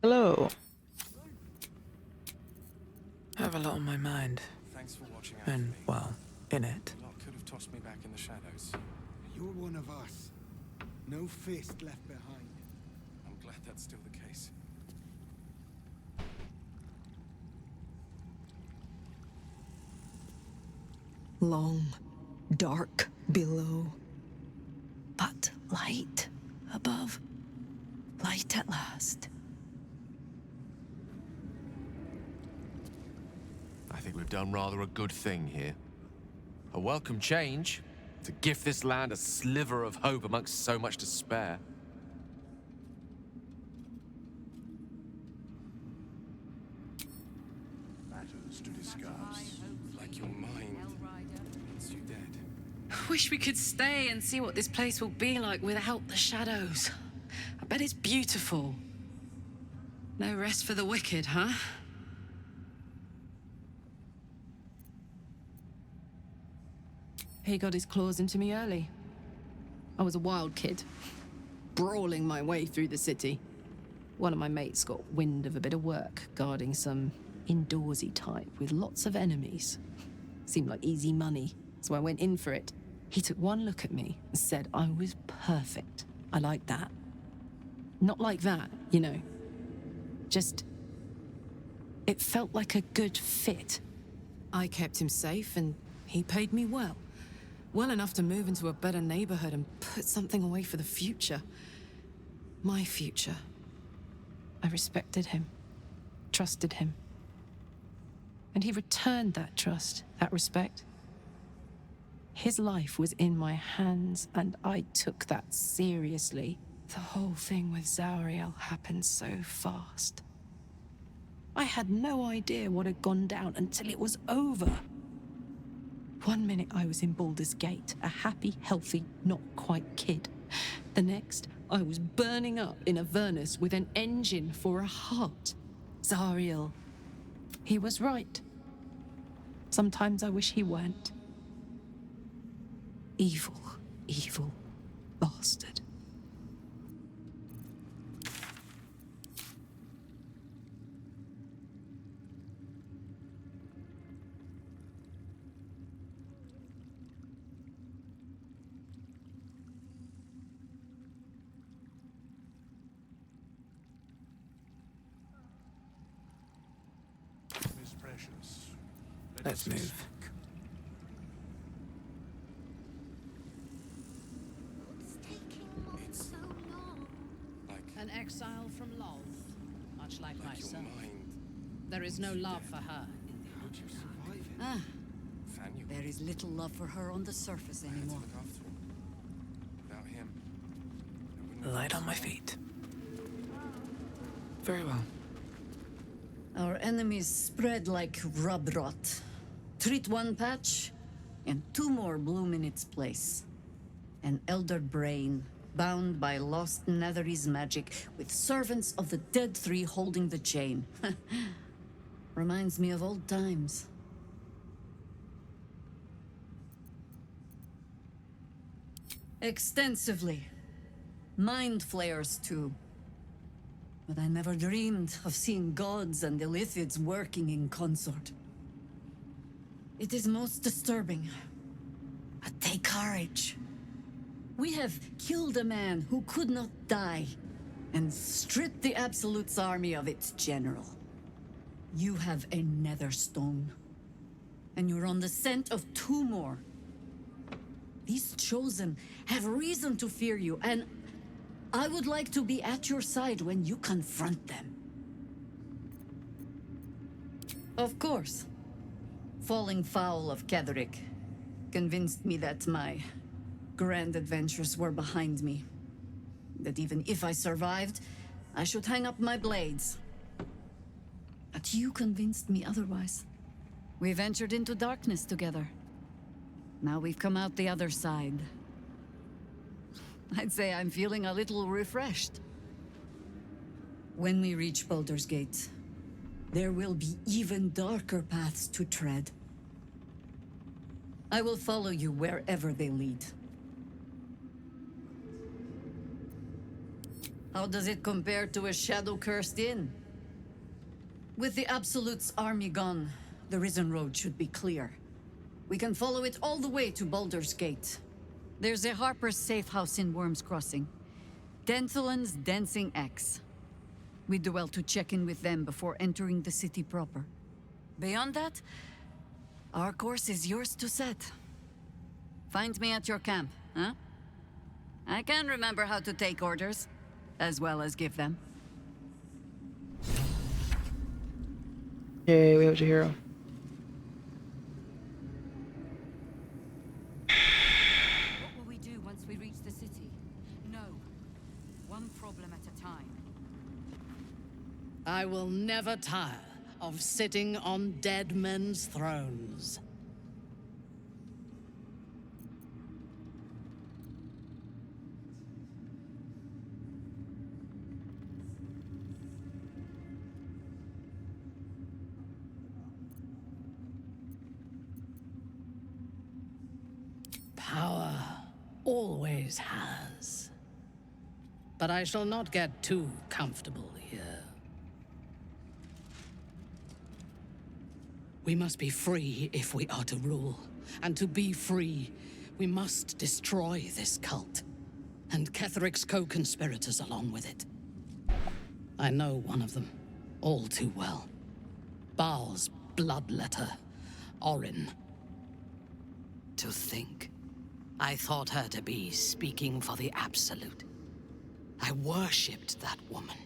Hello. I have a lot on my mind. Thanks for watching out And, for me. well, in it. A lot could have tossed me back in the shadows. You're one of us. No fist left behind. I'm glad that's still the case. Long, dark below, but light above. Light at last. I think we've done rather a good thing here. A welcome change to gift this land a sliver of hope amongst so much despair. Matters to discuss. Like your mind. It's you dead. Wish we could stay and see what this place will be like without the shadows. I bet it's beautiful. No rest for the wicked, huh? He got his claws into me early. I was a wild kid, brawling my way through the city. One of my mates got wind of a bit of work guarding some indoorsy type with lots of enemies. Seemed like easy money, so I went in for it. He took one look at me and said I was perfect. I liked that. Not like that, you know. Just... it felt like a good fit. I kept him safe and he paid me well. Well enough to move into a better neighborhood and put something away for the future. My future. I respected him, trusted him. And he returned that trust, that respect. His life was in my hands, and I took that seriously. The whole thing with Zauriel happened so fast. I had no idea what had gone down until it was over. One minute I was in Baldur's Gate, a happy, healthy, not quite kid. The next, I was burning up in Avernus with an engine for a heart. Zariel. He was right. Sometimes I wish he weren't. Evil, evil bastard. Miss Precious. Let's move. It's like An exile from Lolth, much like your myself. mind. There is no love for her. How'd you survive it? Ah, Faniel. there is little love for her on the surface I had to anymore. look after him. Without him, I wouldn't have Light on my survived. feet. Very well. Our enemies spread like rub rot. Treat one patch, and two more bloom in its place. An elder brain, bound by lost Netherese magic, with servants of the dead three holding the chain. Reminds me of old times. Extensively. Mind flayers, too. But I never dreamed of seeing gods and Illithids working in consort. It is most disturbing. But take courage. We have killed a man who could not die, and stripped the Absolute's army of its general. You have a nether stone, and you're on the scent of two more. These chosen have reason to fear you, and I would like to be at your side when you confront them. Of course, falling foul of Ketheric convinced me that my grand adventures were behind me. That even if I survived, I should hang up my blades. But you convinced me otherwise. We ventured into darkness together. Now we've come out the other side. I'd say I'm feeling a little refreshed. When we reach Baldur's Gate, there will be even darker paths to tread. I will follow you wherever they lead. How does it compare to a shadow-cursed inn? With the Absolute's army gone, the Risen Road should be clear. We can follow it all the way to Baldur's Gate. There's a Harper's safe house in Worm's Crossing. Denthelin's Dancing Axe. We do well to check in with them before entering the city proper. Beyond that, our course is yours to set. Find me at your camp, huh? I can remember how to take orders, as well as give them. Yay, we have a hero. What will we do once we reach the city? No. One problem at a time. I will never tire of sitting on dead men's thrones. Power always has. But I shall not get too comfortable here. We must be free if we are to rule. And to be free, we must destroy this cult. And Ketheric's co-conspirators along with it. I know one of them, all too well. Baal's bloodletter, Orin. To think, I thought her to be speaking for the Absolute. I worshipped that woman.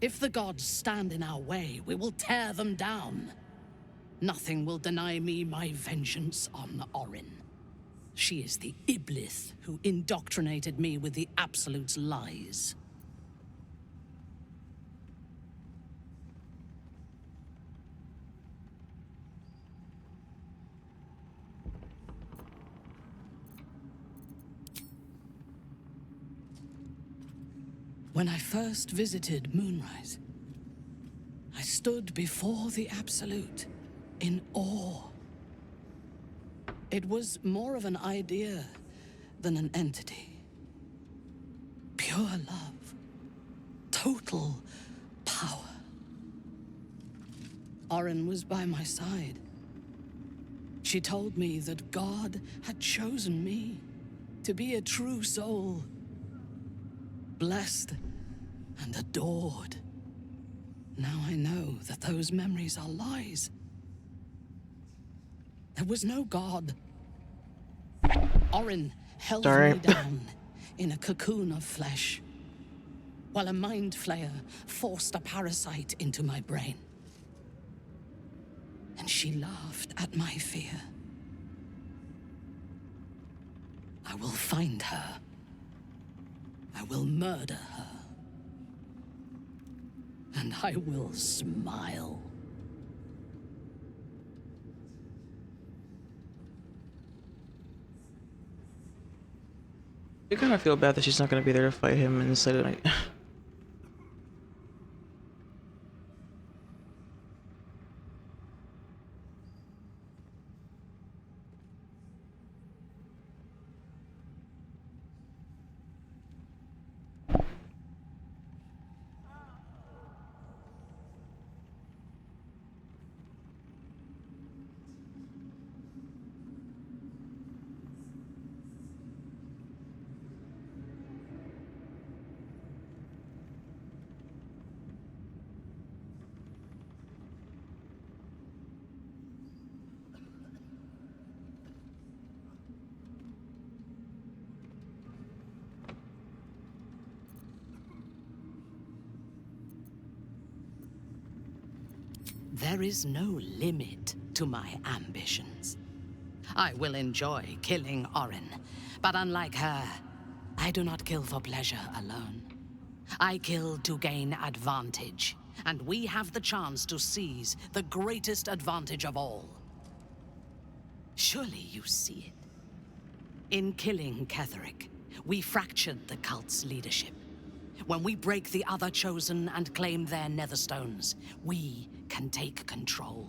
If the gods stand in our way, we will tear them down. Nothing will deny me my vengeance on Orin. She is the Iblith who indoctrinated me with the Absolute's lies. When I first visited Moonrise, I stood before the Absolute in awe. It was more of an idea than an entity. Pure love. Total power. Orin was by my side. She told me that God had chosen me to be a true soul. Blessed and adored. Now I know that those memories are lies. There was no God. Orin held me down in a cocoon of flesh, while a mind flayer forced a parasite into my brain. And she laughed at my fear. I will find her. I will murder her. And I will smile. I kind of feel bad that she's not going to be there to fight him instead of like. There is no limit to my ambitions. I will enjoy killing Orin, but unlike her, I do not kill for pleasure alone. I kill to gain advantage, and we have the chance to seize the greatest advantage of all. Surely you see it. In killing Ketheric, we fractured the cult's leadership. When we break the other Chosen and claim their netherstones, we can take control.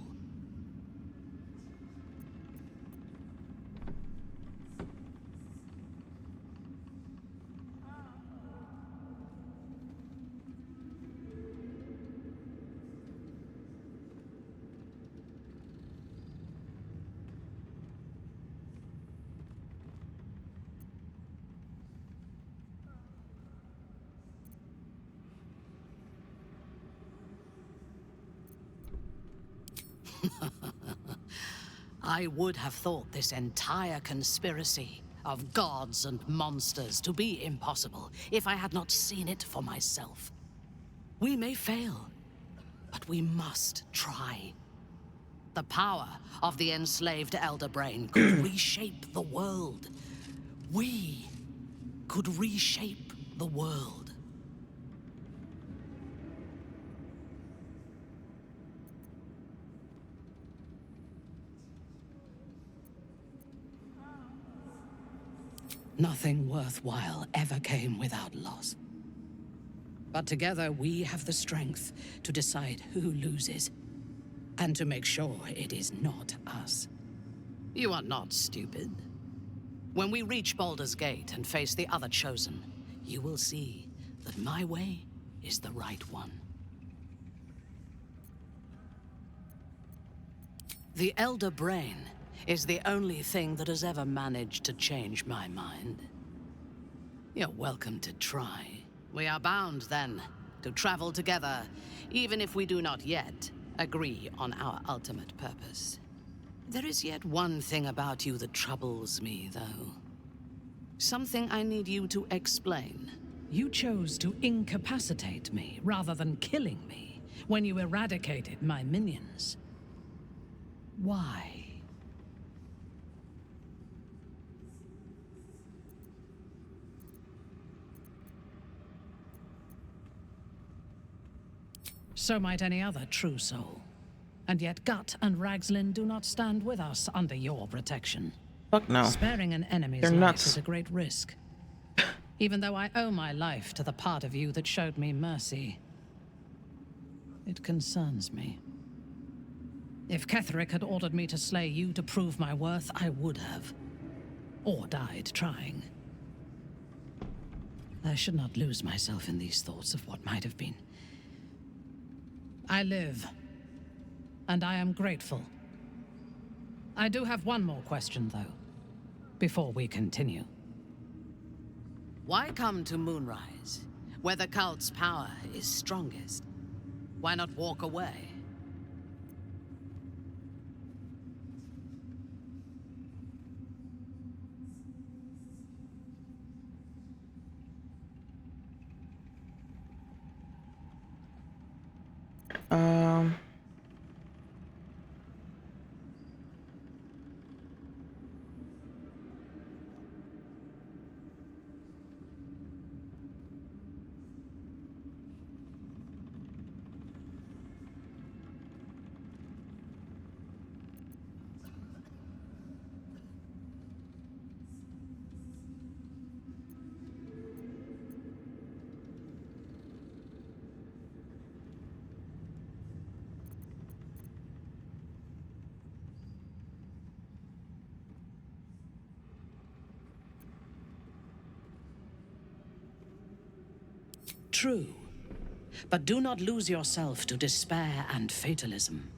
I would have thought this entire conspiracy of gods and monsters to be impossible if I had not seen it for myself. We may fail, but we must try. The power of the enslaved Elder Brain could reshape the world. We could reshape the world. Nothing worthwhile ever came without loss. But together we have the strength to decide who loses, and to make sure it is not us. You are not stupid. When we reach Baldur's Gate and face the other Chosen, you will see that my way is the right one. The Elder Brain is the only thing that has ever managed to change my mind. You're welcome to try. We are bound, then, to travel together, even if we do not yet agree on our ultimate purpose. There is yet one thing about you that troubles me, though. Something I need you to explain. You chose to incapacitate me rather than killing me when you eradicated my minions. Why? So might any other true soul. And yet Gut and Ragslin do not stand with us under your protection. Fuck no. Sparing an enemy's They're life nuts. is a great risk. Even though I owe my life to the part of you that showed me mercy, it concerns me. If Ketheric had ordered me to slay you to prove my worth, I would have. Or died trying. I should not lose myself in these thoughts of what might have been. I live, and I am grateful. I do have one more question, though, before we continue. Why come to Moonrise, where the cult's power is strongest? Why not walk away? True. But do not lose yourself to despair and fatalism.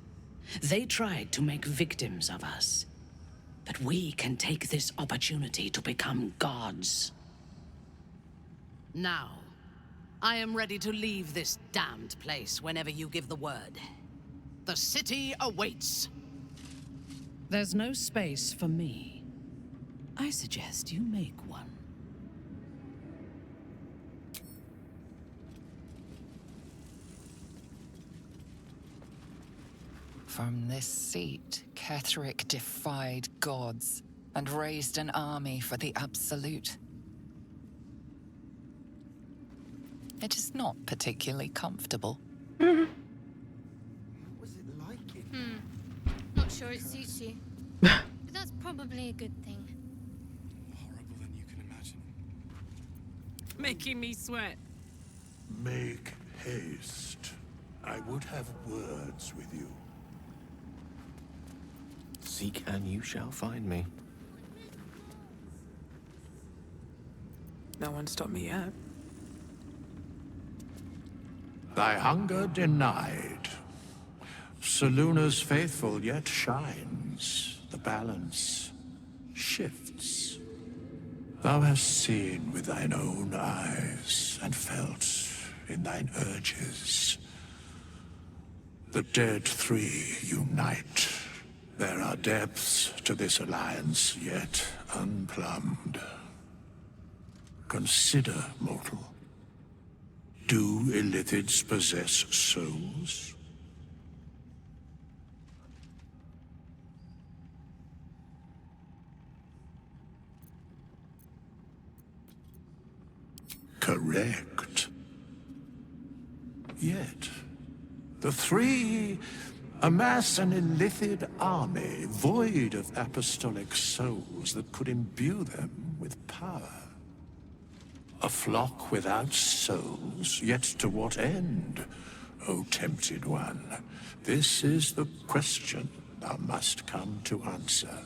They tried to make victims of us. But we can take this opportunity to become gods. Now, I am ready to leave this damned place whenever you give the word. The city awaits. There's no space for me. I suggest you make one. From this seat, Ketheric defied gods and raised an army for the Absolute. It is not particularly comfortable. What was it like in Not sure it suits you. But that's probably a good thing. Horrible than you can imagine. Making me sweat. Make haste. I would have words with you. Seek and you shall find me. No one stopped me yet. Thy hunger denied. Seluna's faithful yet shines. The balance shifts. Thou hast seen with thine own eyes and felt in thine urges. The dead three unite There are depths to this alliance yet unplumbed. Consider, mortal. Do Illithids possess souls? Correct. Yet, the three amass an Illithid army void of apostolic souls that could imbue them with power. A flock without souls, yet to what end, O tempted one? This is the question thou must come to answer.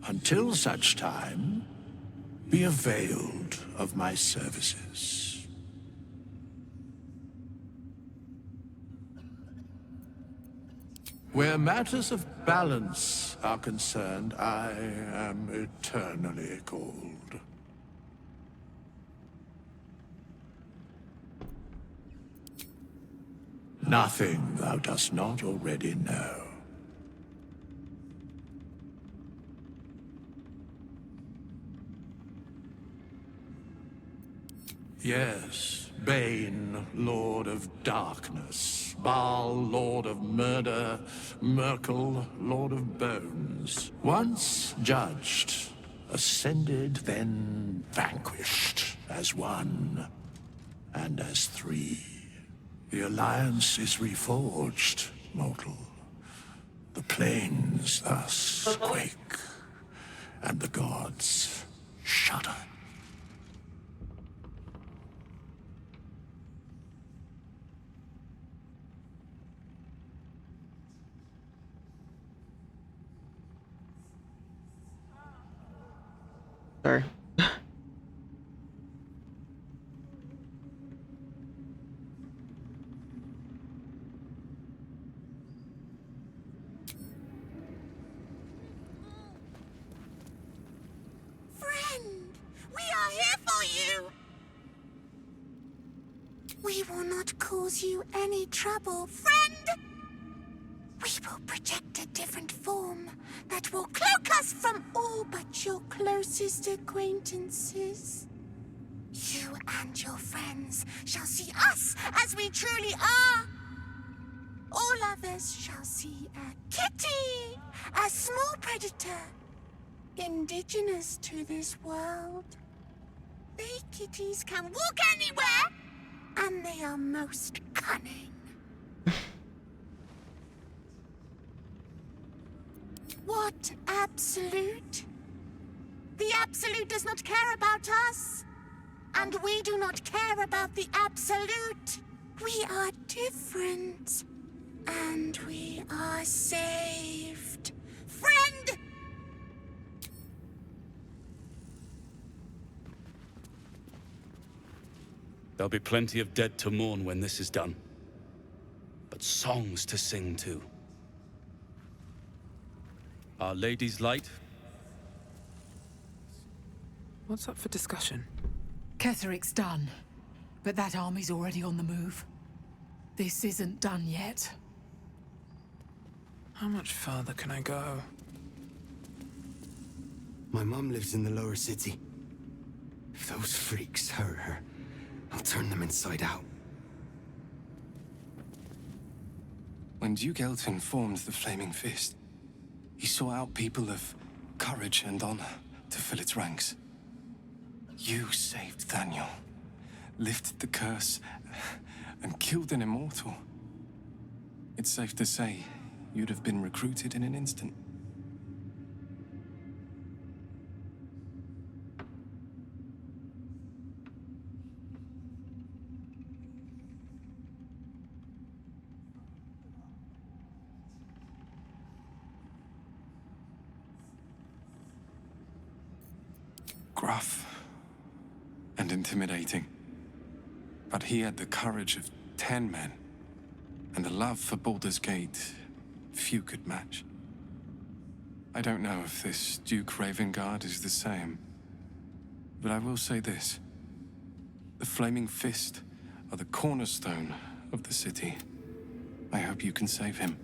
Until such time, be availed of my services. Where matters of balance are concerned, I am eternally cold. Nothing thou dost not already know. Yes, Bane, Lord of Darkness, Baal, Lord of Murder, Merkel, Lord of Bones. Once judged, ascended, then vanquished, as one, and as three. The Alliance is reforged, mortal. The plains thus quake, and the gods shudder. Sorry. We will not cause you any trouble, friend! We will project a different form that will cloak us from all but your closest acquaintances. You and your friends shall see us as we truly are. All others shall see a kitty, a small predator, indigenous to this world. They kitties can walk anywhere, and they are most cunning. What absolute? The absolute does not care about us, and we do not care about the absolute. We are different, and we are saved. Friend! There'll be plenty of dead to mourn when this is done. But songs to sing too. Our Lady's Light. What's up for discussion? Ketheric's done, but that army's already on the move. This isn't done yet. How much farther can I go? My mum lives in the lower city. If those freaks hurt her, I'll turn them inside out. When Duke Elton formed the Flaming Fist, he sought out people of courage and honor to fill its ranks. You saved Daniel, lifted the curse, and killed an immortal. It's safe to say you'd have been recruited in an instant. Gruff and intimidating, but he had the courage of 10 men and a love for Baldur's Gate few could match. I don't know if this Duke Ravengard is the same, but I will say this. The Flaming Fist are the cornerstone of the city. I hope you can save him.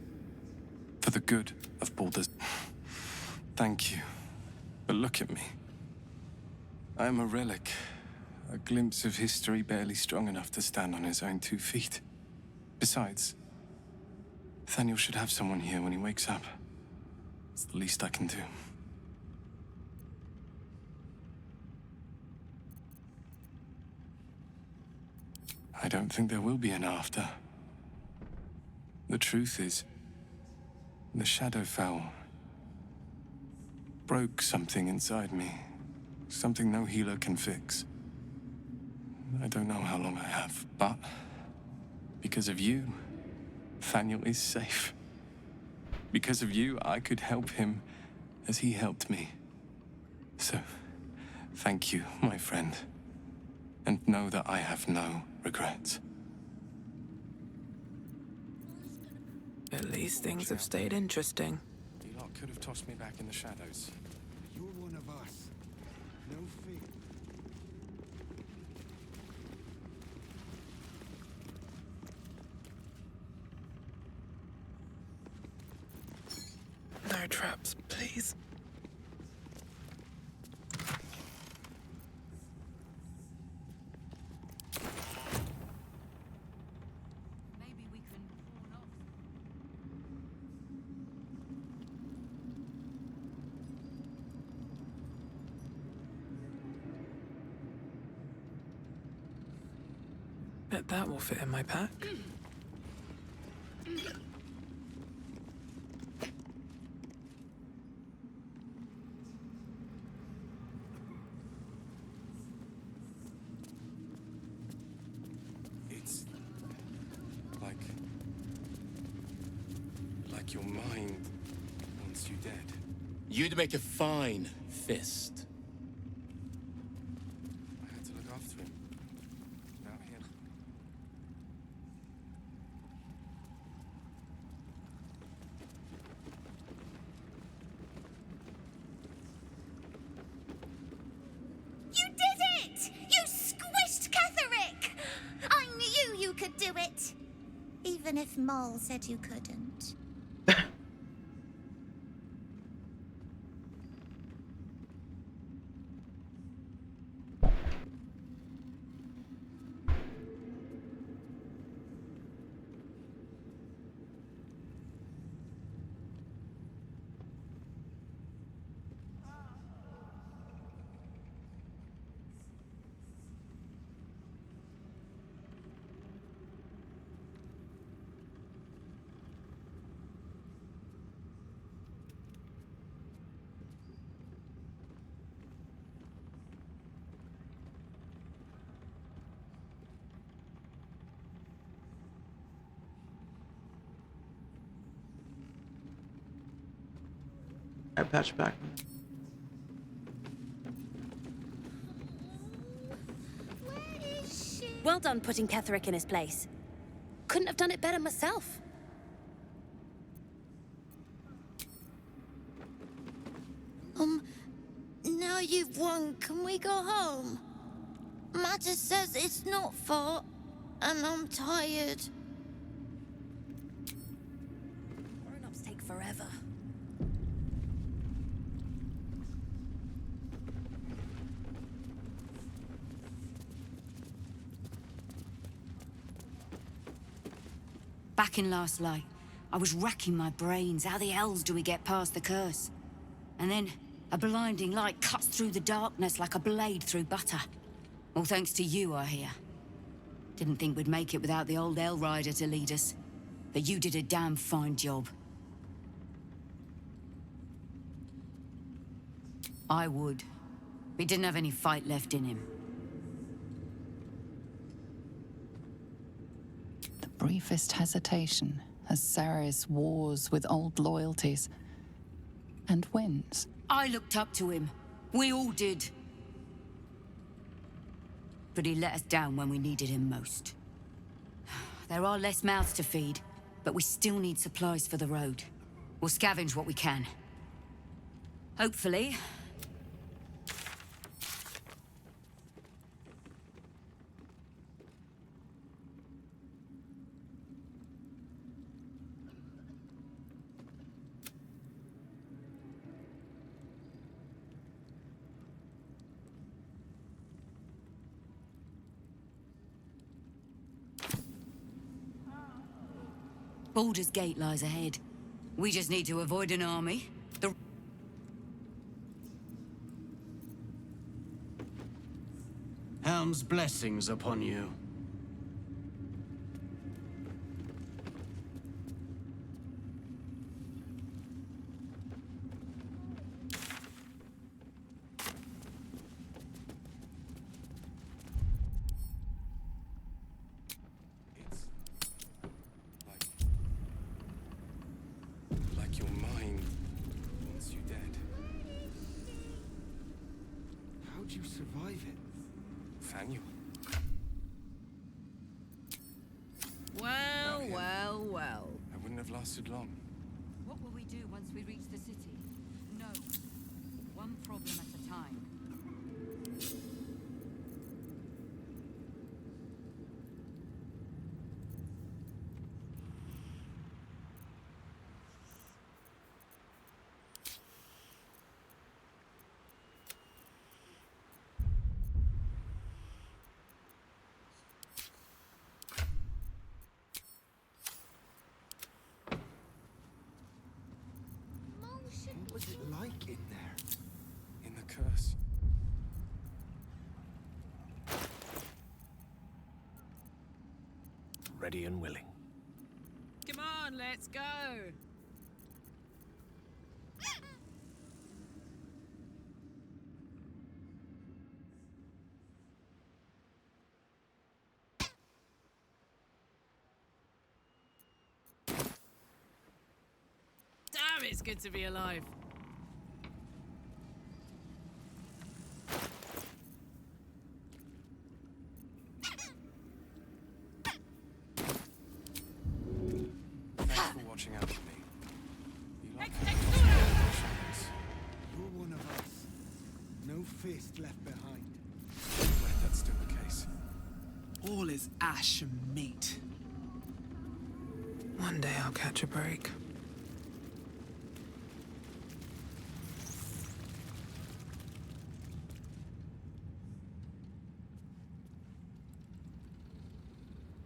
For the good of Baldur's... Thank you. But look at me. I am a relic. A glimpse of history barely strong enough to stand on his own 2 feet. Besides, Nathaniel should have someone here when he wakes up. It's the least I can do. I don't think there will be an after. The truth is, the Shadowfell broke something inside me. Something no healer can fix. I don't know how long I have, but because of you, Nathaniel is safe. Because of you, I could help him as he helped me. So, thank you, my friend. And know that I have no regrets. At least things have stayed interesting. You lot could have tossed me back in the shadows. You're one of us. No fear. No traps, please. Maybe we can pawn off. Bet that will fit in my pack. It's like your mind wants you dead. You'd make a fine fist. I had to look after him. Without him. You did it! You squished Ketherick! I knew you could do it! Even if Maul said you couldn't. I patch back. Well done putting Ketherick in his place. Couldn't have done it better myself. Now you've won, can we go home? Matter says it's not far, and I'm tired. Grown-ups take forever. Back in last light, I was racking my brains. How the hells do we get past the curse? And then, a blinding light cuts through the darkness like a blade through butter. All thanks to you, I hear. Didn't think we'd make it without the old El Rider to lead us. But you did a damn fine job. I would. He didn't have any fight left in him. The briefest hesitation as Saris wars with old loyalties and wins. I looked up to him. We all did. But he let us down when we needed him most. There are less mouths to feed, but we still need supplies for the road. We'll scavenge what we can. Hopefully. Baldur's Gate lies ahead. We just need to avoid an army. Helm's blessings upon you. Like your mind wants you dead. How'd you survive it? Daniel. Well, well, well. I wouldn't have lasted long. What will we do once we reach the city? No. One problem at a time. What was it like in there? In the curse. Ready and willing. Come on, let's go. Damn, it's good to be alive. Thanks for watching out for me. You like You're one of us. No fist left behind. Glad that's still the case. All is ash and meat. One day I'll catch a break.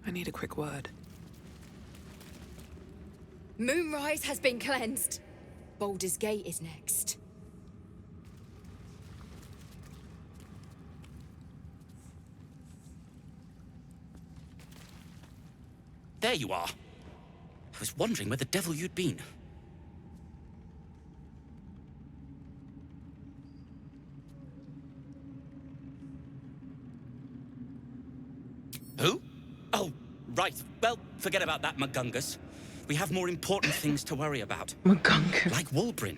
I need a quick word. Moonrise has been cleansed. Baldur's Gate is next. There you are. I was wondering where the devil you'd been. Who? Oh, right. Well, forget about that, McGungus. We have more important things to worry about. McGungus. Like Walbrin.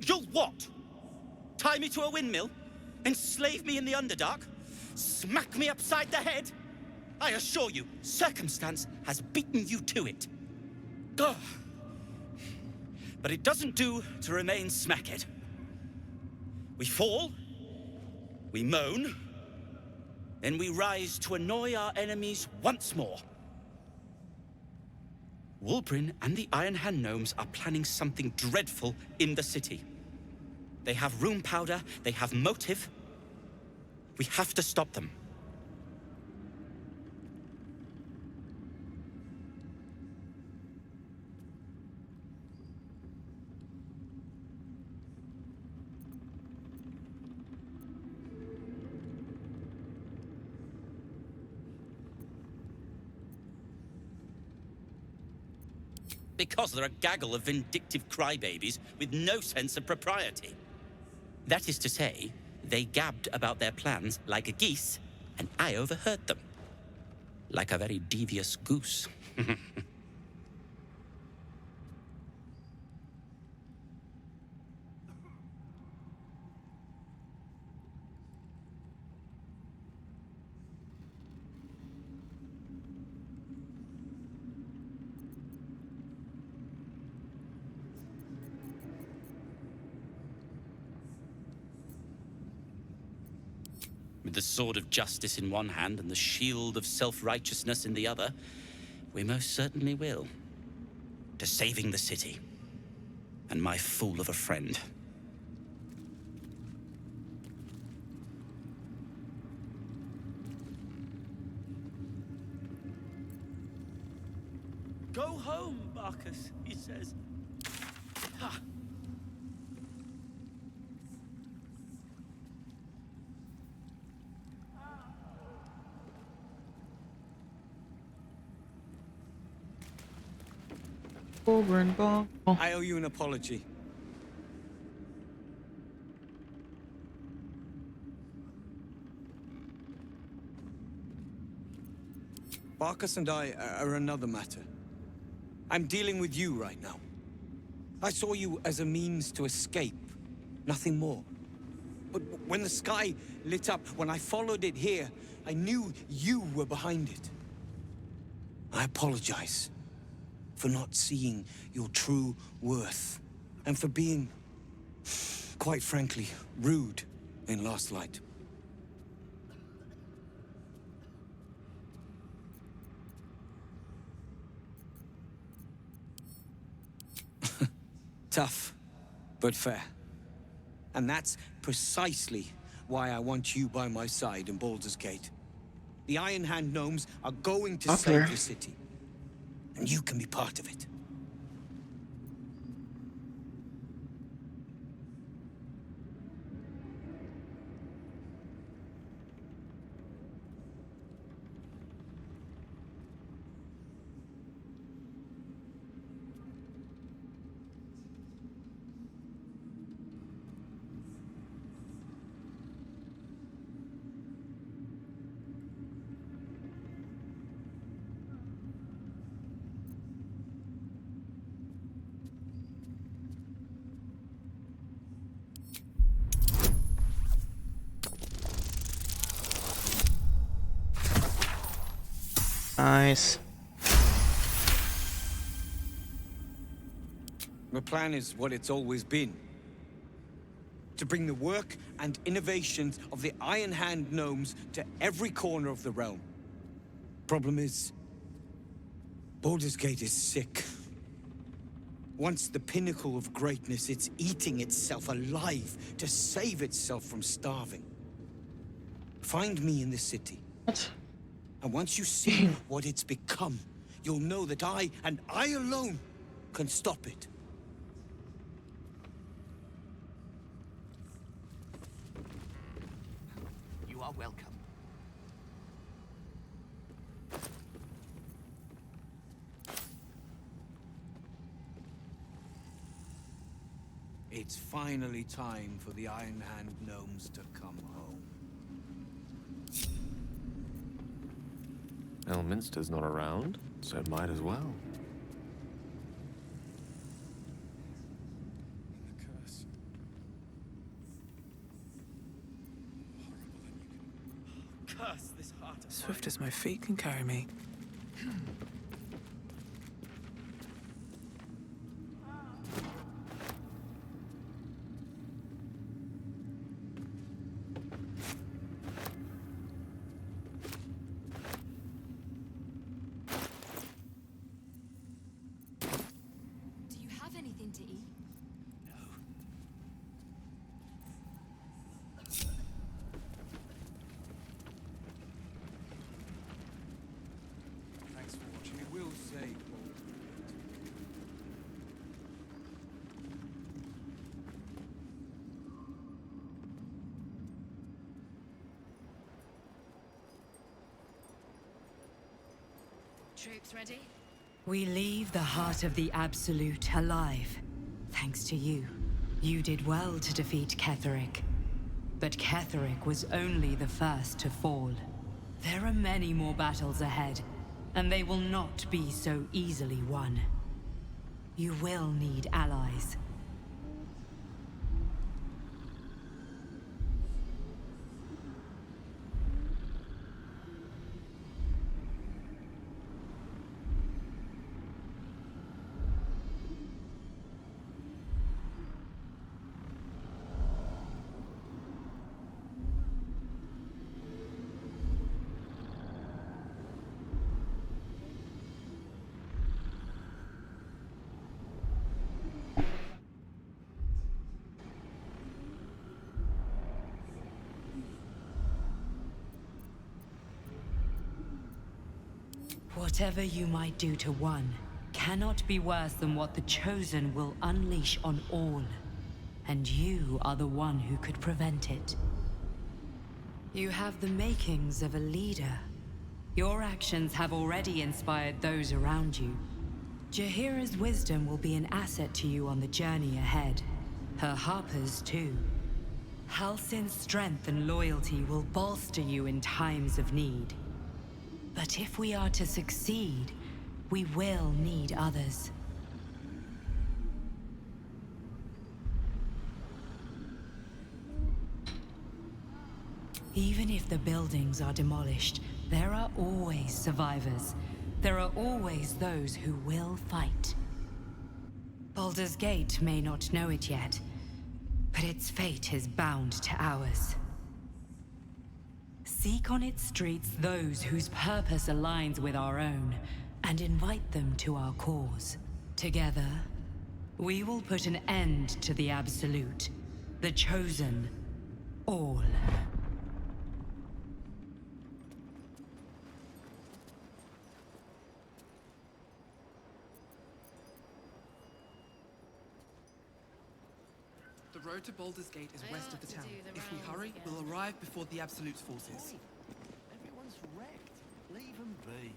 You'll what? Tie me to a windmill? Enslave me in the Underdark? Smack me upside the head? I assure you, circumstance has beaten you to it. Ugh. But it doesn't do to remain smackhead. We fall, we moan, then we rise to annoy our enemies once more. Walbrin and the Iron Hand Gnomes are planning something dreadful in the city. They have rune powder, they have motive. We have to stop them. Because they're a gaggle of vindictive crybabies with no sense of propriety. That is to say, they gabbed about their plans like a geese, and I overheard them. Like a very devious goose. With the sword of justice in one hand and the shield of self-righteousness in the other, we most certainly will. To saving the city. And my fool of a friend. Go home, Barcus, he says. Ha! I owe you an apology. Barcus and I are another matter. I'm dealing with you right now. I saw you as a means to escape, nothing more. But when the sky lit up, when I followed it here, I knew you were behind it. I apologize for not seeing your true worth, and for being, quite frankly, rude in Last Light. Tough, but fair. And that's precisely why I want you by my side in Baldur's Gate. The Iron Hand gnomes are going to save the city, and you can be part of it. Nice. The plan is what it's always been. To bring the work and innovations of the Iron Hand gnomes to every corner of the realm. Problem is, Baldur's Gate is sick. Once the pinnacle of greatness, it's eating itself alive to save itself from starving. Find me in the city. What? And once you see what it's become, you'll know that I, and I alone, can stop it. You are welcome. It's finally time for the Iron Hand gnomes to come home. Elminster's not around, so might as well. Curse this heart of Swift as my feet can carry me. Do you have anything to eat? Thanks for watching. We will save Troops ready? We leave the heart of the Absolute alive. Thanks to you. You did well to defeat Ketheric. But Ketheric was only the first to fall. There are many more battles ahead, and they will not be so easily won. You will need allies. Whatever you might do to one, cannot be worse than what the Chosen will unleash on all. And you are the one who could prevent it. You have the makings of a leader. Your actions have already inspired those around you. Jaheira's wisdom will be an asset to you on the journey ahead. Her Harper's too. Halsin's strength and loyalty will bolster you in times of need. But if we are to succeed, we will need others. Even if the buildings are demolished, there are always survivors. There are always those who will fight. Baldur's Gate may not know it yet, but its fate is bound to ours. Seek on its streets those whose purpose aligns with our own, and invite them to our cause. Together, we will put an end to the Absolute, the Chosen, all. The road to Baldur's Gate is west of the town. If we hurry, we'll arrive before the Absolute's forces. Everyone's wrecked. Leave them be.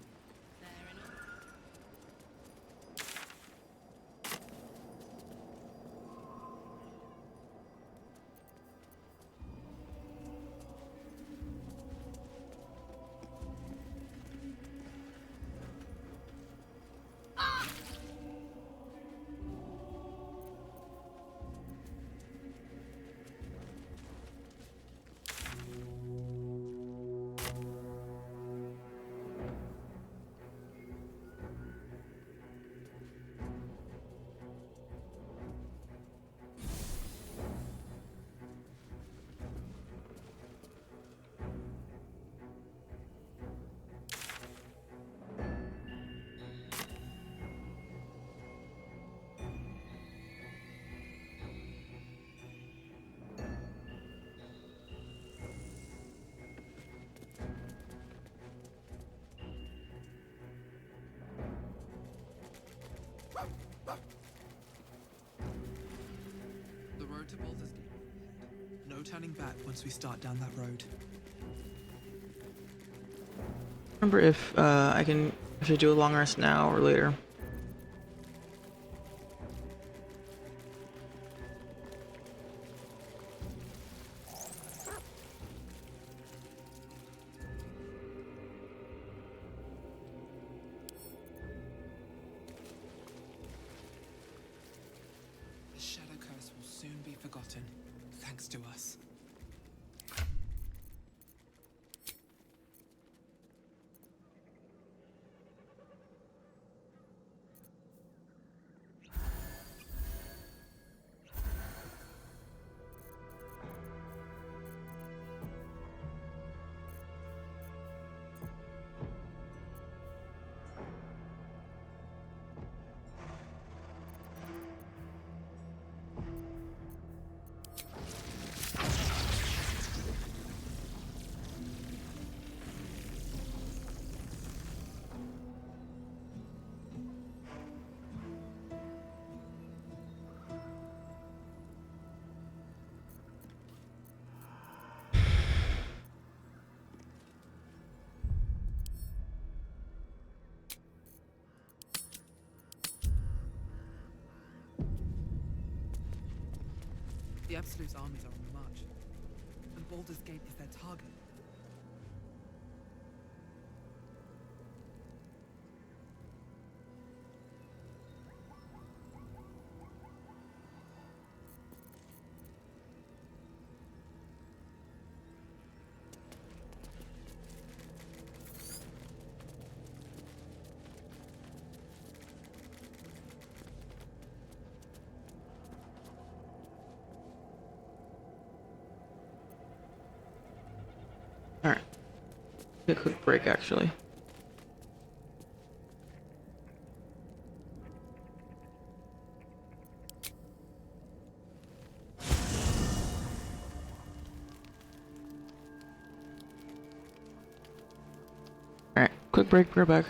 The road to Baldur's Gate. No turning back once we start down that road. Remember if I should do a long rest now or later. The Shadow Curse will soon be forgotten, thanks to us. The Absolute's armies are on the march, and Baldur's Gate is their target. Alright. A quick break, actually. Alright, quick break, we're back.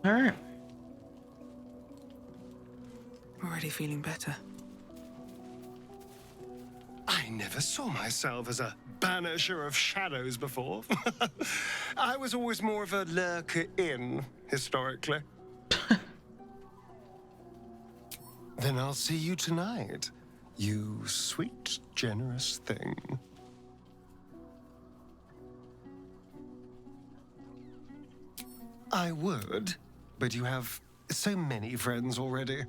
Alright. Already feeling better. I never saw myself as a banisher of shadows before. I was always more of a lurker-in, historically. Then I'll see you tonight, you sweet, generous thing. I would, but you have so many friends already.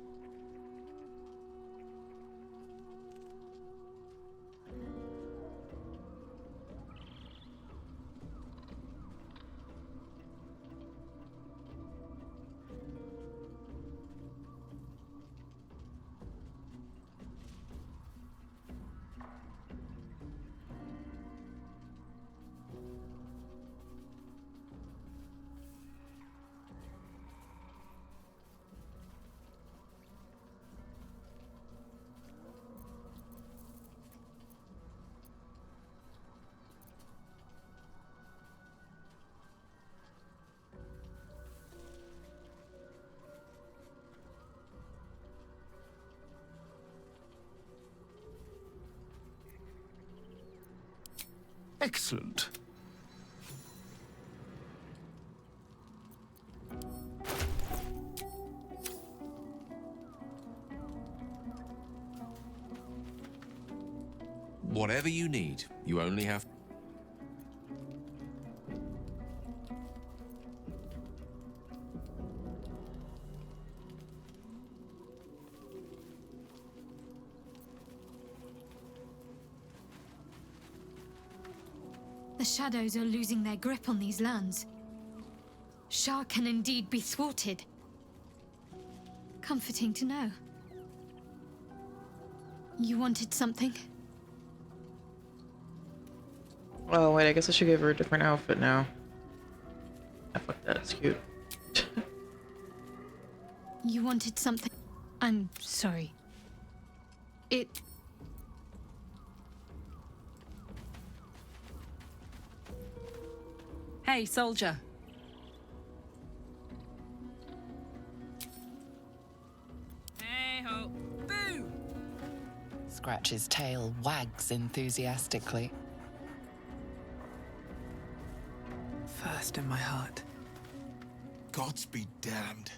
Excellent. Whatever you need, you only have... The shadows are losing their grip on these lands. Shah can indeed be thwarted. Comforting to know. You wanted something? Oh, wait, I guess I should give her a different outfit now. I fuck that, it's cute. You wanted something? I'm sorry. It... Hey, soldier. Hey ho. Boo! Scratch's tail wags enthusiastically. First in my heart. Gods be damned.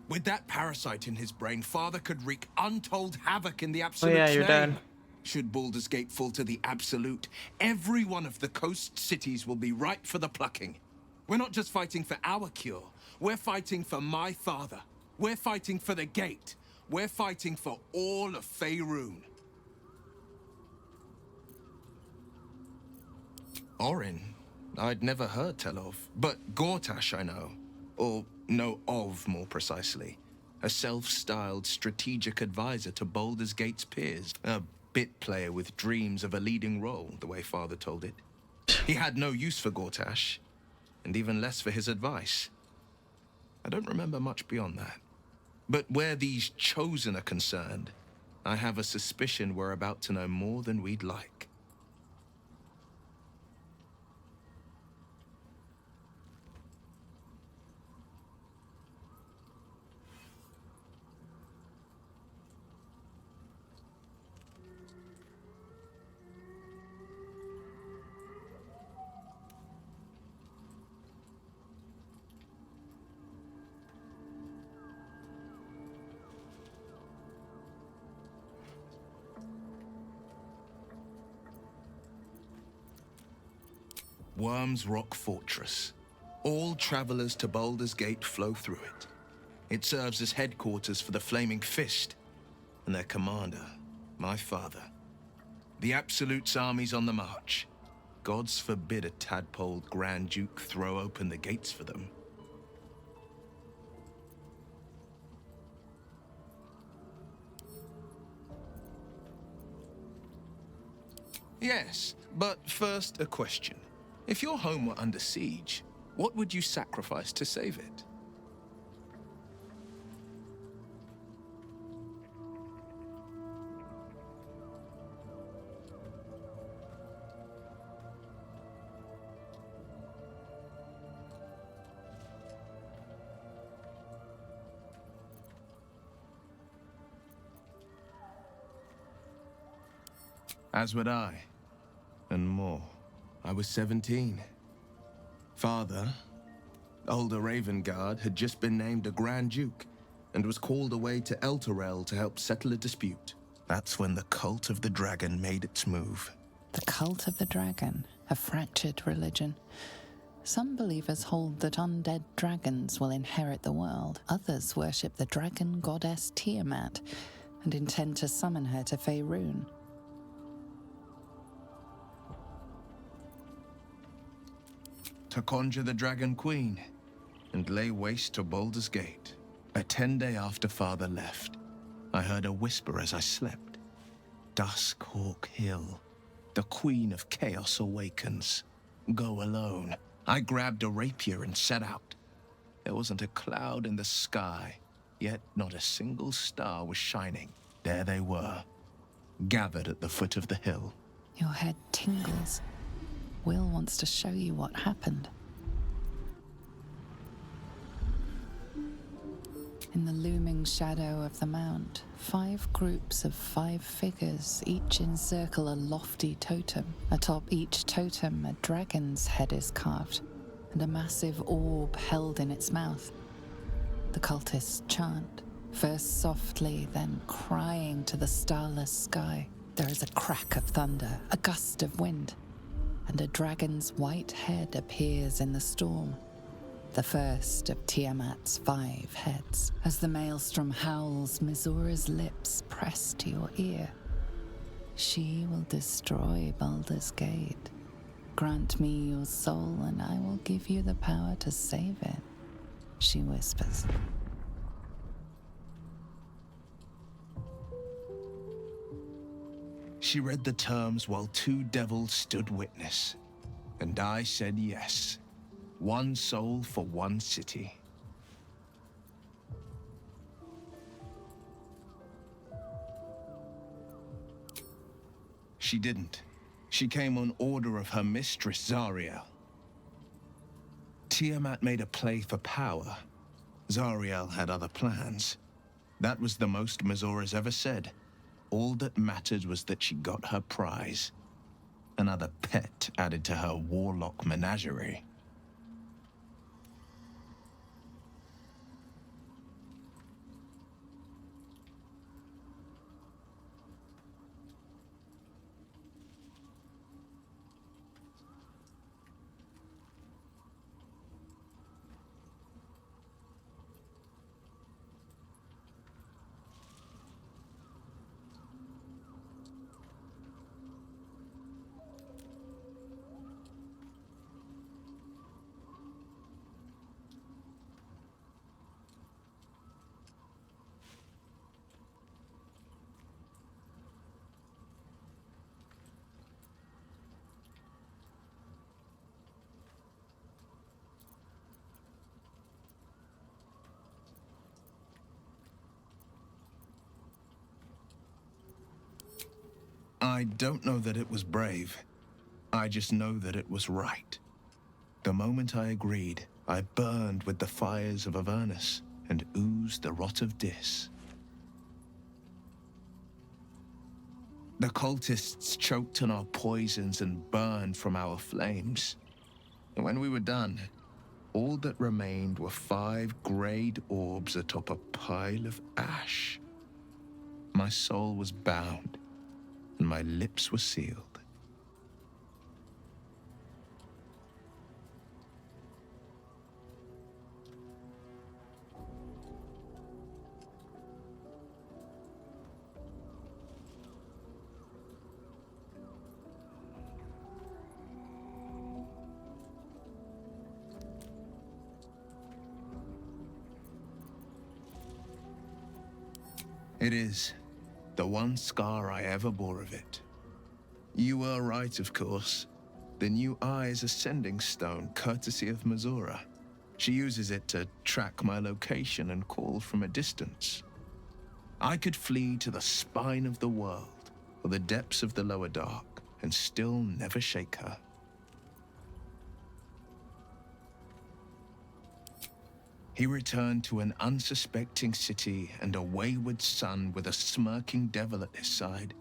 With that parasite in his brain, Father could wreak untold havoc in the Absolute's yeah, you're name. dead. Should Baldur's Gate fall to the Absolute, every one of the coast cities will be ripe for the plucking. We're not just fighting for our cure. We're fighting for my father. We're fighting for the Gate. We're fighting for all of Faerun. Orin, I'd never heard tell of, but Gortash I know. Or know of, more precisely. A self-styled strategic advisor to Baldur's Gate's peers. A bit player with dreams of a leading role, the way Father told it. He had no use for Gortash, and even less for his advice. I don't remember much beyond that. But where these Chosen are concerned, I have a suspicion we're about to know more than we'd like. Worm's Rock Fortress. All travelers to Baldur's Gate flow through it. It serves as headquarters for the Flaming Fist, and their commander, my father. The Absolute's army's on the march. Gods forbid a tadpoled Grand Duke throw open the gates for them. Yes, but first a question. If your home were under siege, what would you sacrifice to save it? As would I. And more. I was 17. Father, older Ravengard, had just been named a Grand Duke and was called away to Elturel to help settle a dispute. That's when the Cult of the Dragon made its move. The Cult of the Dragon, a fractured religion. Some believers hold that undead dragons will inherit the world. Others worship the dragon goddess Tiamat and intend to summon her to Faerun. To conjure the Dragon Queen and lay waste to Baldur's Gate. A 10-day after Father left, I heard a whisper as I slept. Duskhawk Hill. The Queen of Chaos awakens. Go alone. I grabbed a rapier and set out. There wasn't a cloud in the sky, yet not a single star was shining. There they were, gathered at the foot of the hill. Your head tingles. Will wants to show you what happened. In the looming shadow of the mount, 5 groups of 5 figures each encircle a lofty totem. Atop each totem, a dragon's head is carved, and a massive orb held in its mouth. The cultists chant, first softly, then crying to the starless sky. There is a crack of thunder, a gust of wind, and a dragon's white head appears in the storm. The first of Tiamat's 5 heads. As the maelstrom howls, Mizora's lips press to your ear. She will destroy Baldur's Gate. Grant me your soul, and I will give you the power to save it, she whispers. She read the terms while 2 devils stood witness, and I said yes. 1 soul for 1 city. She didn't. She came on order of her mistress, Zariel. Tiamat made a play for power. Zariel had other plans. That was the most Mizora's ever said. All that mattered was that she got her prize. Another pet added to her warlock menagerie. I don't know that it was brave. I just know that it was right. The moment I agreed, I burned with the fires of Avernus and oozed the rot of Dis. The cultists choked on our poisons and burned from our flames. And when we were done, all that remained were 5 grayed orbs atop a pile of ash. My soul was bound, and my lips were sealed. It is the one scar I ever bore of it. You were right, of course. The new eye is a sending stone, courtesy of Mizora. She uses it to track my location and call from a distance. I could flee to the spine of the world, or the depths of the lower dark, and still never shake her. He returned to an unsuspecting city and a wayward son with a smirking devil at his side.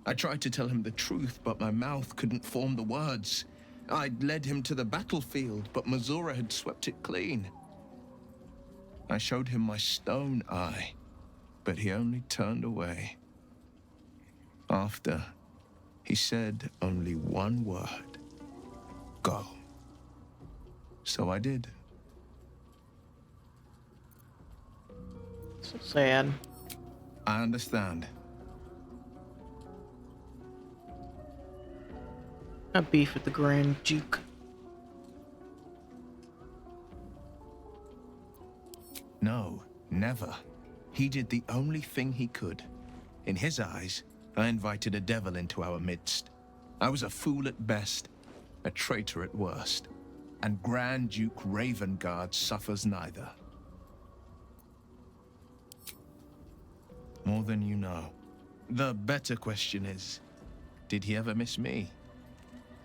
I tried to tell him the truth, but my mouth couldn't form the words. I'd led him to the battlefield, but Mazora had swept it clean. I showed him my stone eye, but he only turned away. After, he said only one word. Go. So I did. So sad. I understand. A beef with the Grand Duke. No, never. He did the only thing he could. In his eyes, I invited a devil into our midst. I was a fool at best, a traitor at worst. And Grand Duke Ravengard suffers neither. More than you know. The better question is, did he ever miss me?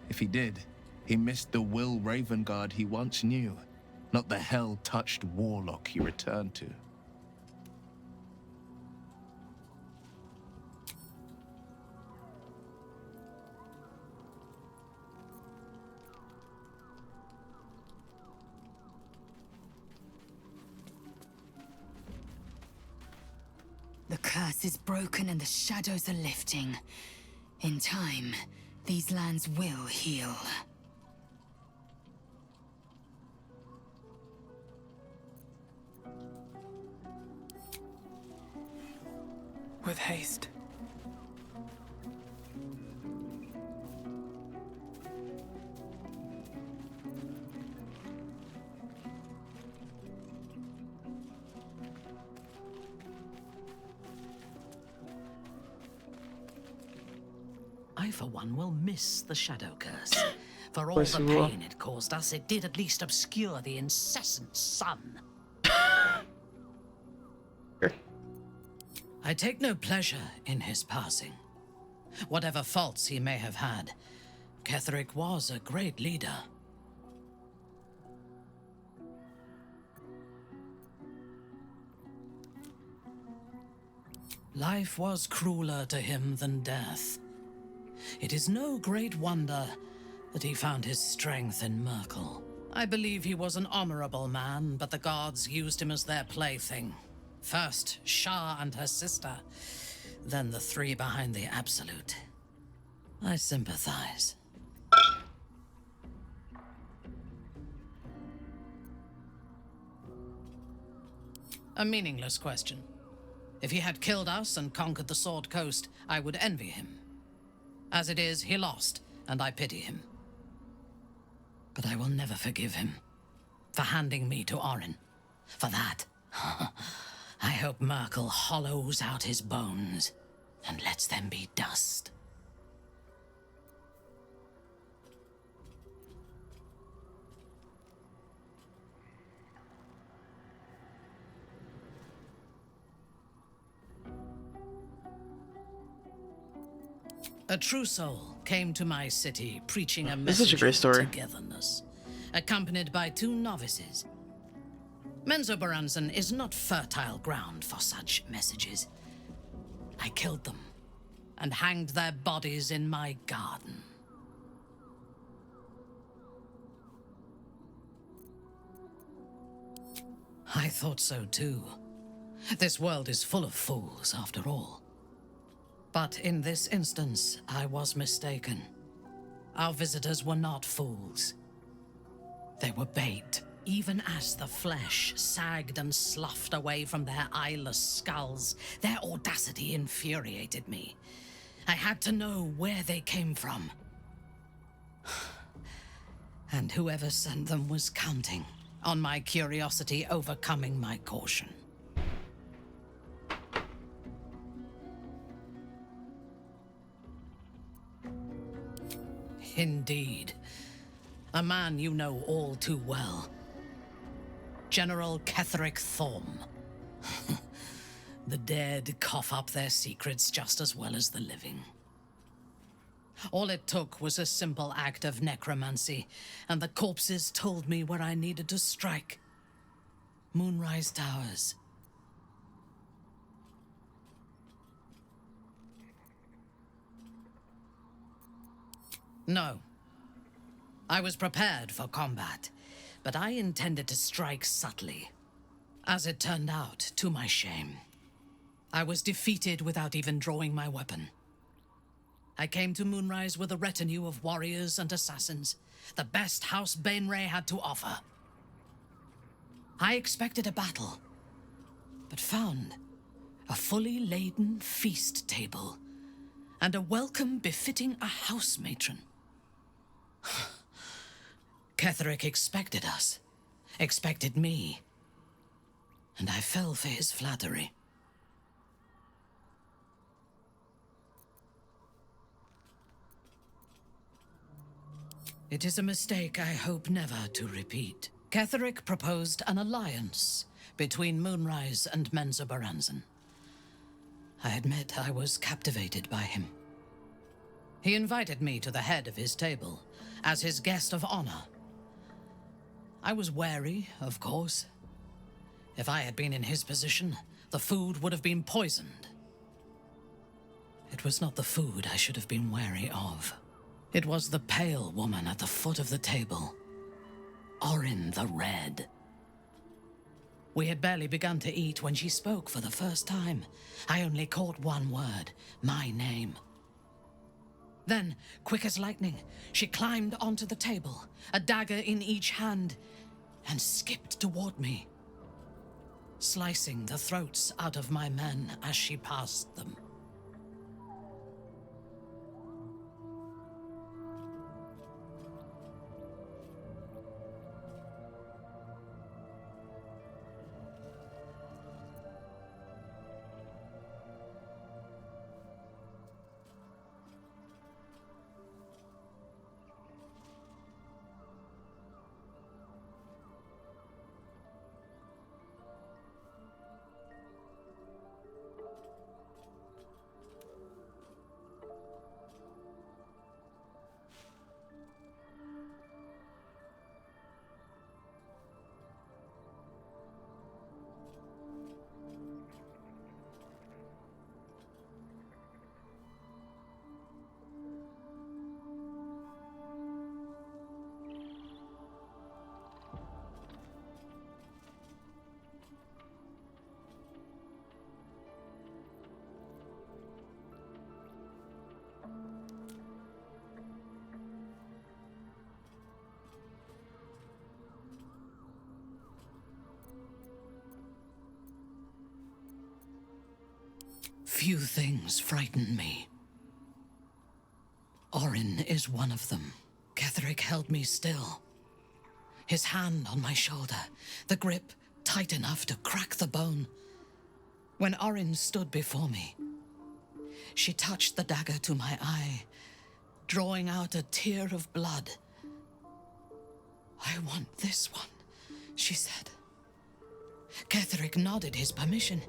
If he did, he missed the Will Ravengard he once knew, not the hell-touched warlock he returned to. The curse is broken and the shadows are lifting. In time, these lands will heal. With haste. I, for one, will miss the Shadow Curse. For all the pain it caused us, it did at least obscure the incessant sun. I take no pleasure in his passing. Whatever faults he may have had, Ketheric was a great leader. Life was crueler to him than death. It is no great wonder that he found his strength in Merkel. I believe he was an honorable man, but the gods used him as their plaything. First, Shah and her sister, then the three behind the Absolute. I sympathize. A meaningless question. If he had killed us and conquered the Sword Coast, I would envy him. As it is, he lost, and I pity him. But I will never forgive him for handing me to Orin. For that, I hope Merkel hollows out his bones and lets them be dust. A true soul came to my city preaching a message of togetherness, accompanied by 2 novices. Menzoberranzan is not fertile ground for such messages. I killed them and hanged their bodies in my garden. I thought so too. This world is full of fools, after all. But in this instance, I was mistaken. Our visitors were not fools. They were bait, even as the flesh sagged and sloughed away from their eyeless skulls. Their audacity infuriated me. I had to know where they came from. And whoever sent them was counting on my curiosity overcoming my caution. Indeed. A man you know all too well. General Ketheric Thorm. The dead cough up their secrets just as well as the living. All it took was a simple act of necromancy, and the corpses told me where I needed to strike. Moonrise Towers. No. I was prepared for combat, but I intended to strike subtly. As it turned out, to my shame, I was defeated without even drawing my weapon. I came to Moonrise with a retinue of warriors and assassins, the best House Bainray had to offer. I expected a battle, but found a fully laden feast table and a welcome befitting a house matron. Ketherick expected us, expected me, and I fell for his flattery. It is a mistake I hope never to repeat. Ketherick proposed an alliance between Moonrise and Menzoberranzan. I admit I was captivated by him. He invited me to the head of his table as his guest of honor. I was wary, of course. If I had been in his position, the food would have been poisoned. It was not the food I should have been wary of. It was the pale woman at the foot of the table, Orin the Red. We had barely begun to eat when she spoke for the first time. I only caught one word, my name. Then, quick as lightning, she climbed onto the table, a dagger in each hand, and skipped toward me, slicing the throats out of my men as she passed them. Few things frighten me. Orin is one of them. Ketherick held me still, his hand on my shoulder, the grip tight enough to crack the bone. When Orin stood before me, she touched the dagger to my eye, drawing out a tear of blood. "I want this one," she said. Ketherick nodded his permission,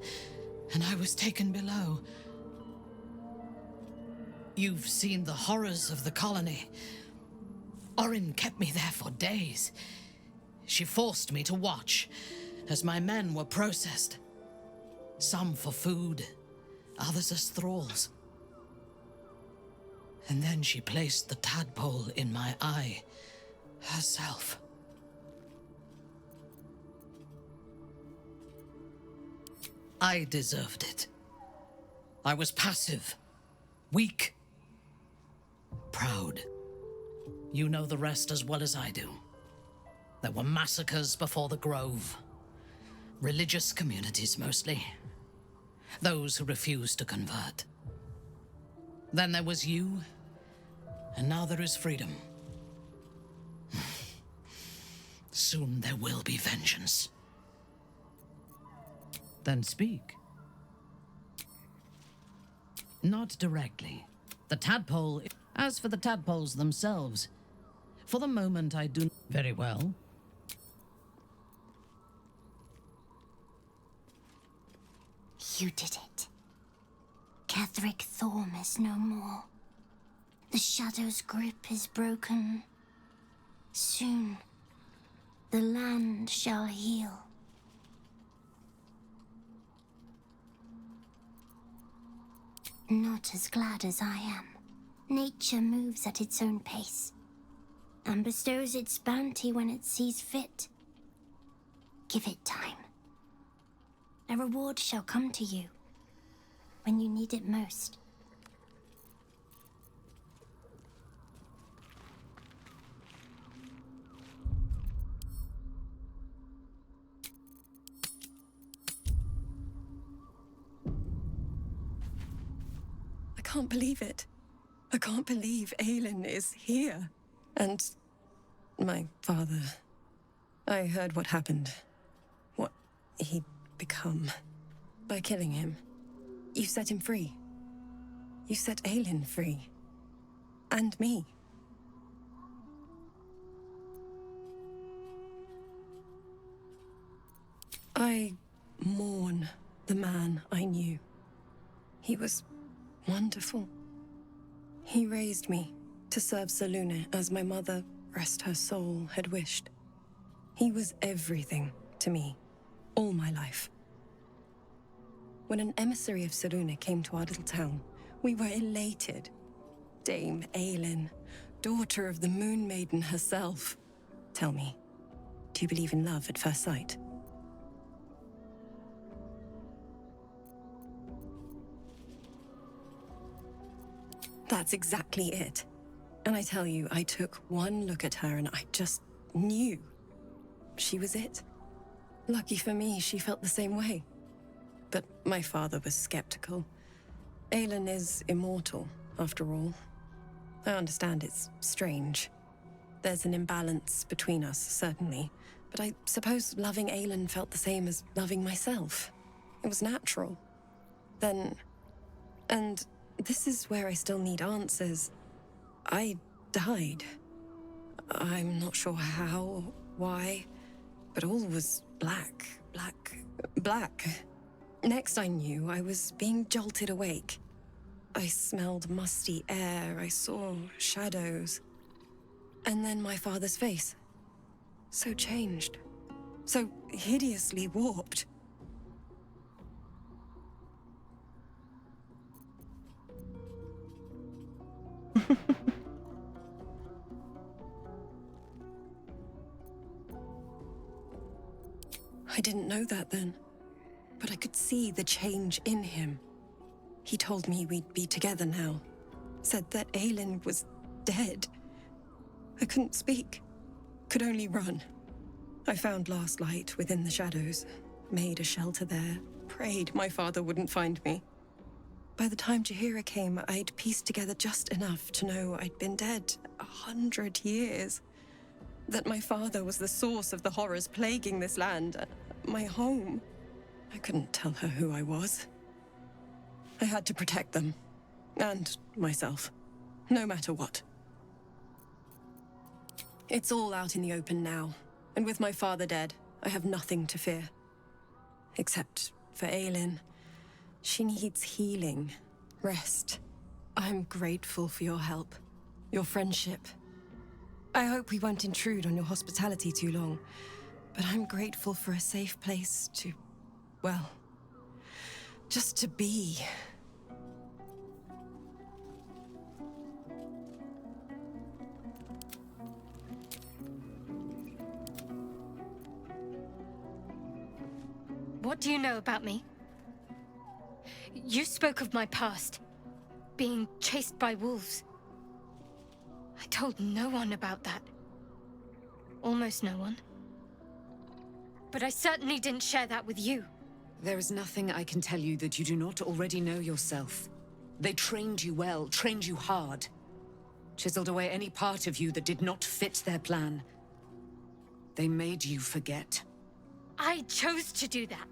and I was taken below. You've seen the horrors of the colony. Orin kept me there for days. She forced me to watch as my men were processed. Some for food, others as thralls. And then she placed the tadpole in my eye herself. I deserved it. I was passive, weak, proud. You know the rest as well as I do. There were massacres before the Grove. Religious communities mostly. Those who refused to convert. Then there was you, and now there is freedom. Soon there will be vengeance. Then speak. Not directly. The tadpole... As for the tadpoles themselves, for the moment I do... Very well. You did it. Ketherick Thorm is no more. The Shadow's grip is broken. Soon, the land shall heal. Not as glad as I am. Nature moves at its own pace, and bestows its bounty when it sees fit. Give it time. A reward shall come to you when you need it most. I can't believe it. I can't believe Aelin is here. And my father. I heard what happened. What he'd become. By killing him. You set him free. You set Aelin free. And me. I mourn the man I knew. He was wonderful. He raised me to serve Selûne as my mother, rest her soul, had wished. He was everything to me, all my life. When an emissary of Selûne came to our little town, we were elated. Dame Aelin, daughter of the Moon Maiden herself. Tell me, do you believe in love at first sight? That's exactly it. And I tell you, I took one look at her and I just knew. She was it. Lucky for me, she felt the same way. But my father was skeptical. Aelin is immortal, after all. I understand it's strange. There's an imbalance between us, certainly. But I suppose loving Aelin felt the same as loving myself. It was natural. Then... And this is where I still need answers. I died. I'm not sure how, why, but all was black. Next I knew, I was being jolted awake. I smelled musty air, I saw shadows. And then my father's face. So changed. So hideously warped. I didn't know that then, but I could see the change in him. He told me we'd be together now, said that Aelin was dead. I couldn't speak, could only run. I found last light within the shadows, made a shelter there, prayed my father wouldn't find me. By the time Jaheira came, I'd pieced together just enough to know I'd been dead 100 years. That my father was the source of the horrors plaguing this land, my home. I couldn't tell her who I was. I had to protect them, and myself, no matter what. It's all out in the open now, and with my father dead, I have nothing to fear. Except for Aelin. She needs healing, rest. I'm grateful for your help, your friendship. I hope we won't intrude on your hospitality too long, but I'm grateful for a safe place to, well, just to be. What do you know about me? You spoke of my past, being chased by wolves. I told no one about that. Almost no one. But I certainly didn't share that with you. There is nothing I can tell you that you do not already know yourself. They trained you well, trained you hard. Chiseled away any part of you that did not fit their plan. They made you forget. I chose to do that.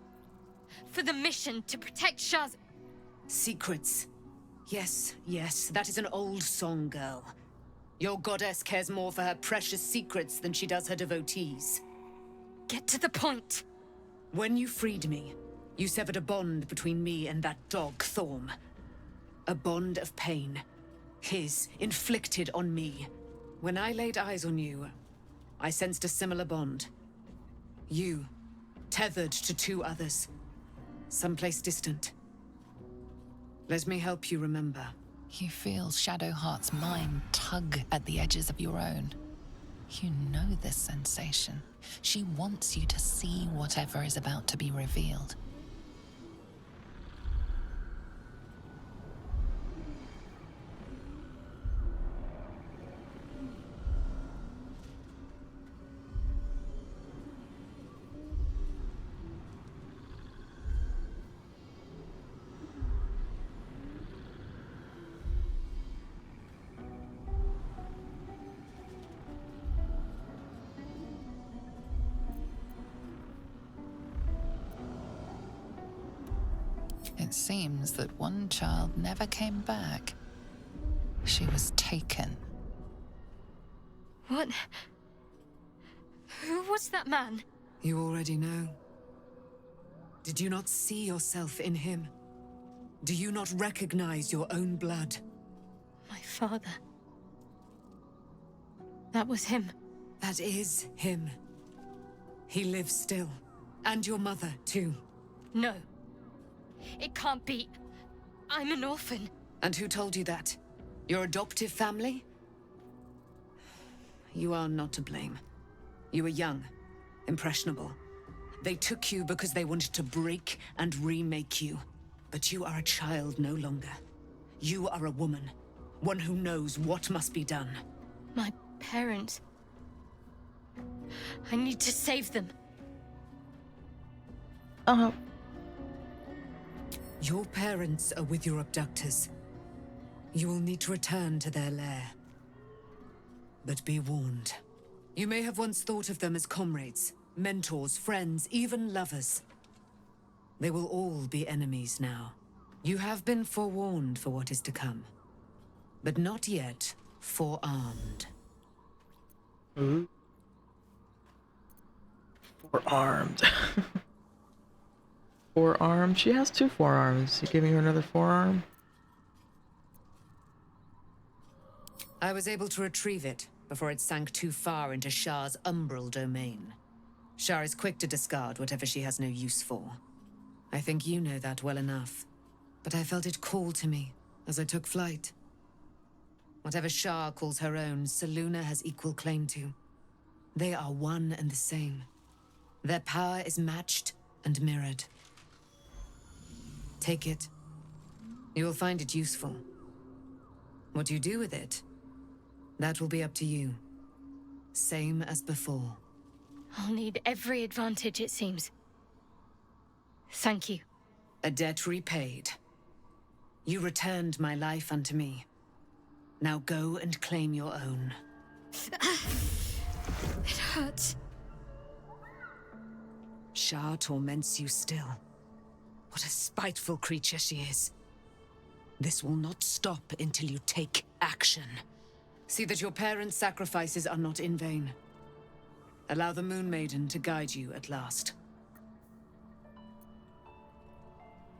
For the mission to protect Shaz. Secrets. Yes, that is an old song, girl. Your goddess cares more for her precious secrets than she does her devotees. Get to the point. When you freed me, you severed a bond between me and that dog, Thorm. A bond of pain. His, inflicted on me. When I laid eyes on you, I sensed a similar bond. You, tethered to two others. Someplace distant. Let me help you remember. You feel Shadowheart's mind tug at the edges of your own. You know this sensation. She wants you to see whatever is about to be revealed. It seems that one child never came back. She was taken. What? Who was that man? You already know. Did you not see yourself in him? Do you not recognize your own blood? My father. That was him. That is him. He lives still. And your mother, too. No. It can't be. I'm an orphan. And who told you that? Your adoptive family? You are not to blame. You were young, impressionable. They took you because they wanted to break and remake you. But you are a child no longer. You are a woman, one who knows what must be done. My parents. I need to save them. Your parents are with your abductors. You will need to return to their lair. But be warned. You may have once thought of them as comrades, mentors, friends, even lovers. They will all be enemies now. You have been forewarned for what is to come, but not yet forearmed. Forearmed. Forearmed? She has 2 forearms. You giving her another forearm? I was able to retrieve it before it sank too far into Shah's umbral domain. Shah is quick to discard whatever she has no use for. I think you know that well enough. But I felt it call to me as I took flight. Whatever Shah calls her own, Selûne has equal claim to. They are one and the same. Their power is matched and mirrored. Take it. You will find it useful. What you do with it, that will be up to you. Same as before. I'll need every advantage, it seems. Thank you. A debt repaid. You returned my life unto me. Now go and claim your own. It hurts. Shah torments you still. What a spiteful creature she is. This will not stop until you take action. See that your parents' sacrifices are not in vain. Allow the Moon Maiden to guide you at last.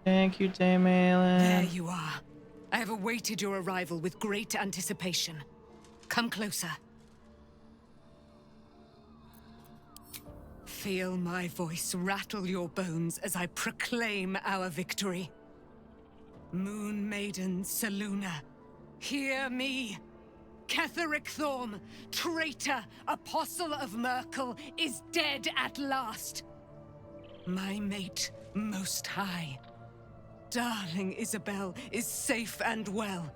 Thank you, Dame Aelin. There you are. I have awaited your arrival with great anticipation. Come closer. Feel my voice rattle your bones as I proclaim our victory. Moon Maiden Selûne, hear me. Ketheric Thorm, traitor, apostle of Merkel, is dead at last. My mate, Most High. Darling Isabel is safe and well.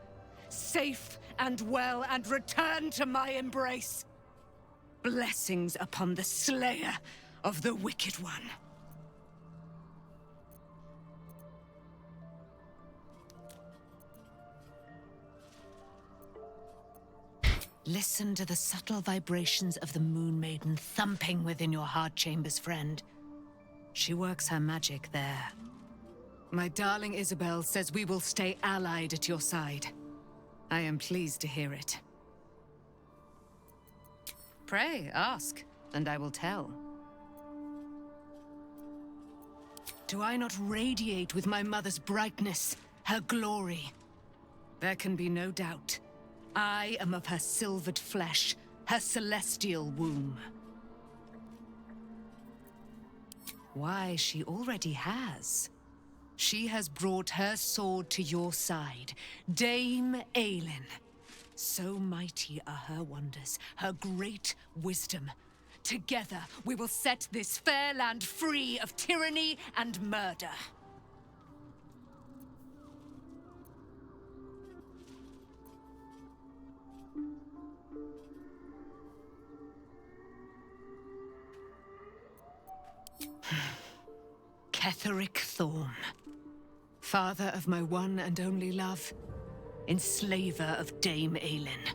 Safe and well, and return to my embrace. Blessings upon the slayer of the Wicked One. Listen to the subtle vibrations of the Moon Maiden thumping within your heart chambers, friend. She works her magic there. My darling Isabel says we will stay allied at your side. I am pleased to hear it. Pray, ask, and I will tell. Do I not radiate with my mother's brightness, her glory? There can be no doubt. I am of her silvered flesh, her celestial womb. Why, she already has. She has brought her sword to your side, Dame Aelin. So mighty are her wonders, her great wisdom. Together, we will set this fair land free of tyranny and murder. Ketheric Thorm, father of my one and only love, enslaver of Dame Aelin.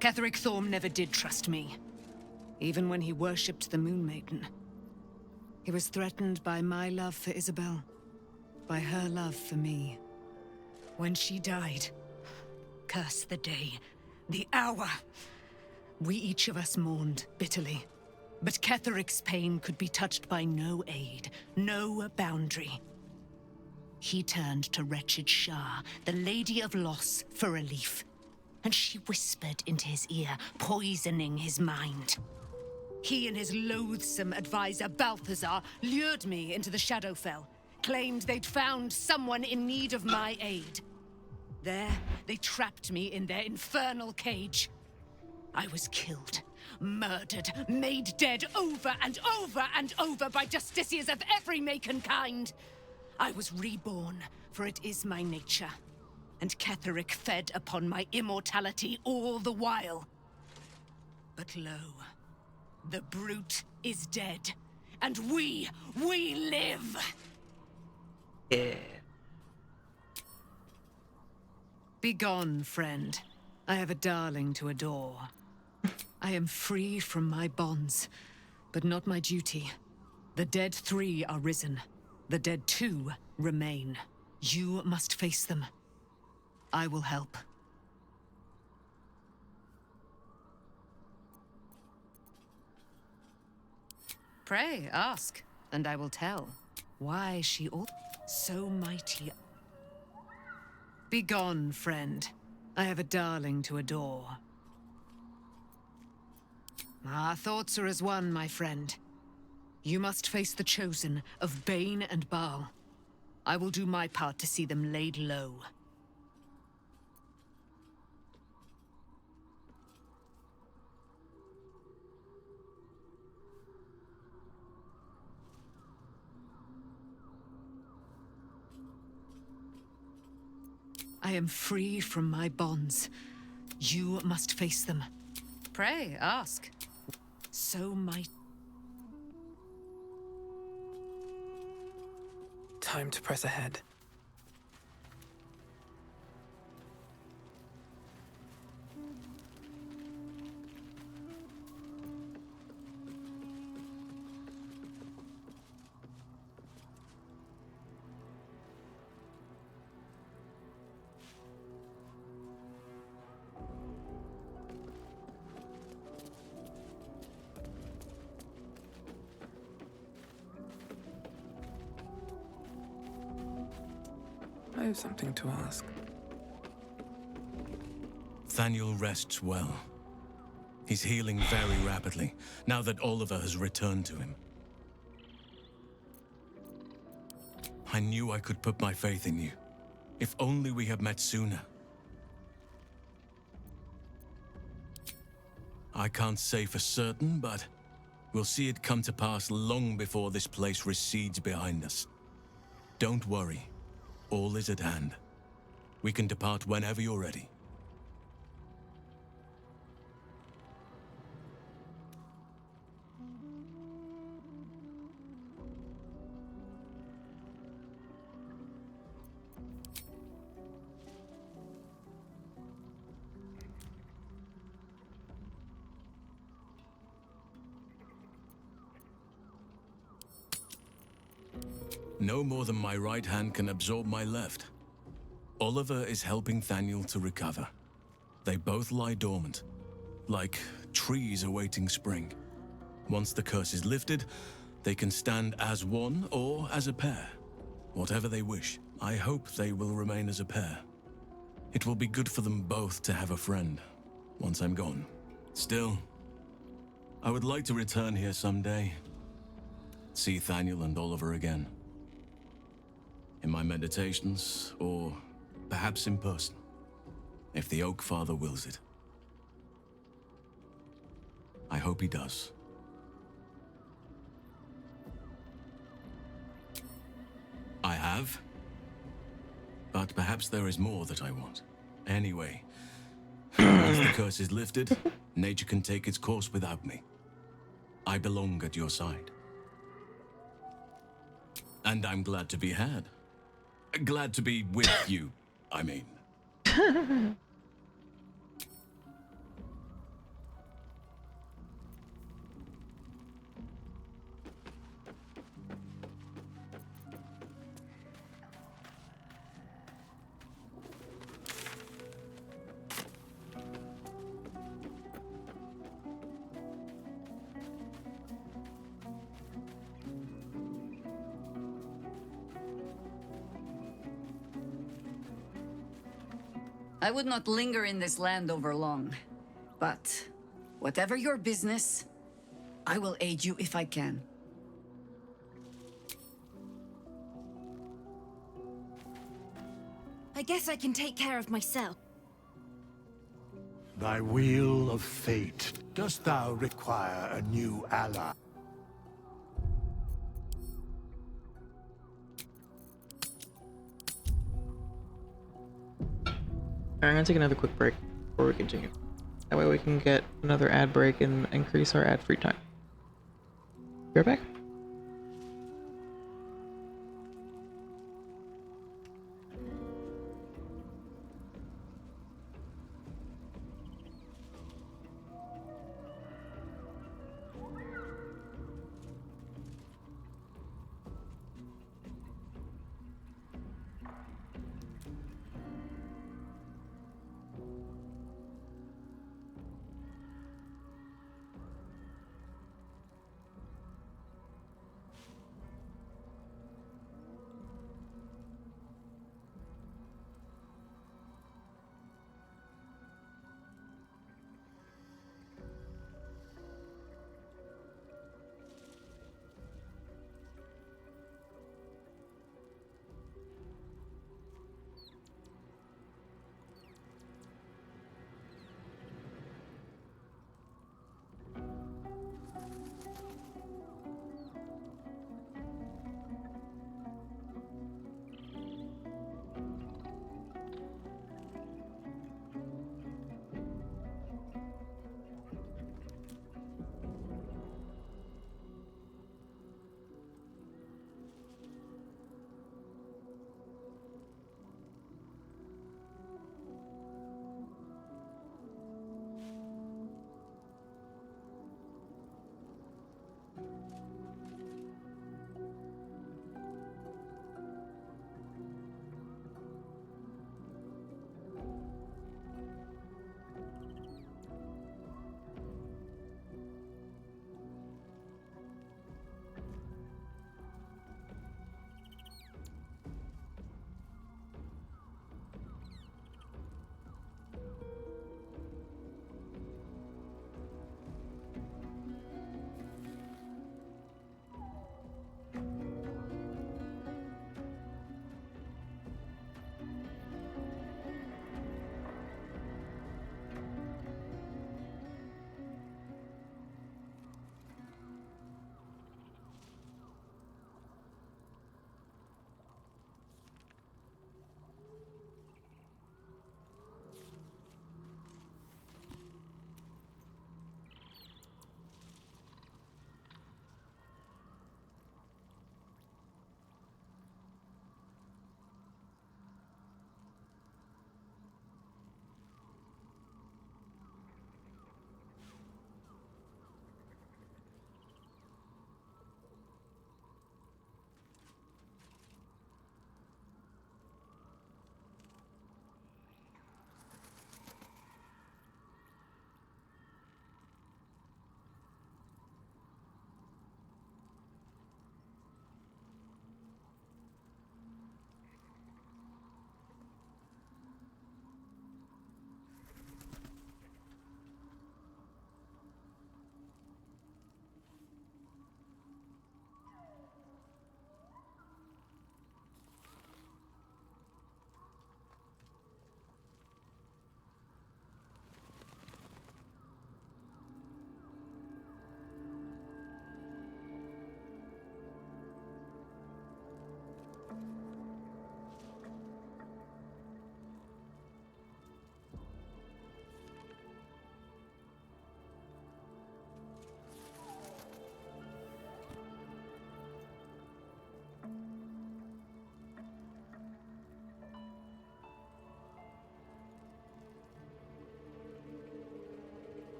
Ketheric Thorm never did trust me, even when he worshipped the Moon Maiden. He was threatened by my love for Isabel, by her love for me. When she died, curse the day, the hour, we each of us mourned bitterly. But Ketheric's pain could be touched by no aid, no boundary. He turned to wretched Shah, the Lady of Loss, for relief. And she whispered into his ear, poisoning his mind. He and his loathsome advisor, Balthazar, lured me into the Shadowfell, claimed they'd found someone in need of my aid. There, they trapped me in their infernal cage. I was killed, murdered, made dead over and over and over by justiciars of every make and kind. I was reborn, for it is my nature. And Ketheric fed upon my immortality all the while. But lo, the brute is dead, and we live! Yeah. Begone, friend. I have a darling to adore. I am free from my bonds, but not my duty. The dead 3 are risen. The dead 2 remain. You must face them. I will help. Pray, ask, and I will tell. Why she ought so mighty. Begone, friend. I have a darling to adore. Our thoughts are as one, my friend. You must face the chosen of Bane and Baal. I will do my part to see them laid low. I am free from my bonds. You must face them. Pray, ask. So might. Time to press ahead. I have something to ask. Thaniel rests well. He's healing very rapidly, now that Oliver has returned to him. I knew I could put my faith in you. If only we had met sooner. I can't say for certain, but we'll see it come to pass long before this place recedes behind us. Don't worry. All is at hand. We can depart whenever you're ready. No more than my right hand can absorb my left. Oliver is helping Thaniel to recover. They both lie dormant, like trees awaiting spring. Once the curse is lifted, they can stand as one or as a pair. Whatever they wish. I hope they will remain as a pair. It will be good for them both to have a friend, once I'm gone. Still, I would like to return here someday. See Thaniel and Oliver again. in my meditations, or perhaps in person, if the Oak Father wills it. I hope he does. I have. But perhaps there is more that I want. Anyway, once the curse is lifted, nature can take its course without me. I belong at your side. And I'm glad to be had. Glad to be with you, I mean. I would not linger in this land over long. But whatever your business, I will aid you if I can. I guess I can take care of myself. Thy wheel of fate, dost thou require a new ally? I'm gonna take another quick break before we continue. That way we can get another ad break and increase our ad-free time. Be right back.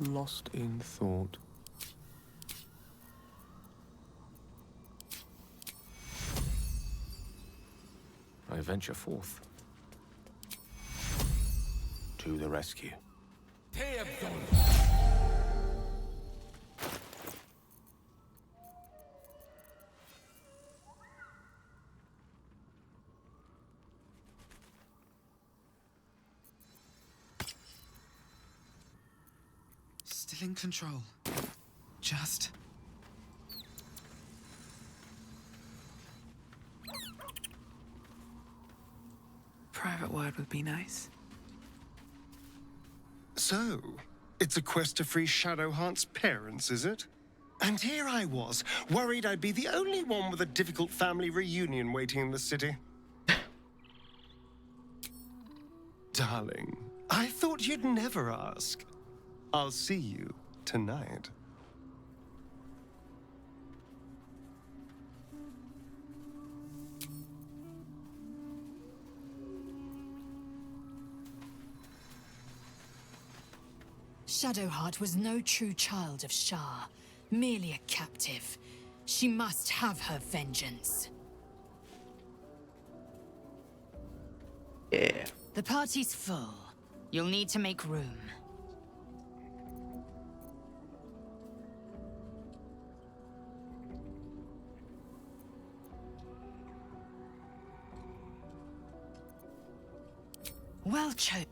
Lost in thought. I venture forth. To the rescue. Still in control. Just... Private word would be nice. So, it's a quest to free Shadowheart's parents, is it? And here I was, worried I'd be the only one with a difficult family reunion waiting in the city. Darling, I thought you'd never ask. I'll see you tonight. Shadowheart was no true child of Shah, merely a captive. She must have her vengeance. Yeah. The party's full. You'll need to make room. Well chosen.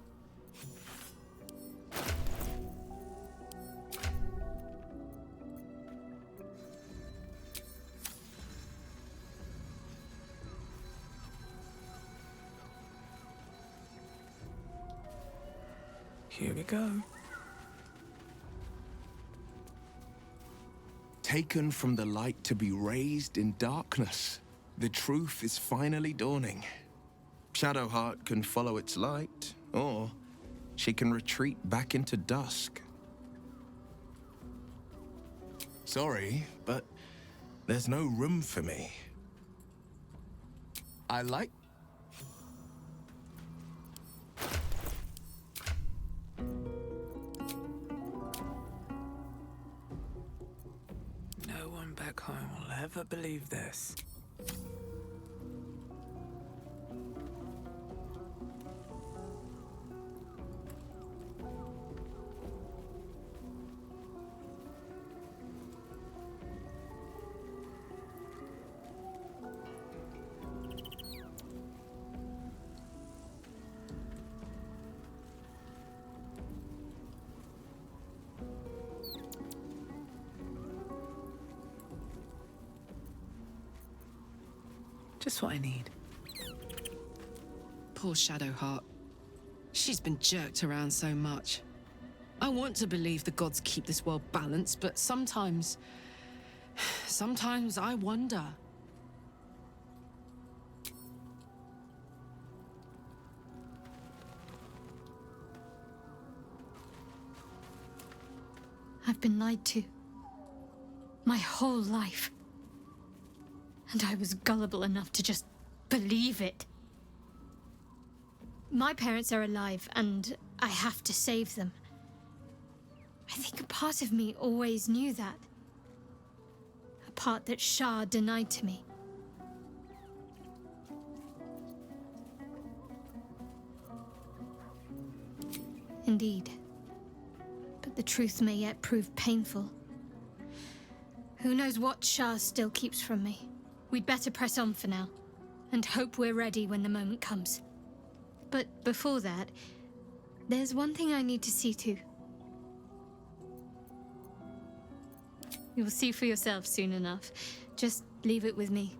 Here we go. Taken from the light to be raised in darkness, the truth is finally dawning. Shadowheart can follow its light, or she can retreat back into dusk. Sorry, but there's no room for me. I like... No one back home will ever believe this. Just what I need. Poor Shadowheart. She's been jerked around so much. I want to believe the gods keep this world balanced, but sometimes I wonder. I've been lied to. My whole life. And I was gullible enough to just believe it. My parents are alive, and I have to save them. I think a part of me always knew that. A part that Shah denied to me. Indeed. But the truth may yet prove painful. Who knows what Shah still keeps from me? We'd better press on for now, and hope we're ready when the moment comes. But before that, there's one thing I need to see to. You'll see for yourself soon enough. Just leave it with me.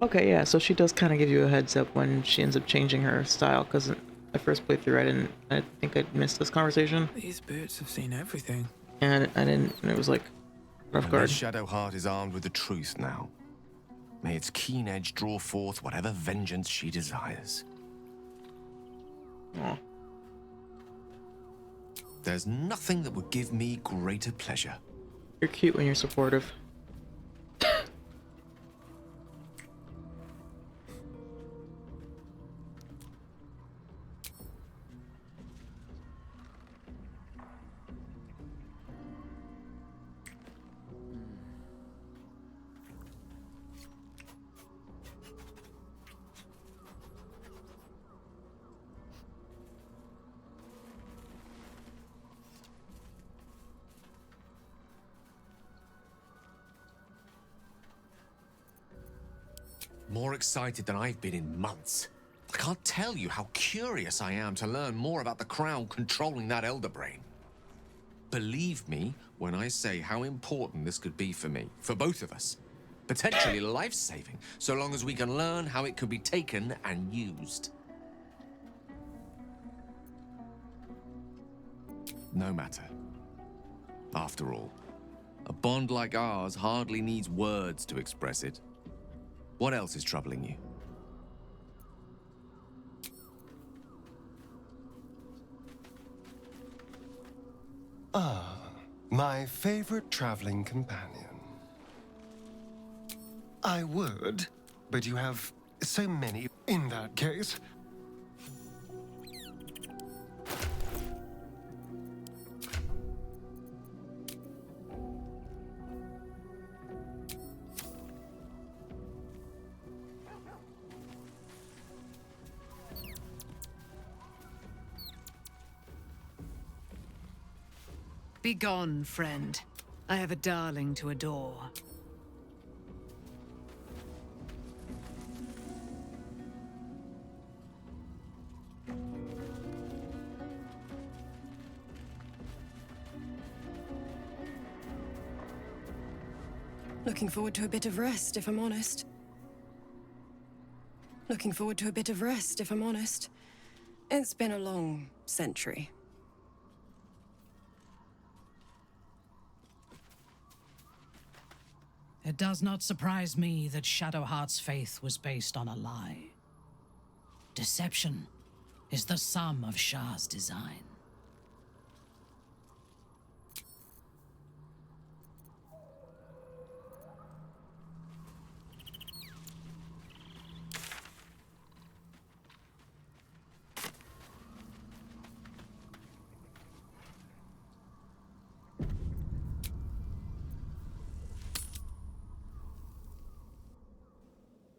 Okay, yeah, so she does kind of give you a heads up when she ends up changing her style, because I first played through, I think I missed this conversation. These boots have seen everything. And and it was like, rough guard. Shadowheart is armed with the truth now. May its keen edge draw forth whatever vengeance she desires. Aw. There's nothing that would give me greater pleasure. You're cute when you're supportive. More excited than I've been in months. I can't tell you how curious I am to learn more about the Crown controlling that Elder Brain. Believe me when I say how important this could be for me, for both of us. Potentially life-saving, so long as we can learn how it could be taken and used. No matter. After all, a bond like ours hardly needs words to express it. What else is troubling you? Ah, my favorite traveling companion. I would, but you have so many. In that case, Begone, friend. I have a darling to adore. Looking forward to a bit of rest, if I'm honest. Looking forward to a bit of rest, if I'm honest. It's been a long century. It does not surprise me that Shadowheart's faith was based on a lie. Deception is the sum of Shah's design.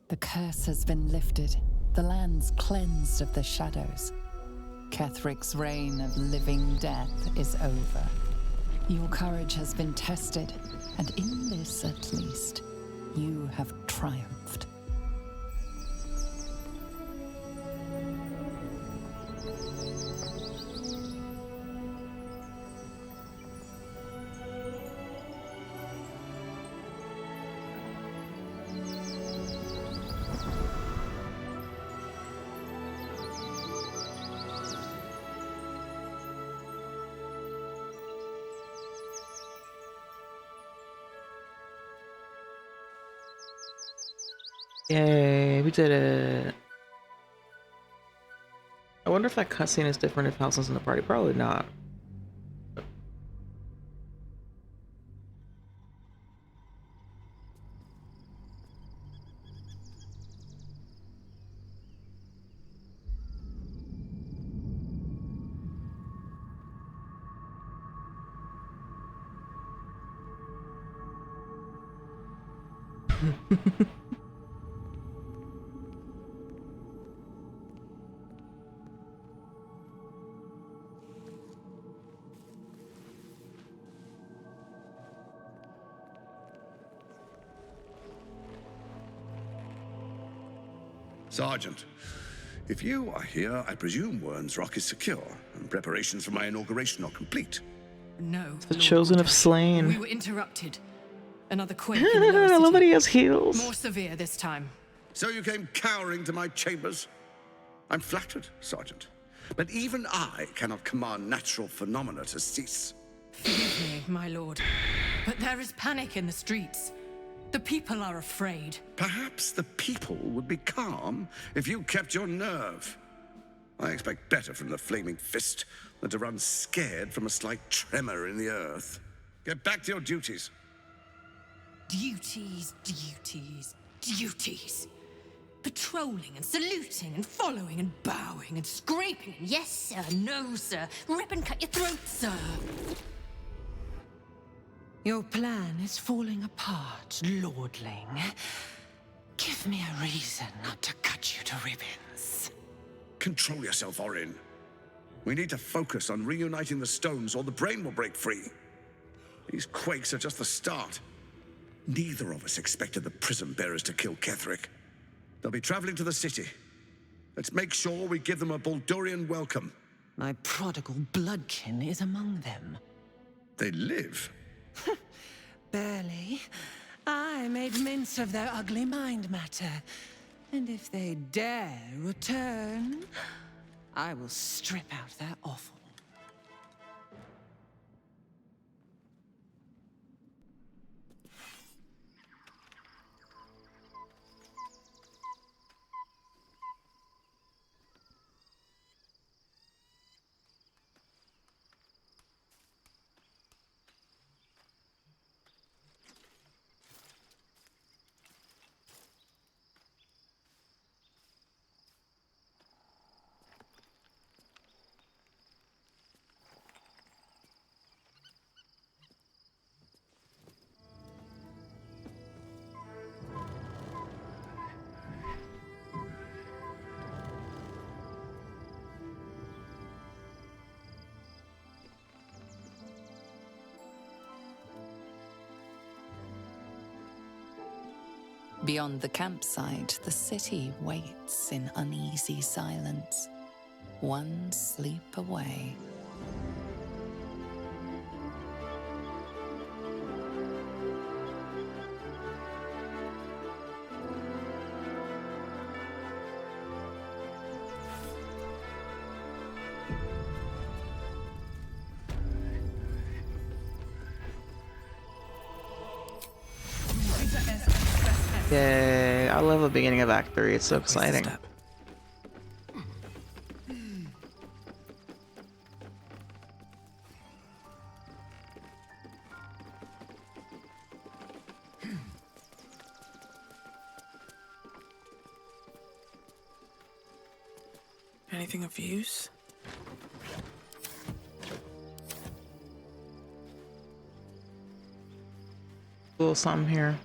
The curse has been lifted, the land's cleansed of the shadows. Kethric's reign of living death is over. Your courage has been tested, and in this at least, you have triumphed. Yay, we did it. I wonder if that cutscene is different if Halsin's in the party. Probably not. Sergeant, if you are here, I presume Wern's Rock is secure, and preparations for my inauguration are complete. No. The chosen have slain. We were interrupted. Another quake in the lower city. Nobody has heals. More severe this time. So you came cowering to my chambers? I'm flattered, Sergeant. But even I cannot command natural phenomena to cease. Forgive me, my lord. But there is panic in the streets. The people are afraid. Perhaps the people would be calm if you kept your nerve. I expect better from the Flaming Fist than to run scared from a slight tremor in the earth. Get back to your duties. Duties, duties, duties. Patrolling and saluting and following and bowing and scraping and yes sir, no sir, rip and cut your throat, sir. Your plan is falling apart, lordling. Give me a reason not to cut you to ribbons. Control yourself, Orin. We need to focus on reuniting the stones or the brain will break free. These quakes are just the start. Neither of us expected the Prism Bearers to kill Ketheric. They'll be traveling to the city. Let's make sure we give them a Baldurian welcome. My prodigal bloodkin is among them. They live? Barely. I made mince of their ugly mind matter. And if they dare return, I will strip out their offal. Beyond the campsite, the city waits in uneasy silence, one sleep away. Yay, I love the beginning of Act 3, it's so exciting. Anything of use? Little something here.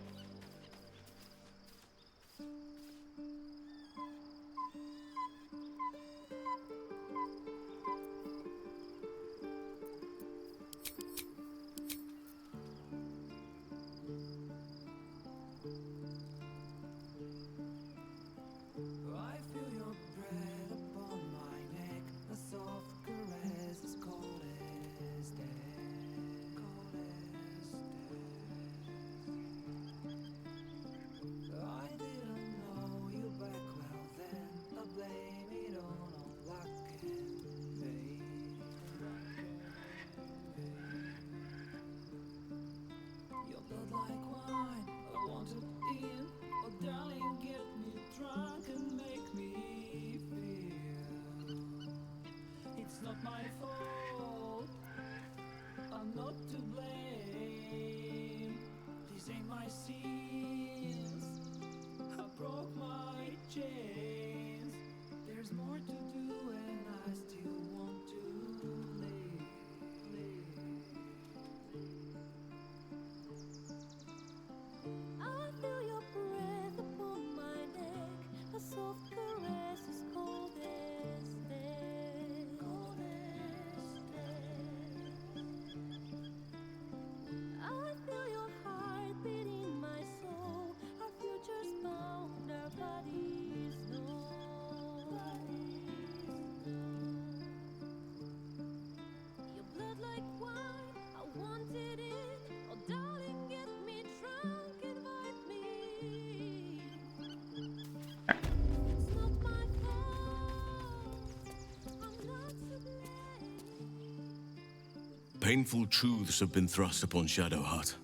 Painful truths have been thrust upon Shadowheart.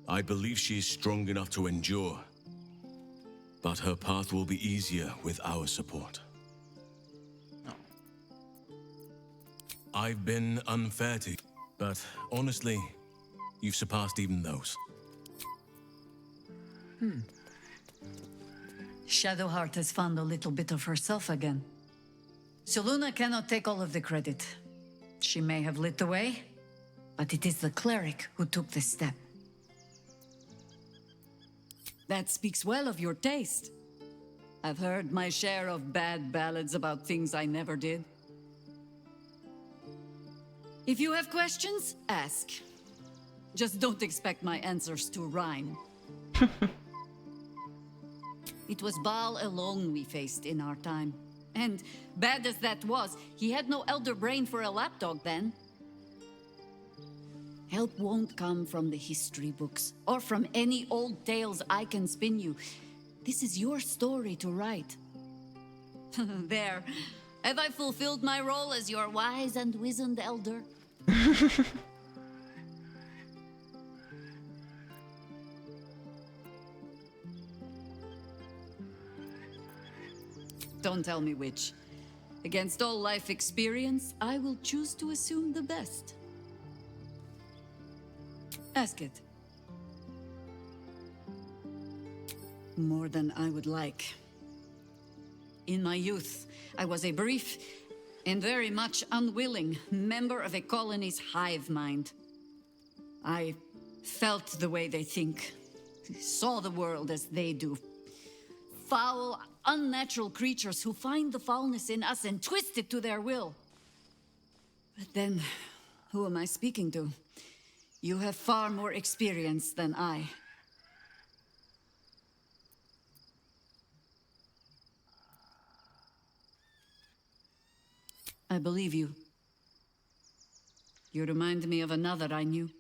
I believe she is strong enough to endure, but her path will be easier with our support. I've been unfair to you, but honestly, you've surpassed even those. Shadowheart has found a little bit of herself again. Soluna cannot take all of the credit. She may have lit the way, but it is the cleric who took this step. That speaks well of your taste. I've heard my share of bad ballads about things I never did. If you have questions, ask. Just don't expect my answers to rhyme. It was Baal alone we faced in our time. And bad as that was, he had no elder brain for a lapdog then. Help won't come from the history books, or from any old tales I can spin you. This is your story to write. There. Have I fulfilled my role as your wise and wizened elder? Don't tell me which. Against all life experience, I will choose to assume the best. Ask it. More than I would like. In my youth, I was a brief and very much unwilling member of a colony's hive mind. I felt the way they think, saw the world as they do. Foul, unnatural creatures who find the foulness in us and twist it to their will. But then, who am I speaking to? You have far more experience than I. I believe you. You remind me of another I knew,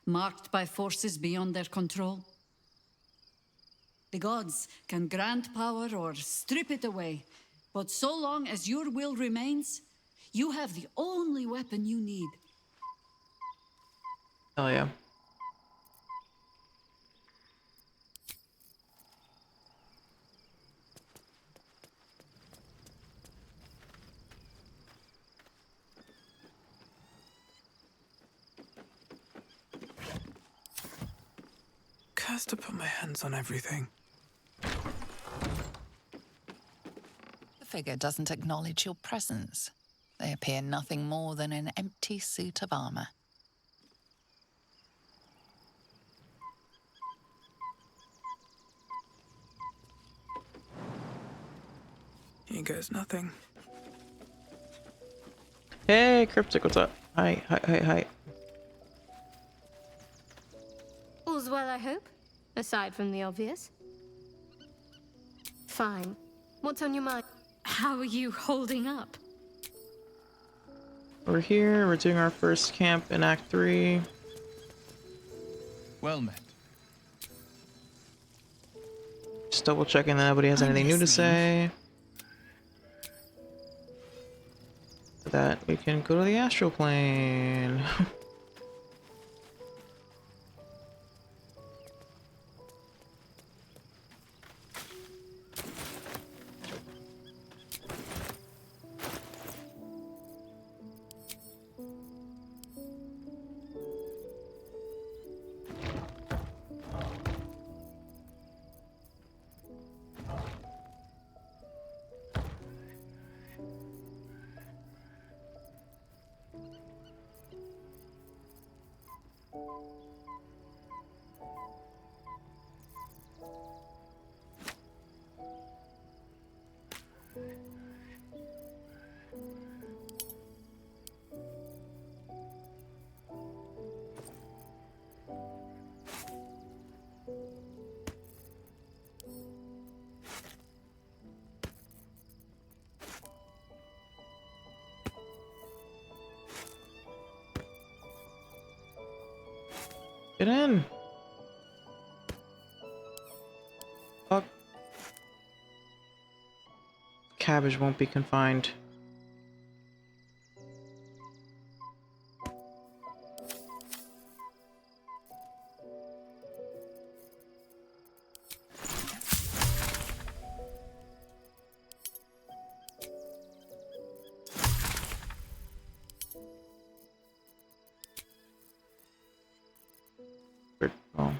marked by forces beyond their control. The gods can grant power or strip it away, but so long as your will remains, you have the only weapon you need. Hell yeah. Cursed to put my hands on everything. The figure doesn't acknowledge your presence. They appear nothing more than an empty suit of armor. Here goes nothing. Hey, Cryptic, what's up? Hi. All's well, I hope? Aside from the obvious. Fine. What's on your mind? How are you holding up? We're here, we're doing our first camp in Act 3. Well met. Just double checking that nobody has anything new to say. So that we can go to the astral plane. Get in. Fuck. Cabbage won't be confined. Oh.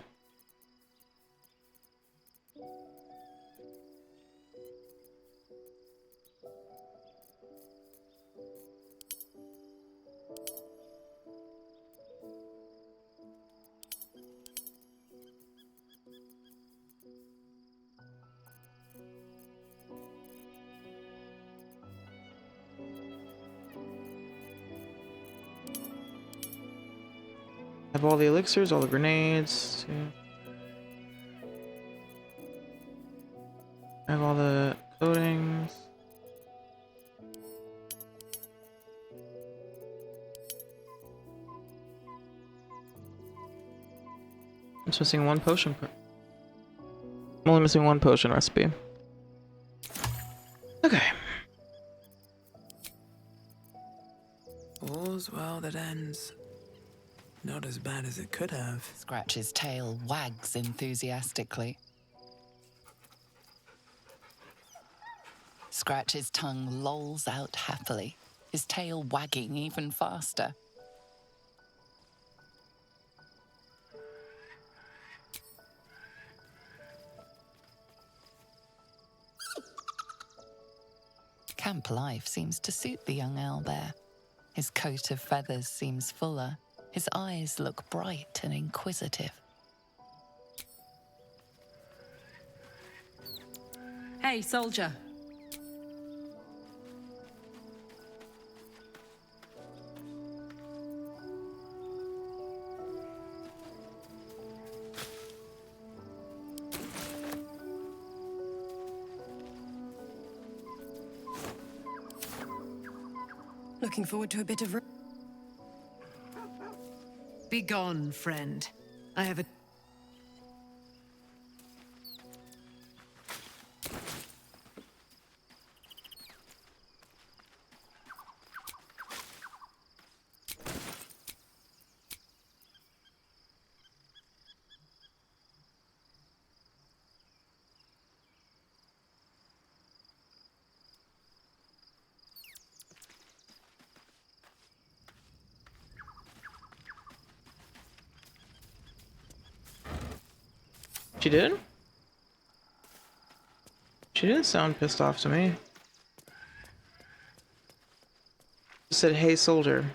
Have all the elixirs, all the grenades. Yeah. I have all the coatings. I'm just missing one potion. I'm only missing one potion recipe. Okay. All's well that ends. Not as bad as it could have. Scratch's tail wags enthusiastically. Scratch's tongue lolls out happily, his tail wagging even faster. Camp life seems to suit the young owlbear. His coat of feathers seems fuller. His eyes look bright and inquisitive. Hey, soldier. Looking forward to a bit of... Begone, friend. I have a... She did? She didn't sound pissed off to me. She said, hey, soldier.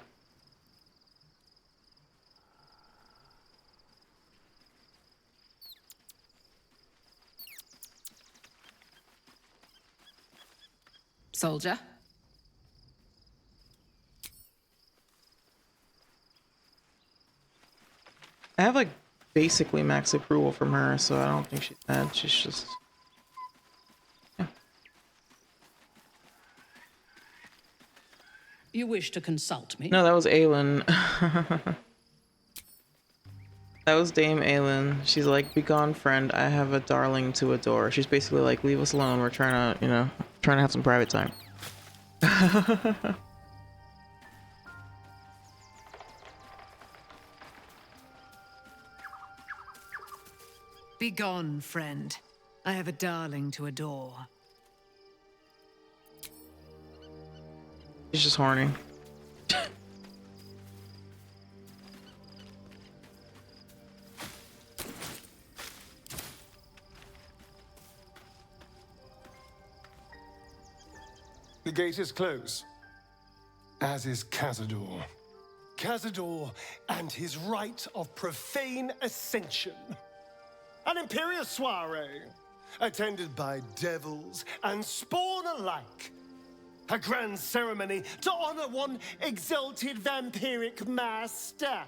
Soldier? I have like basically max approval from her, so I don't think she's mad. She's just... yeah. You wish to consult me? No, that was Aelin. That was Dame Aelin. She's like, be gone, friend. I have a darling to adore. She's basically like, leave us alone. We're trying to, you know, trying to have some private time. Begone, friend. I have a darling to adore. She's just horny. The gate is closed, as is Cazador. Cazador and his rite of profane ascension. An imperial soiree, attended by devils and spawn alike. A grand ceremony to honor one exalted vampiric master.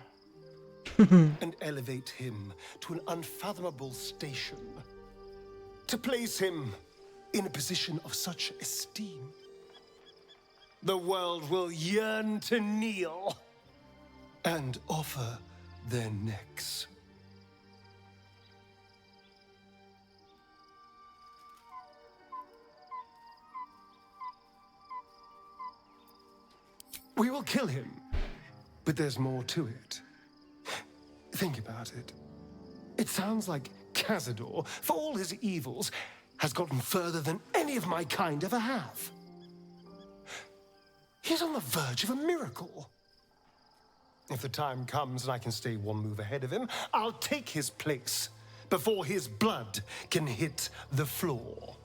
And elevate him to an unfathomable station. To place him in a position of such esteem. The world will yearn to kneel and offer their necks. We will kill him, but there's more to it. Think about it. It sounds like Cazador, for all his evils, has gotten further than any of my kind ever have. He's on the verge of a miracle. If the time comes and I can stay one move ahead of him, I'll take his place before his blood can hit the floor.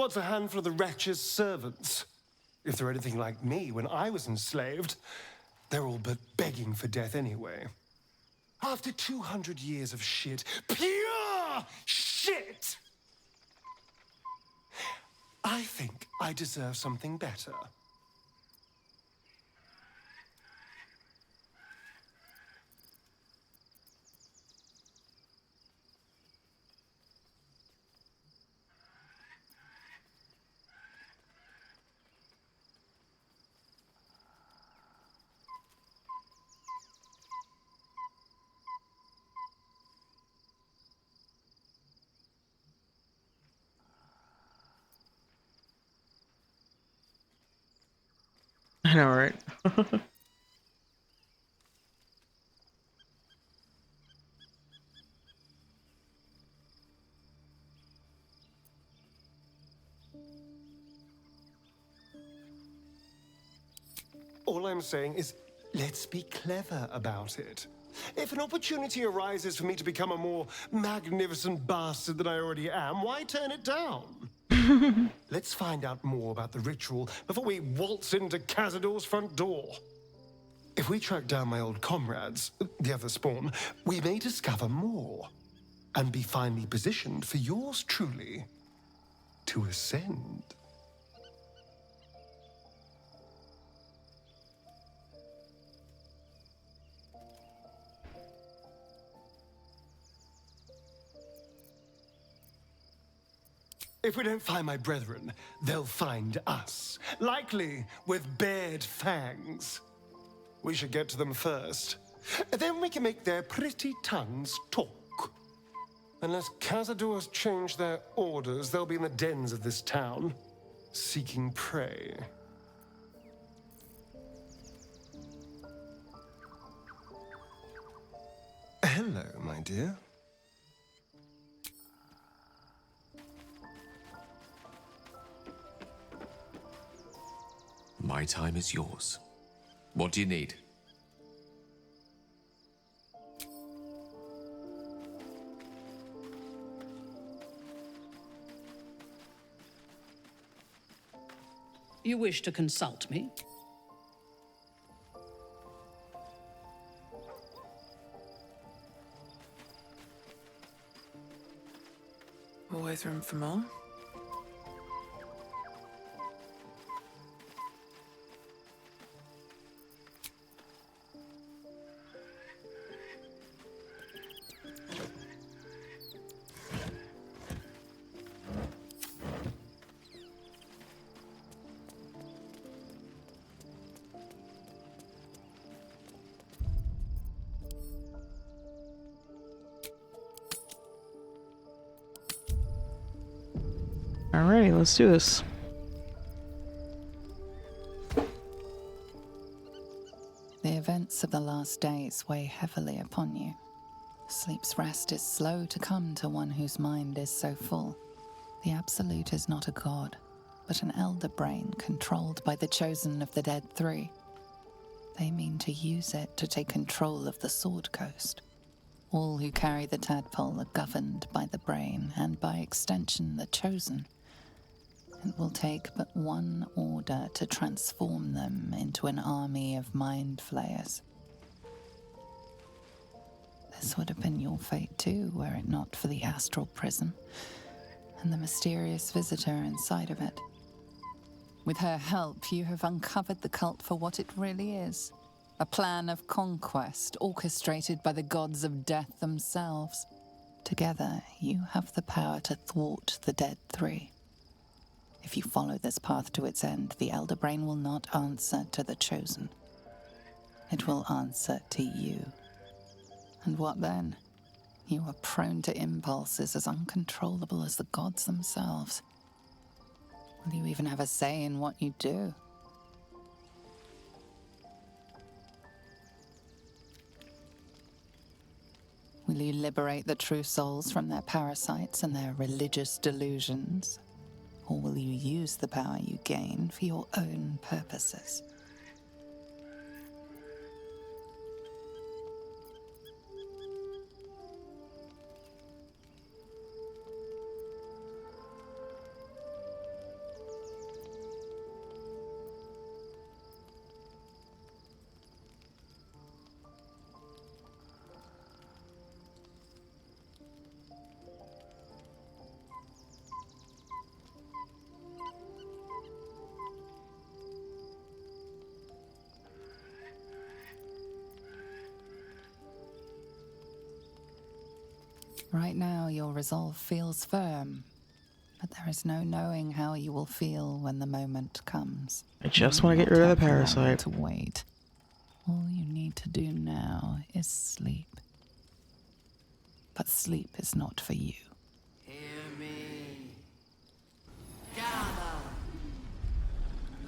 What's a handful of the wretch's servants? If they're anything like me when I was enslaved, they're all but begging for death anyway. After 200 years of shit, pure shit, I think I deserve something better. I know, right? All I'm saying is, let's be clever about it. If an opportunity arises for me to become a more magnificent bastard than I already am, why turn it down? Let's find out more about the ritual before we waltz into Cazador's front door. If we track down my old comrades, the other spawn, we may discover more and be finely positioned for yours truly to ascend. If we don't find my brethren, they'll find us, likely with bared fangs. We should get to them first. Then we can make their pretty tongues talk. Unless Cazadors change their orders, they'll be in the dens of this town, seeking prey. Hello, my dear. My time is yours. What do you need? You wish to consult me? Always room for more. Alrighty, let's do this. The events of the last days weigh heavily upon you. Sleep's rest is slow to come to one whose mind is so full. The Absolute is not a god, but an elder brain controlled by the chosen of the Dead Three. They mean to use it to take control of the Sword Coast. All who carry the tadpole are governed by the brain, and by extension the chosen. It will take but one order to transform them into an army of mind flayers. This would have been your fate too, were it not for the astral prison and the mysterious visitor inside of it. With her help, you have uncovered the cult for what it really is. A plan of conquest orchestrated by the gods of death themselves. Together, you have the power to thwart the Dead Three. If you follow this path to its end, the Elder Brain will not answer to the Chosen. It will answer to you. And what then? You are prone to impulses as uncontrollable as the gods themselves. Will you even have a say in what you do? Will you liberate the true souls from their parasites and their religious delusions? Or will you use the power you gain for your own purposes? Right now, your resolve feels firm, but there is no knowing how you will feel when the moment comes. I just want to get rid of the Not have long parasite. to wait. All you need to do now is sleep. But sleep is not for you. Hear me. Gather.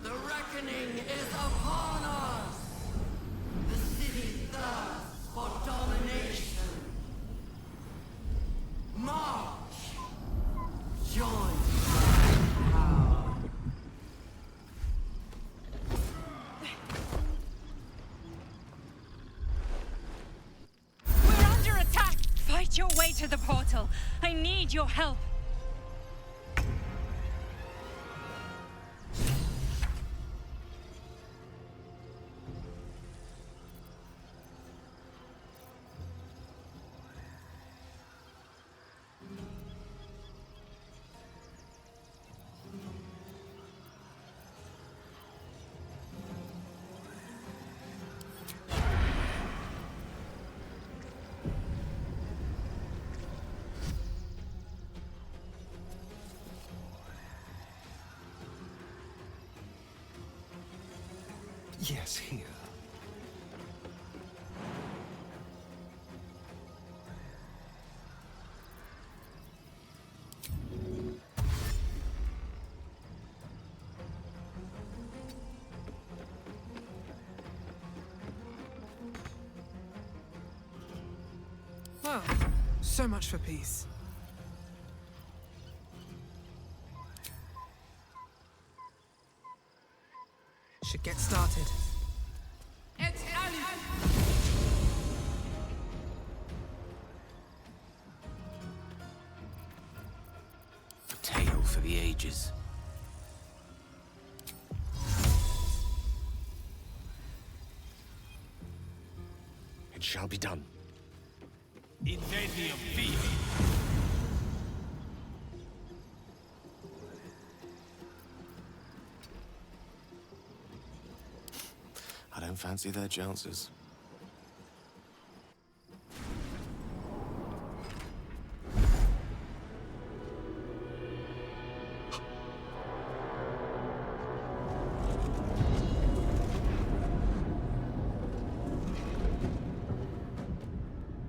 The reckoning is upon us. The city thirsts for domination. March. Join my power. We're under attack! Fight your way to the portal. I need your help. Yes, here. Well, so much for peace. Should get started. A tale for the ages. It shall be done. Incendium fear. I don't fancy their chances.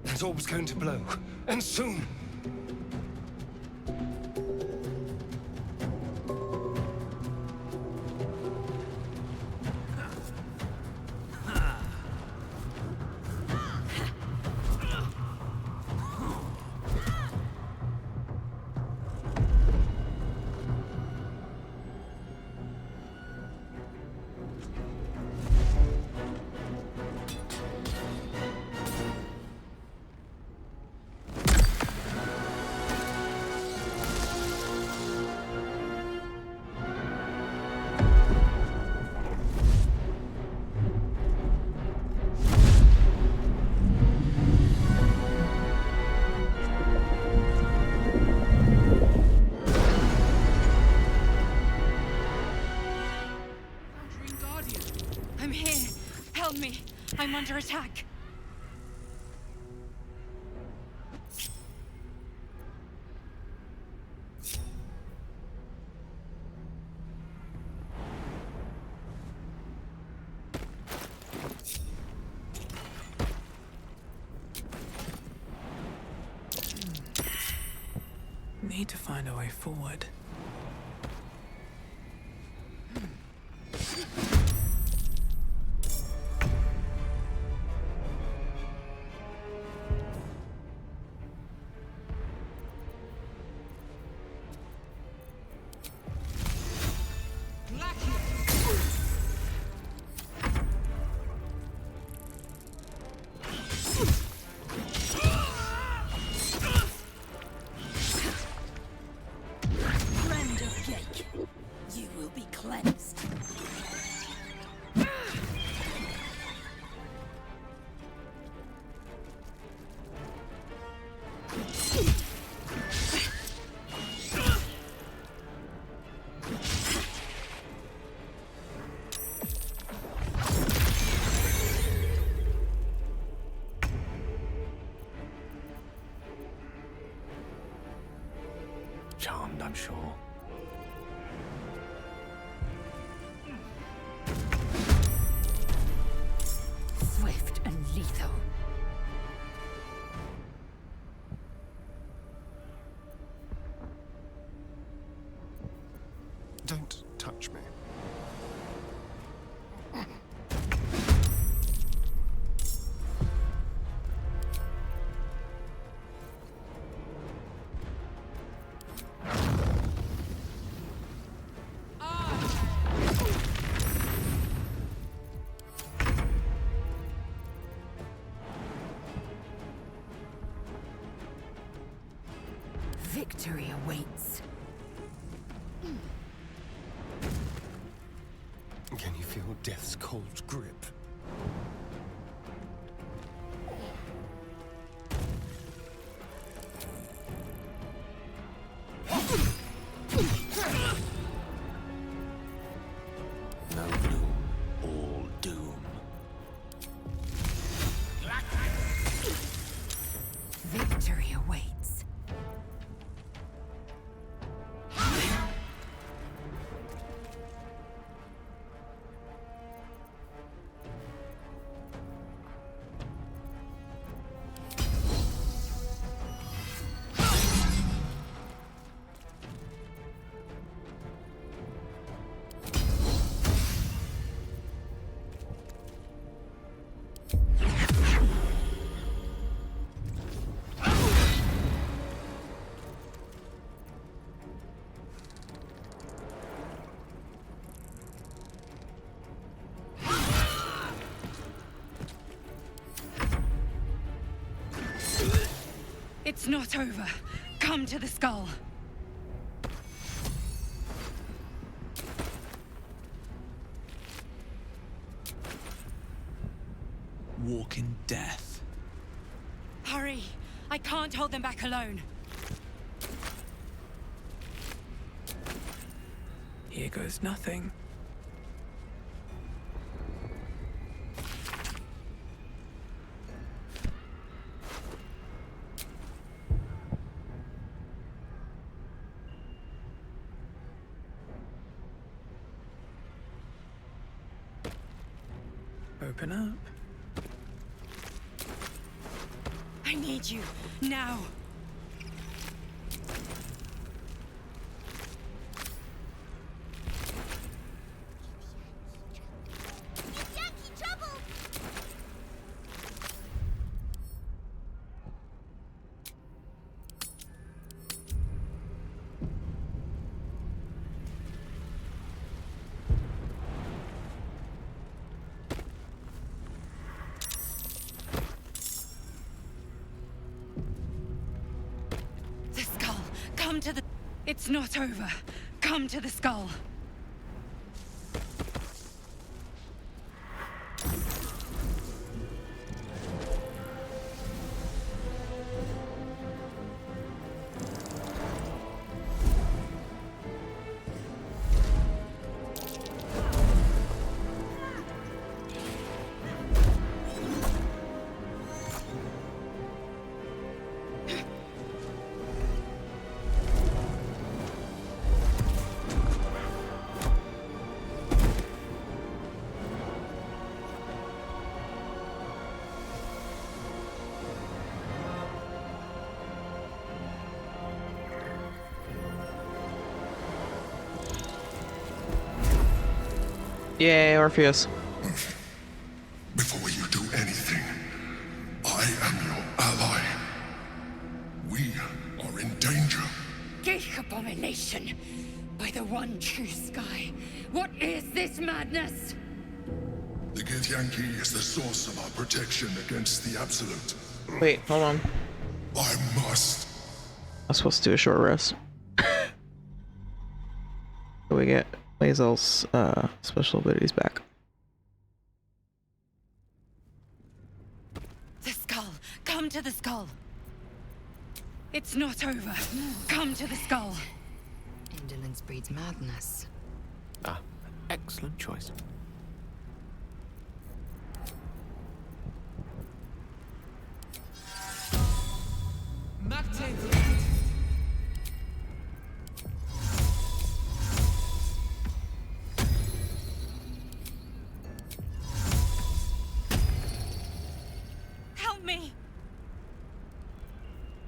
That orb's going to blow, and soon. I'm here. Help me. I'm under attack. Need to find a way forward. I'm sure. Swift and lethal. Don't touch me. Victory awaits. Can you feel death's cold grip? No gloom, all doom. Victory awaits. It's not over. Come to the skull. Walk in death. Hurry! I can't hold them back alone. Here goes nothing. Open up. I need you, now! Come to the... It's not over. Come to the skull. Yay, Orpheus. Before you do anything, I am your ally. We are in danger. Geek abomination! By the one true sky, what is this madness? The Githyanki is the source of our protection against the Absolute. Wait, hold on. I must. I was supposed to do a short rest. So we get Lae'zel's special abilities back. The skull! Come to the skull! It's not over. Come to the skull! Indolence breeds madness. Ah, excellent choice.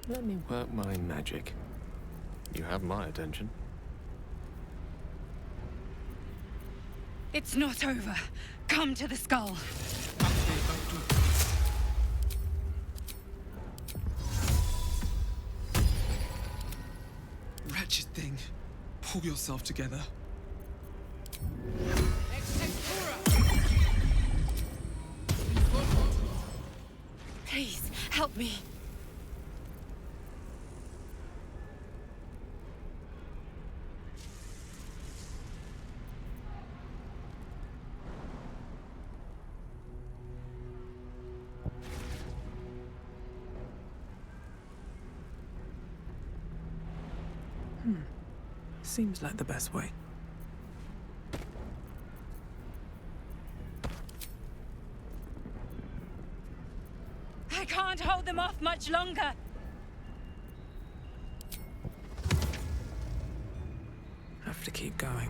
Let me work my magic. You have my attention. It's not over. Come to the skull. Wretched thing. Pull yourself together. Please, help me. Seems like the best way. I can't hold them off much longer. Have to keep going.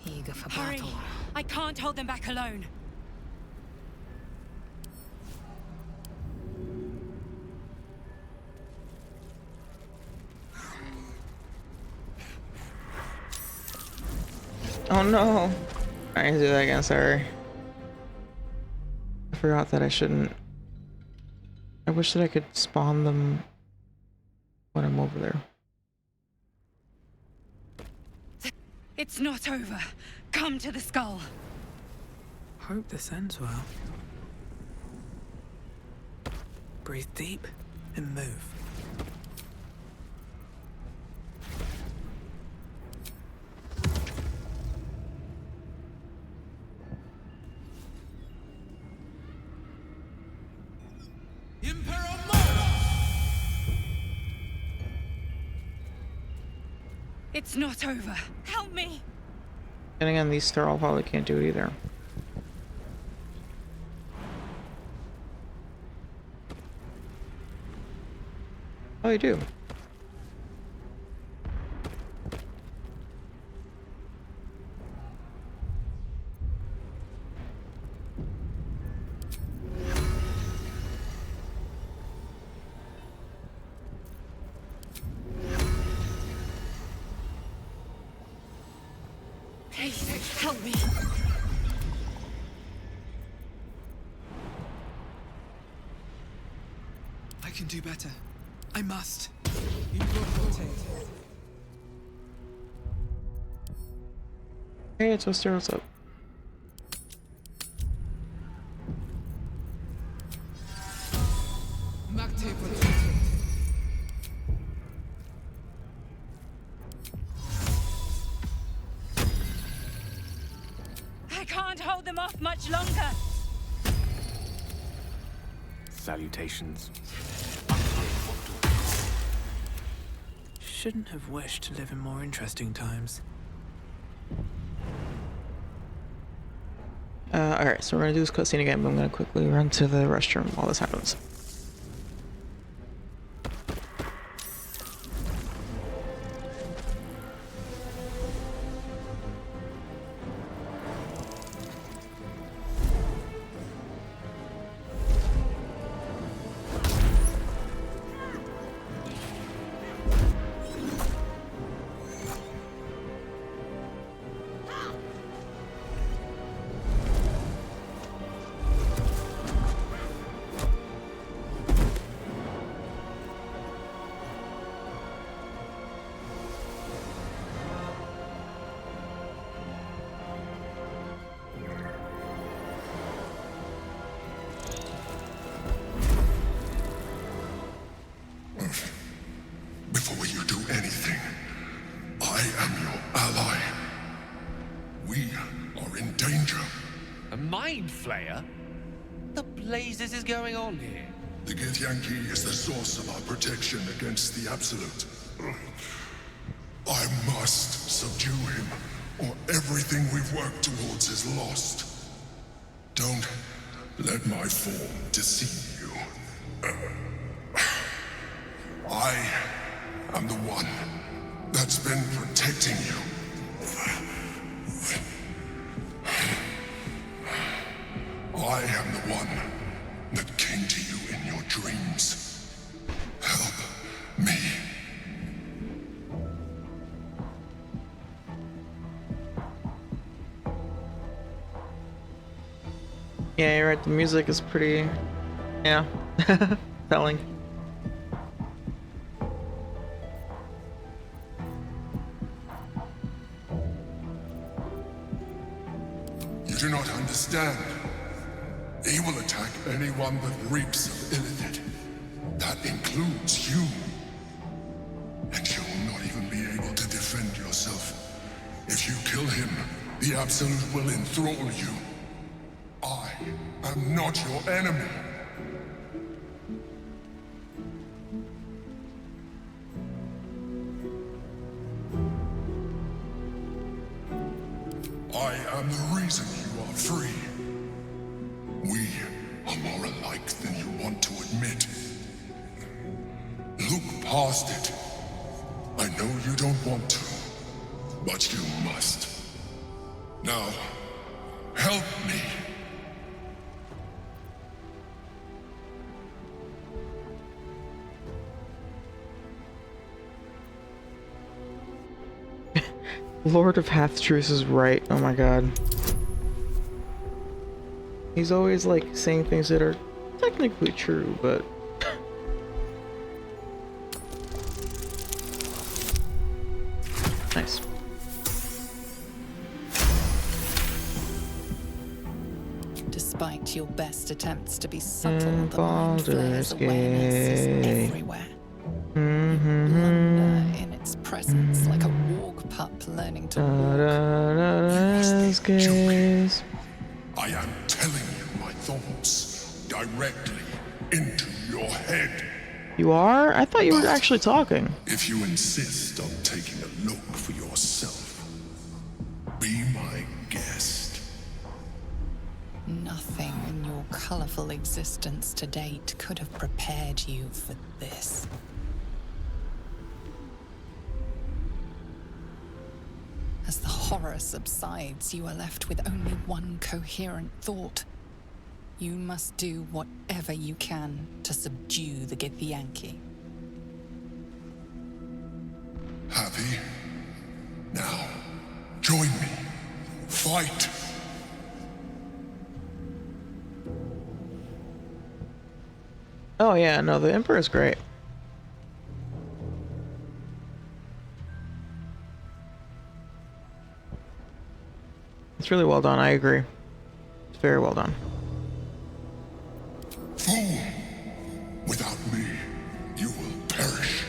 Eager for battle. I can't hold them back alone. Oh no! I need to do that again, sorry. I forgot that I shouldn't. I wish that I could spawn them when I'm over there. It's not over. Come to the skull. Hope this ends well. Breathe deep and move. It's not over. Help me. And again, these Thrall probably can't do it either. Oh, they do. Please, help me. I can do better. I must. Hey, it's Wister, what's up? I can't hold them off much longer. Salutations. Shouldn't have wished to live in more interesting times. Alright, so we're gonna do this cutscene again, but I'm gonna quickly run to the restroom while this happens. Before you do anything, I am your ally. We are in danger. A mind flayer? The blazes is going on here? The Githyanki is the source of our protection against the Absolute. I must subdue him, or everything we've worked towards is lost. Don't let my form deceive you. I am the one that's been protecting you. I am the one that came to you in your dreams. Help me. Yeah, you're right. The music is pretty, yeah, telling. You do not understand. He will attack anyone that reaps of Illithid. That includes you. And you will not even be able to defend yourself. If you kill him, the Absolute will enthrall you. I am not your enemy. I am the reason you are free. We are more alike than you want to admit. Look past it. I know you don't want to, but you must. Now, help me. Lord of Half-Truths is right. Oh my god. He's always like saying things that are technically true, but nice. Despite your best attempts to be subtle, the mind flares awareness is everywhere. You blunder in its presence like a warg pup learning to walk. I am telling you my thoughts directly into your head. You are? I thought you were actually talking. If you insist on taking a look for yourself, be my guest. Nothing in your colorful existence to date could have prepared you for this. As the horror subsides, you are left with only one coherent thought. You must do whatever you can to subdue the Githyanki. Happy? Now, join me. Fight! Oh yeah, no, the Emperor is great. It's really well done, I agree. It's very well done. Fool! Without me, you will perish.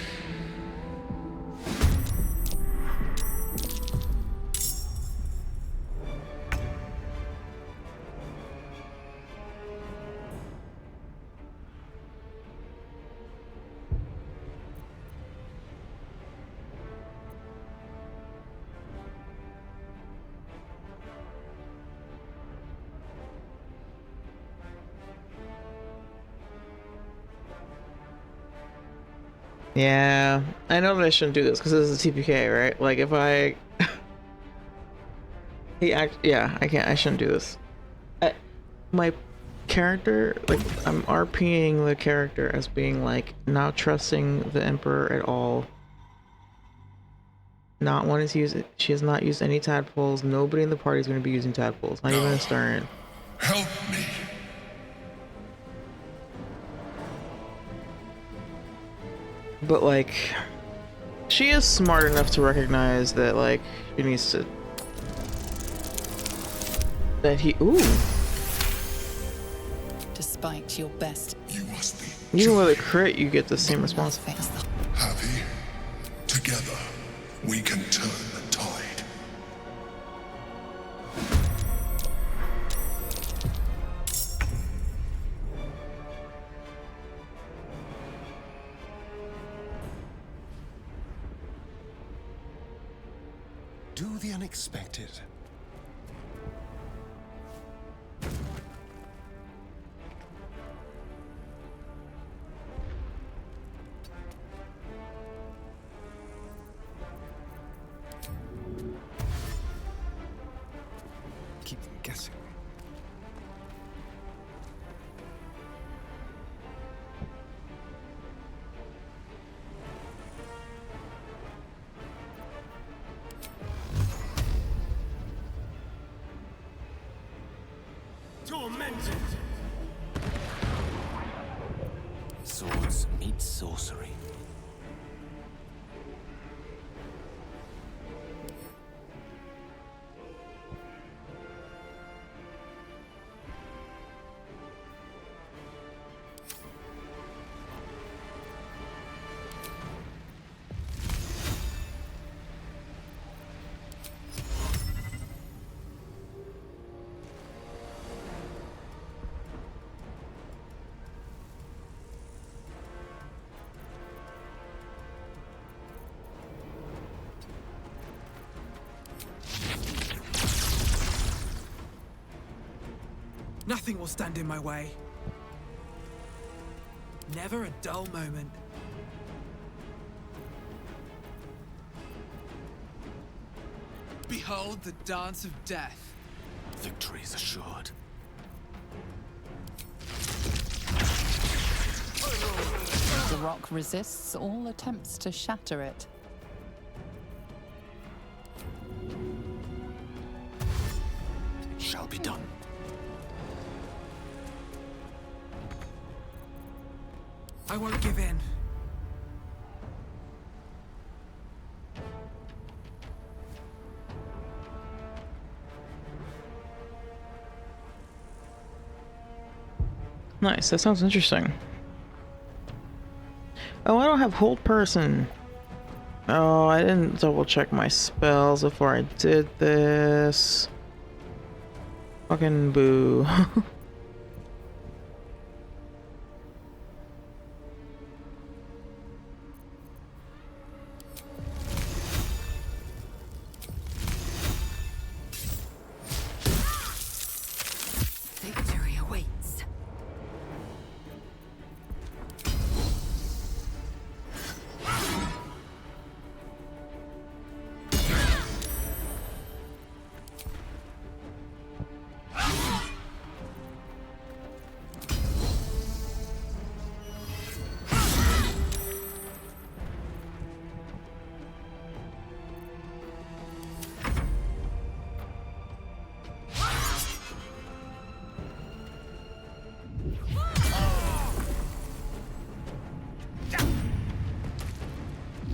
Yeah, I know that I shouldn't do this because this is a TPK, right? Like if I... yeah, I shouldn't do this. My character, like I'm RPing the character as being like not trusting the Emperor at all. Not wanting to use it. She has not used any tadpoles. Nobody in the party is going to be using tadpoles. Not even a Stern. Help me! But like, she is smart enough to recognize that like she needs to. That he. Ooh. Despite your best, you must be. Even with a crit, you get the same response. Happy? Together, we can turn the tide. Do the unexpected. guessing. Tormented! Swords meet sorcery. Nothing will stand in my way. Never a dull moment. Behold the dance of death. Victory is assured. The rock resists all attempts to shatter it. It shall be done. I won't give in. Nice, that sounds interesting. Oh, I don't have hold person. Oh, I didn't double check my spells before I did this. Fucking boo. Victory awaits.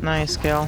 Nice kill.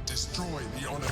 Destroy the honor.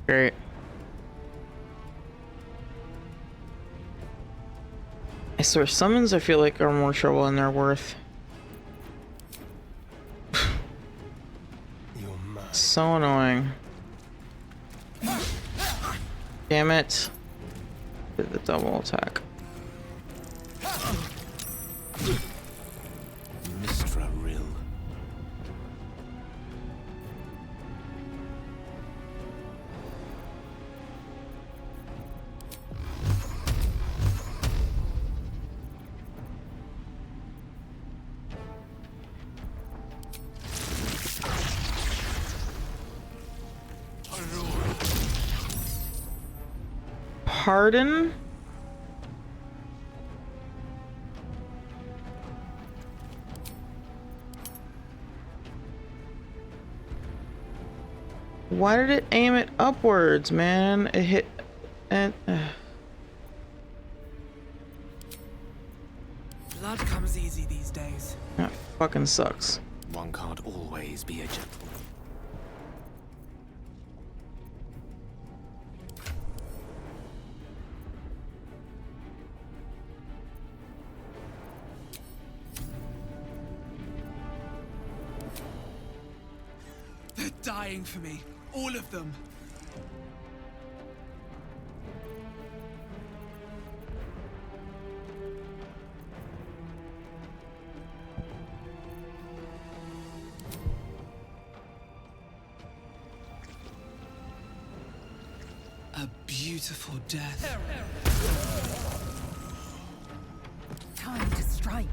Great. I swear, summons I feel like are more trouble than they're worth. So annoying. Damn it. Did the double attack. pardon? Why did it aim it upwards, man? It hit and Blood comes easy these days. that fucking sucks. One can't always be a gentleman. They're dying for me. All of them. A beautiful death. Time to strike.